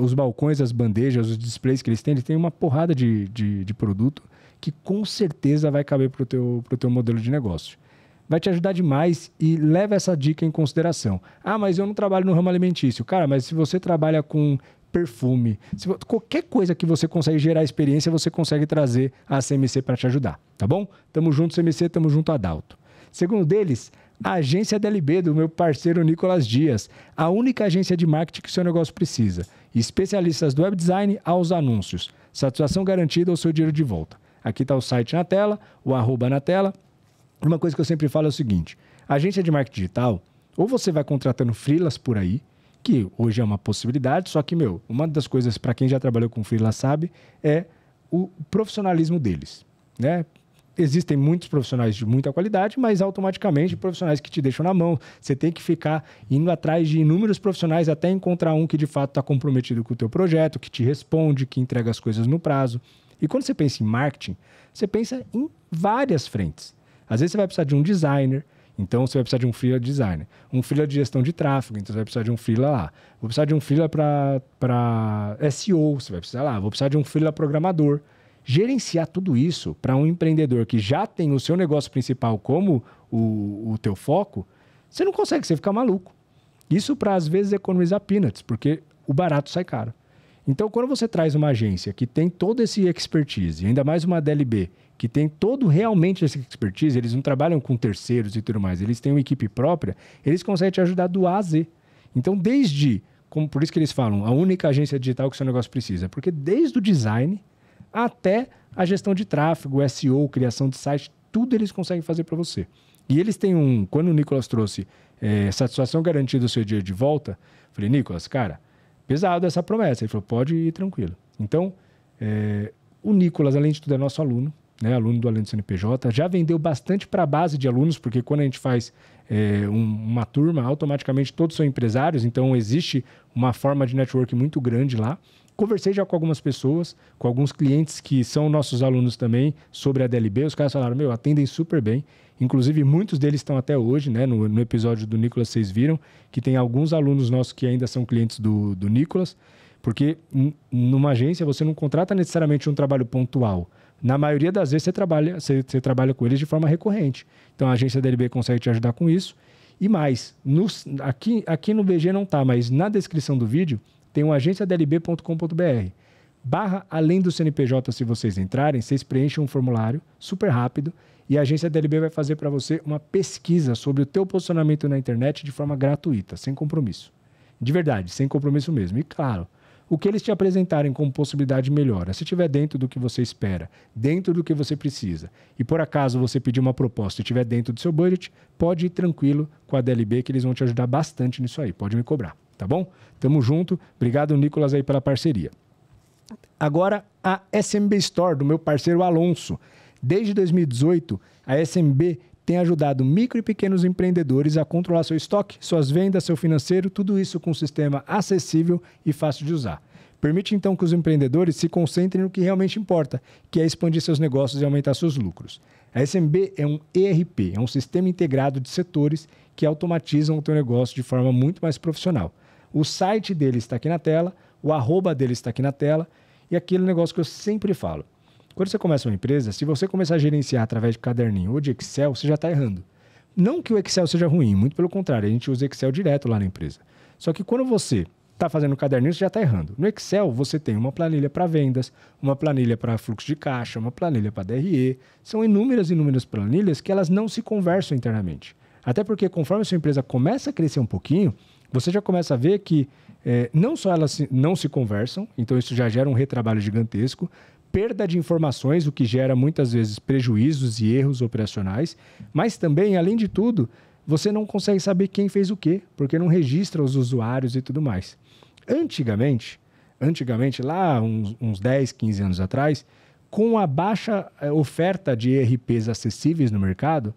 os balcões, as bandejas, os displays que eles têm uma porrada de produto que com certeza vai caber para o teu modelo de negócio. Vai te ajudar demais e leva essa dica em consideração. Ah, mas eu não trabalho no ramo alimentício. Cara, mas se você trabalha com perfume, qualquer coisa que você consegue gerar experiência, você consegue trazer a CMC para te ajudar, tá bom? Tamo junto, CMC, tamo junto, Adalto. Segundo deles, a agência DLB, do meu parceiro Nicolas Dias, a única agência de marketing que o seu negócio precisa. Especialistas do web design aos anúncios. Satisfação garantida ou seu dinheiro de volta. Aqui está o site na tela, o @ na tela. Uma coisa que eu sempre falo é o seguinte, agência de marketing digital, ou você vai contratando freelas por aí, que hoje é uma possibilidade, só que, uma das coisas, para quem já trabalhou com freela sabe, é o profissionalismo deles, né? Existem muitos profissionais de muita qualidade, mas automaticamente profissionais que te deixam na mão. Você tem que ficar indo atrás de inúmeros profissionais até encontrar um que de fato está comprometido com o teu projeto, que te responde, que entrega as coisas no prazo. E quando você pensa em marketing, você pensa em várias frentes. Às vezes você vai precisar de um designer, então você vai precisar de um freela designer. Um freela de gestão de tráfego, então você vai precisar de um freela lá. Vou precisar de um freela para SEO, você vai precisar lá. Vou precisar de um freela programador. Gerenciar tudo isso para um empreendedor que já tem o seu negócio principal como o teu foco, você não consegue, você fica maluco. Isso para, às vezes, economizar peanuts, porque o barato sai caro. Então, quando você traz uma agência que tem todo esse expertise, ainda mais uma DLB, que tem todo realmente esse expertise, eles não trabalham com terceiros e tudo mais, eles têm uma equipe própria, eles conseguem te ajudar do A a Z. Então, por isso que eles falam, a única agência digital que o seu negócio precisa, porque desde o design até a gestão de tráfego, SEO, criação de site, tudo eles conseguem fazer para você. E eles têm quando o Nicolas trouxe satisfação garantida do seu dia de volta, eu falei, Nicolas, cara, pesado essa promessa. Ele falou, pode ir tranquilo. Então, o Nicolas, além de tudo, é nosso aluno, né? Aluno do Além do CNPJ, já vendeu bastante para a base de alunos, porque quando a gente faz uma turma, automaticamente todos são empresários, então existe uma forma de network muito grande lá. Conversei já com algumas pessoas, com alguns clientes que são nossos alunos também, sobre a DLB. Os caras falaram, atendem super bem. Inclusive, muitos deles estão até hoje, né? No episódio do Nicolas, vocês viram que tem alguns alunos nossos que ainda são clientes do Nicolas, porque numa agência você não contrata necessariamente um trabalho pontual. Na maioria das vezes você trabalha com eles de forma recorrente. Então, a agência DLB consegue te ajudar com isso. E mais, aqui no BG não tá, mas na descrição do vídeo tem o agenciadlb.com.br. /além do CNPJ, se vocês entrarem, vocês preenchem um formulário super rápido e a agência DLB vai fazer para você uma pesquisa sobre o teu posicionamento na internet de forma gratuita, sem compromisso. De verdade, sem compromisso mesmo. E claro, o que eles te apresentarem como possibilidade melhora. Se estiver dentro do que você espera, dentro do que você precisa, e por acaso você pedir uma proposta e estiver dentro do seu budget, pode ir tranquilo com a DLB que eles vão te ajudar bastante nisso aí. Pode me cobrar, tá bom? Tamo junto. Obrigado, Nicolas, aí pela parceria. Agora, a SMB Store, do meu parceiro Alonso. Desde 2018, a SMB tem ajudado micro e pequenos empreendedores a controlar seu estoque, suas vendas, seu financeiro, tudo isso com um sistema acessível e fácil de usar. Permite, então, que os empreendedores se concentrem no que realmente importa, que é expandir seus negócios e aumentar seus lucros. A SMB é um ERP, é um sistema integrado de setores que automatizam o teu negócio de forma muito mais profissional. O site dele está aqui na tela, o @ dele está aqui na tela, e aquele negócio que eu sempre falo. Quando você começa uma empresa, se você começar a gerenciar através de caderninho ou de Excel, você já está errando. Não que o Excel seja ruim, muito pelo contrário, a gente usa Excel direto lá na empresa. Só que quando você está fazendo caderninho, você já está errando. No Excel, você tem uma planilha para vendas, uma planilha para fluxo de caixa, uma planilha para DRE. São inúmeras planilhas que elas não se conversam internamente. Até porque conforme a sua empresa começa a crescer um pouquinho, você já começa a ver que não só elas não se conversam, então isso já gera um retrabalho gigantesco, perda de informações, o que gera muitas vezes prejuízos e erros operacionais, mas também, além de tudo, você não consegue saber quem fez o quê, porque não registra os usuários e tudo mais. Antigamente lá uns 10, 15 anos atrás, com a baixa oferta de ERPs acessíveis no mercado,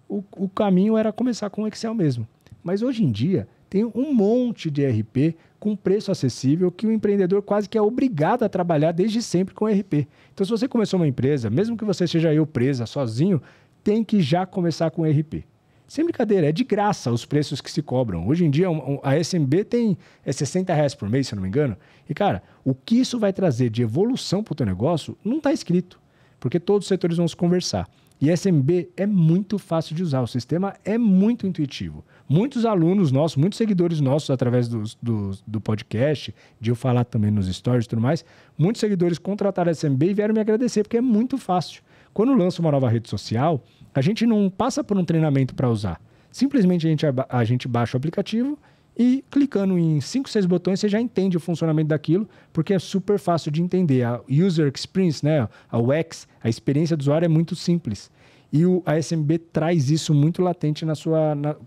o caminho era começar com o Excel mesmo. Mas hoje em dia, tem um monte de ERP com preço acessível que o empreendedor quase que é obrigado a trabalhar desde sempre com ERP. Então, se você começou uma empresa, mesmo que você seja presa sozinho, tem que já começar com ERP. Sem brincadeira, é de graça os preços que se cobram. Hoje em dia, a SMB tem R$60 por mês, se eu não me engano. E, cara, o que isso vai trazer de evolução para o teu negócio não está escrito, porque todos os setores vão se conversar. E SMB é muito fácil de usar, o sistema é muito intuitivo. Muitos alunos nossos, muitos seguidores nossos, através do podcast, de eu falar também nos stories e tudo mais, muitos seguidores contrataram a SMB e vieram me agradecer, porque é muito fácil. Quando lança uma nova rede social, a gente não passa por um treinamento para usar. Simplesmente a gente baixa o aplicativo e clicando em 5, 6 botões, você já entende o funcionamento daquilo, porque é super fácil de entender. A user experience, né? A UX, a experiência do usuário é muito simples. E a SMB traz isso muito latente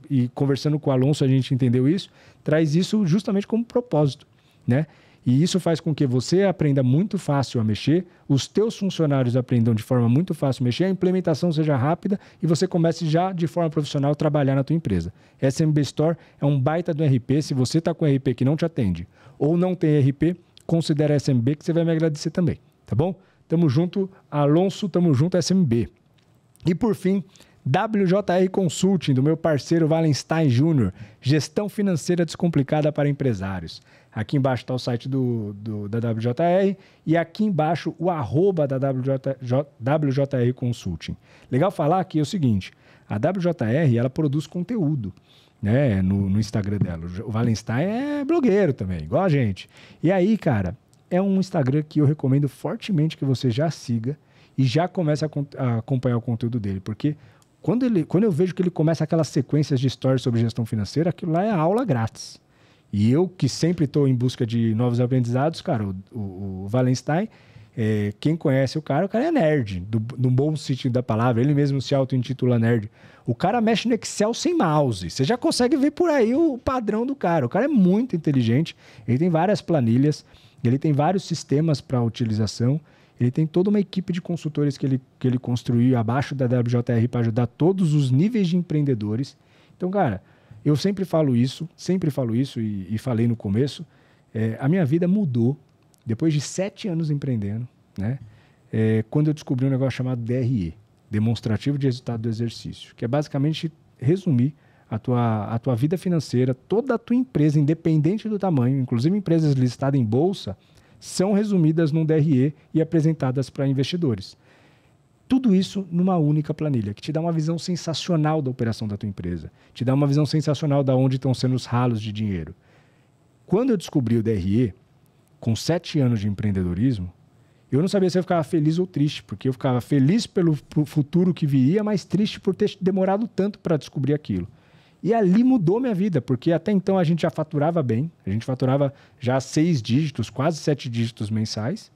e conversando com o Alonso, a gente entendeu isso, traz isso justamente como propósito, né? E isso faz com que você aprenda muito fácil a mexer, os teus funcionários aprendam de forma muito fácil a mexer, a implementação seja rápida e você comece já de forma profissional a trabalhar na tua empresa. SMB Store é um baita do RP. Se você está com RP que não te atende ou não tem RP, considere a SMB que você vai me agradecer também, tá bom? Tamo junto, Alonso, tamo junto, SMB. E por fim, WJR Consulting, do meu parceiro Valenstein Júnior. Gestão financeira descomplicada para empresários. Aqui embaixo está o site da WJR e aqui embaixo o @ da WJR Consulting. Legal falar que é o seguinte, a WJR ela produz conteúdo, né, no Instagram dela. O Valenstein é blogueiro também, igual a gente. E aí, cara, é um Instagram que eu recomendo fortemente que você já siga e já comece a acompanhar o conteúdo dele, porque quando eu vejo que ele começa aquelas sequências de stories sobre gestão financeira, aquilo lá é aula grátis. E eu, que sempre estou em busca de novos aprendizados, cara, o Valenstein, quem conhece o cara é nerd, no bom sentido da palavra, ele mesmo se auto-intitula nerd. O cara mexe no Excel sem mouse, você já consegue ver por aí o padrão do cara. O cara é muito inteligente, ele tem várias planilhas, ele tem vários sistemas para utilização, ele tem toda uma equipe de consultores que ele construiu abaixo da WJR para ajudar todos os níveis de empreendedores. Então, cara, eu sempre falo isso e falei no começo, a minha vida mudou depois de 7 anos empreendendo, né? Quando eu descobri um negócio chamado DRE, Demonstrativo de Resultado do Exercício, que é basicamente resumir a tua vida financeira, toda a tua empresa, independente do tamanho, inclusive empresas listadas em bolsa, são resumidas num DRE e apresentadas para investidores. Tudo isso numa única planilha, que te dá uma visão sensacional da operação da tua empresa, te dá uma visão sensacional de onde estão sendo os ralos de dinheiro. Quando eu descobri o DRE, com 7 anos de empreendedorismo, eu não sabia se eu ficava feliz ou triste, porque eu ficava feliz pelo futuro que viria, mas triste por ter demorado tanto para descobrir aquilo. E ali mudou minha vida, porque até então a gente já faturava bem, a gente faturava já 6 dígitos, quase 7 dígitos mensais.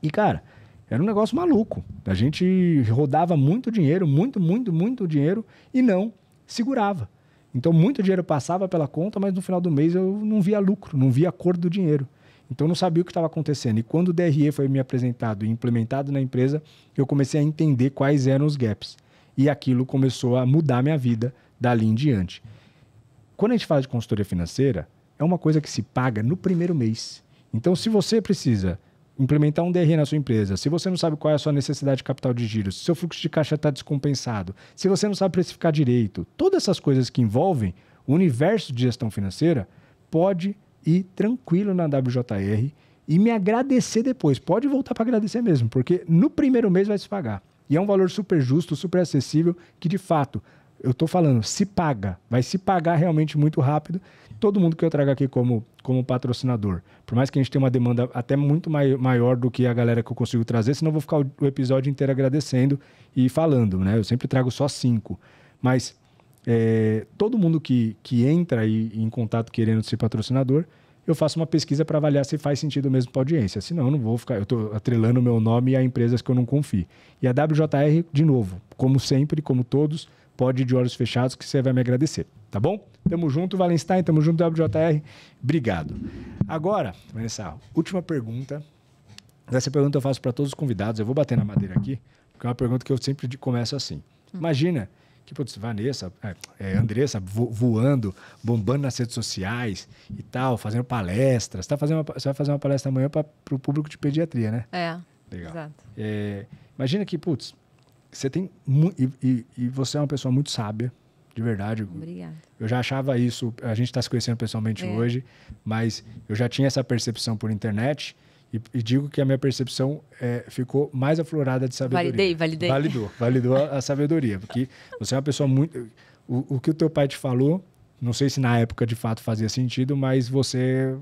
E, cara, era um negócio maluco. A gente rodava muito dinheiro, muito dinheiro, e não segurava. Então, muito dinheiro passava pela conta, mas no final do mês eu não via lucro, não via a cor do dinheiro. Então, eu não sabia o que estava acontecendo. E quando o DRE foi me apresentado e implementado na empresa, eu comecei a entender quais eram os gaps. E aquilo começou a mudar minha vida dali em diante. Quando a gente fala de consultoria financeira, é uma coisa que se paga no primeiro mês. Então, se você precisa implementar um DRE na sua empresa, se você não sabe qual é a sua necessidade de capital de giro, se seu fluxo de caixa está descompensado, se você não sabe precificar direito, todas essas coisas que envolvem o universo de gestão financeira, pode ir tranquilo na WJR e me agradecer depois. Pode voltar para agradecer mesmo, porque no primeiro mês vai se pagar. E é um valor super justo, super acessível, que de fato, eu estou falando, se paga, vai se pagar realmente muito rápido. Todo mundo que eu trago aqui como patrocinador, por mais que a gente tenha uma demanda até muito maior do que a galera que eu consigo trazer, senão eu vou ficar o episódio inteiro agradecendo e falando, né? Eu sempre trago só 5. Mas todo mundo que entra em contato querendo ser patrocinador, eu faço uma pesquisa para avaliar se faz sentido mesmo para a audiência. Senão, eu não vou ficar... Eu estou atrelando o meu nome a empresas que eu não confio. E a WJR, de novo, como sempre, como todos, pode ir de olhos fechados que você vai me agradecer. Tá bom? Tamo junto, Valenstein. Tamo junto, WJR. Obrigado. Agora, Vanessa, última pergunta. Essa pergunta eu faço para todos os convidados. Eu vou bater na madeira aqui, porque é uma pergunta que eu sempre começo assim. Imagina que, putz, Vanessa, Andressa voando, bombando nas redes sociais e tal, fazendo palestras. Você vai fazer uma palestra amanhã para o público de pediatria, né? Legal. Exato. Imagina que, putz, você tem... E você é uma pessoa muito sábia, de verdade.
Obrigada.
Eu já achava isso, a gente está se conhecendo pessoalmente hoje, mas eu já tinha essa percepção por internet e digo que a minha percepção ficou mais aflorada de sabedoria.
Validei.
Validou a sabedoria, porque você é uma pessoa muito... O que o teu pai te falou, não sei se na época de fato fazia sentido, mas você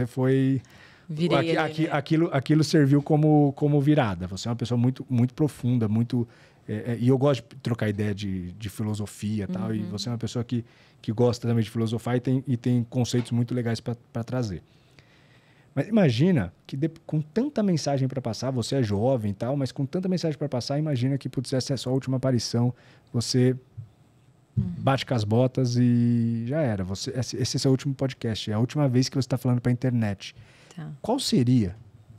foi...
Virei
aquilo serviu como virada. Você é uma pessoa muito, muito profunda, muito... e eu gosto de trocar ideia de filosofia e tal, e você é uma pessoa que gosta também de filosofar e tem conceitos muito legais para trazer. Mas imagina que com tanta mensagem para passar, você é jovem e tal, mas com tanta mensagem para passar, imagina que, putz, essa é a sua última aparição, você bate com as botas e já era. Esse é o seu último podcast, é a última vez que você está falando para a internet. Tá. Qual seria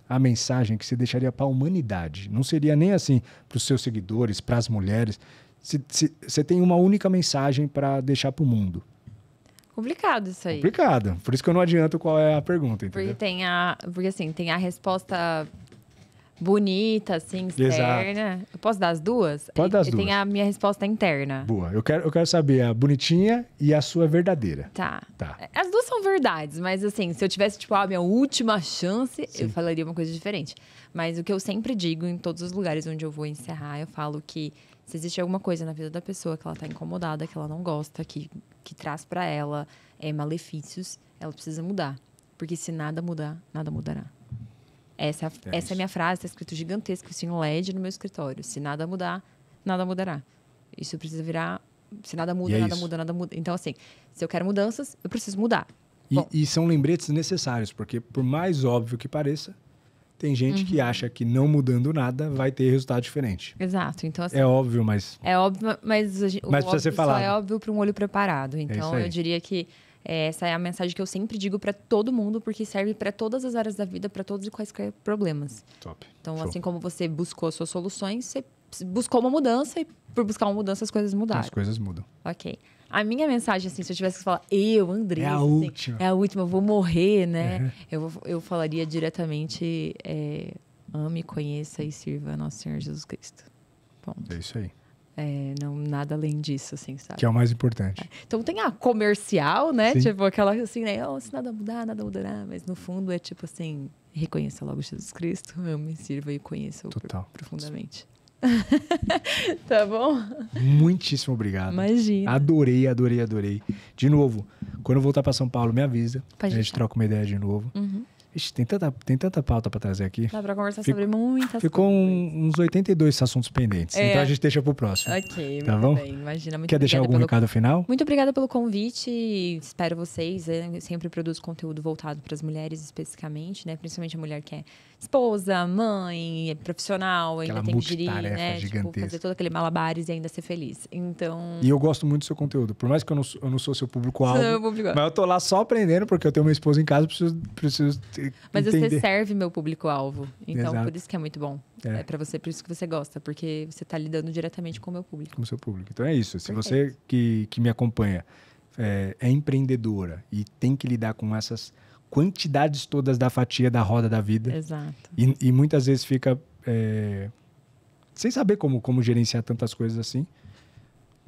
a mensagem que você deixaria para a humanidade? Não seria nem assim para os seus seguidores, para as mulheres. Você tem uma única mensagem para deixar para o mundo.
Complicado isso aí.
Complicado. Por isso que eu não adianto qual é a pergunta, entendeu?
Porque assim, tem a resposta bonita, assim, externa. Eu posso dar as duas?
Pode dar as duas.
Tem a minha resposta interna.
Boa. Eu quero saber a bonitinha e a sua verdadeira.
Tá.
Tá.
As duas são verdades, mas assim, se eu tivesse, tipo, a minha última chance, eu falaria uma coisa diferente. Mas o que eu sempre digo em todos os lugares onde eu vou encerrar, eu falo que se existe alguma coisa na vida da pessoa que ela tá incomodada, que ela não gosta, que traz pra ela malefícios, ela precisa mudar. Porque se nada mudar, nada mudará. Essa é a minha frase, tá escrito gigantesco, assim, em LED no meu escritório. Se nada mudar, nada mudará. Isso precisa virar... Se nada muda, nada muda, nada muda. Então, assim, se eu quero mudanças, eu preciso mudar.
E são lembretes necessários, porque por mais óbvio que pareça, tem gente que acha que não mudando nada vai ter resultado diferente.
Exato. Então, assim,
É óbvio, mas...
É óbvio, mas o
precisa ser falado.
só é óbvio para um olho preparado. Então, eu diria que essa é a mensagem que eu sempre digo para todo mundo, porque serve para todas as áreas da vida, para todos e quaisquer problemas.
Top.
Então,
Show.
assim como você buscou as suas soluções, você buscou uma mudança e por buscar uma mudança as coisas mudaram.
As coisas mudam.
Ok. A minha mensagem, assim, se eu tivesse que falar, Andressa,
É a
assim,
última.
é a última, eu vou morrer, né? Eu falaria diretamente, ame, conheça e sirva nosso Senhor Jesus Cristo. Ponto.
É isso aí.
Não, nada além disso, assim, sabe?
Que é o mais importante.
Então tem a comercial, né?
Sim.
Tipo, aquela assim, né? Se nada mudar, nada mudará. Mas no fundo é tipo assim, reconheça logo Jesus Cristo, ame, sirva e conheça-o profundamente. Tá bom?
Muitíssimo obrigado.
Imagina.
Adorei. De novo, quando eu voltar para São Paulo, me avisa.
Pode
a gente
deixar.
troca uma ideia de novo. Ixi, tem tanta pauta para trazer aqui.
Dá pra conversar sobre muitas
Ficou
coisas.
uns 82 assuntos pendentes. Então a gente deixa pro próximo.
Ok,
Tá
muito
bom?
bem. Imagina, muito
Quer deixar
obrigada
algum recado final?
Muito obrigada pelo convite. Espero vocês. Eu sempre produzo conteúdo voltado para as mulheres especificamente, né? Principalmente a mulher que é esposa, mãe, profissional,
Aquela
ainda tem que gerir,
multitarefa
né? Tipo,
gigantesca.
fazer todo aquele malabares e ainda ser feliz. Então...
E eu gosto muito do seu conteúdo. Por mais que eu não sou seu público-alvo,
Seu público-alvo.
mas eu tô lá só aprendendo, porque eu tenho minha esposa em casa, preciso
Mas
entender.
você serve meu público-alvo. Então,
Exato.
por isso que é muito bom. É para você, por isso que você gosta. Porque você tá lidando diretamente com o meu público.
Com o seu público. Então é isso. Se
Perfeito.
você que me acompanha é empreendedora e tem que lidar com essas quantidades todas da fatia da roda da vida
Exato.
e muitas vezes fica sem saber como gerenciar tantas coisas assim,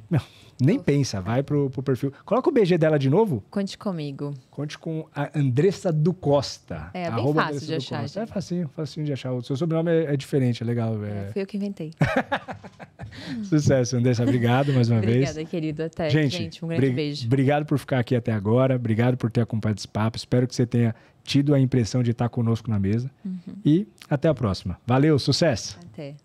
não, nem pensa, vai pro perfil. Coloca o BG dela de novo.
Conte comigo.
Conte com a Andressa do Costa.
É bem
Arroba
fácil
Andressa
de
do
achar,
Costa.
gente.
É facinho de achar. O seu sobrenome é diferente, é legal.
Fui eu que inventei.
Sucesso, Andressa. Obrigado mais uma vez.
Obrigada, querido. Até.
Gente,
Um grande beijo.
Obrigado por ficar aqui até agora. Obrigado por ter acompanhado esse papo. Espero que você tenha tido a impressão de estar conosco na mesa. E até a próxima. Valeu, sucesso!
Até.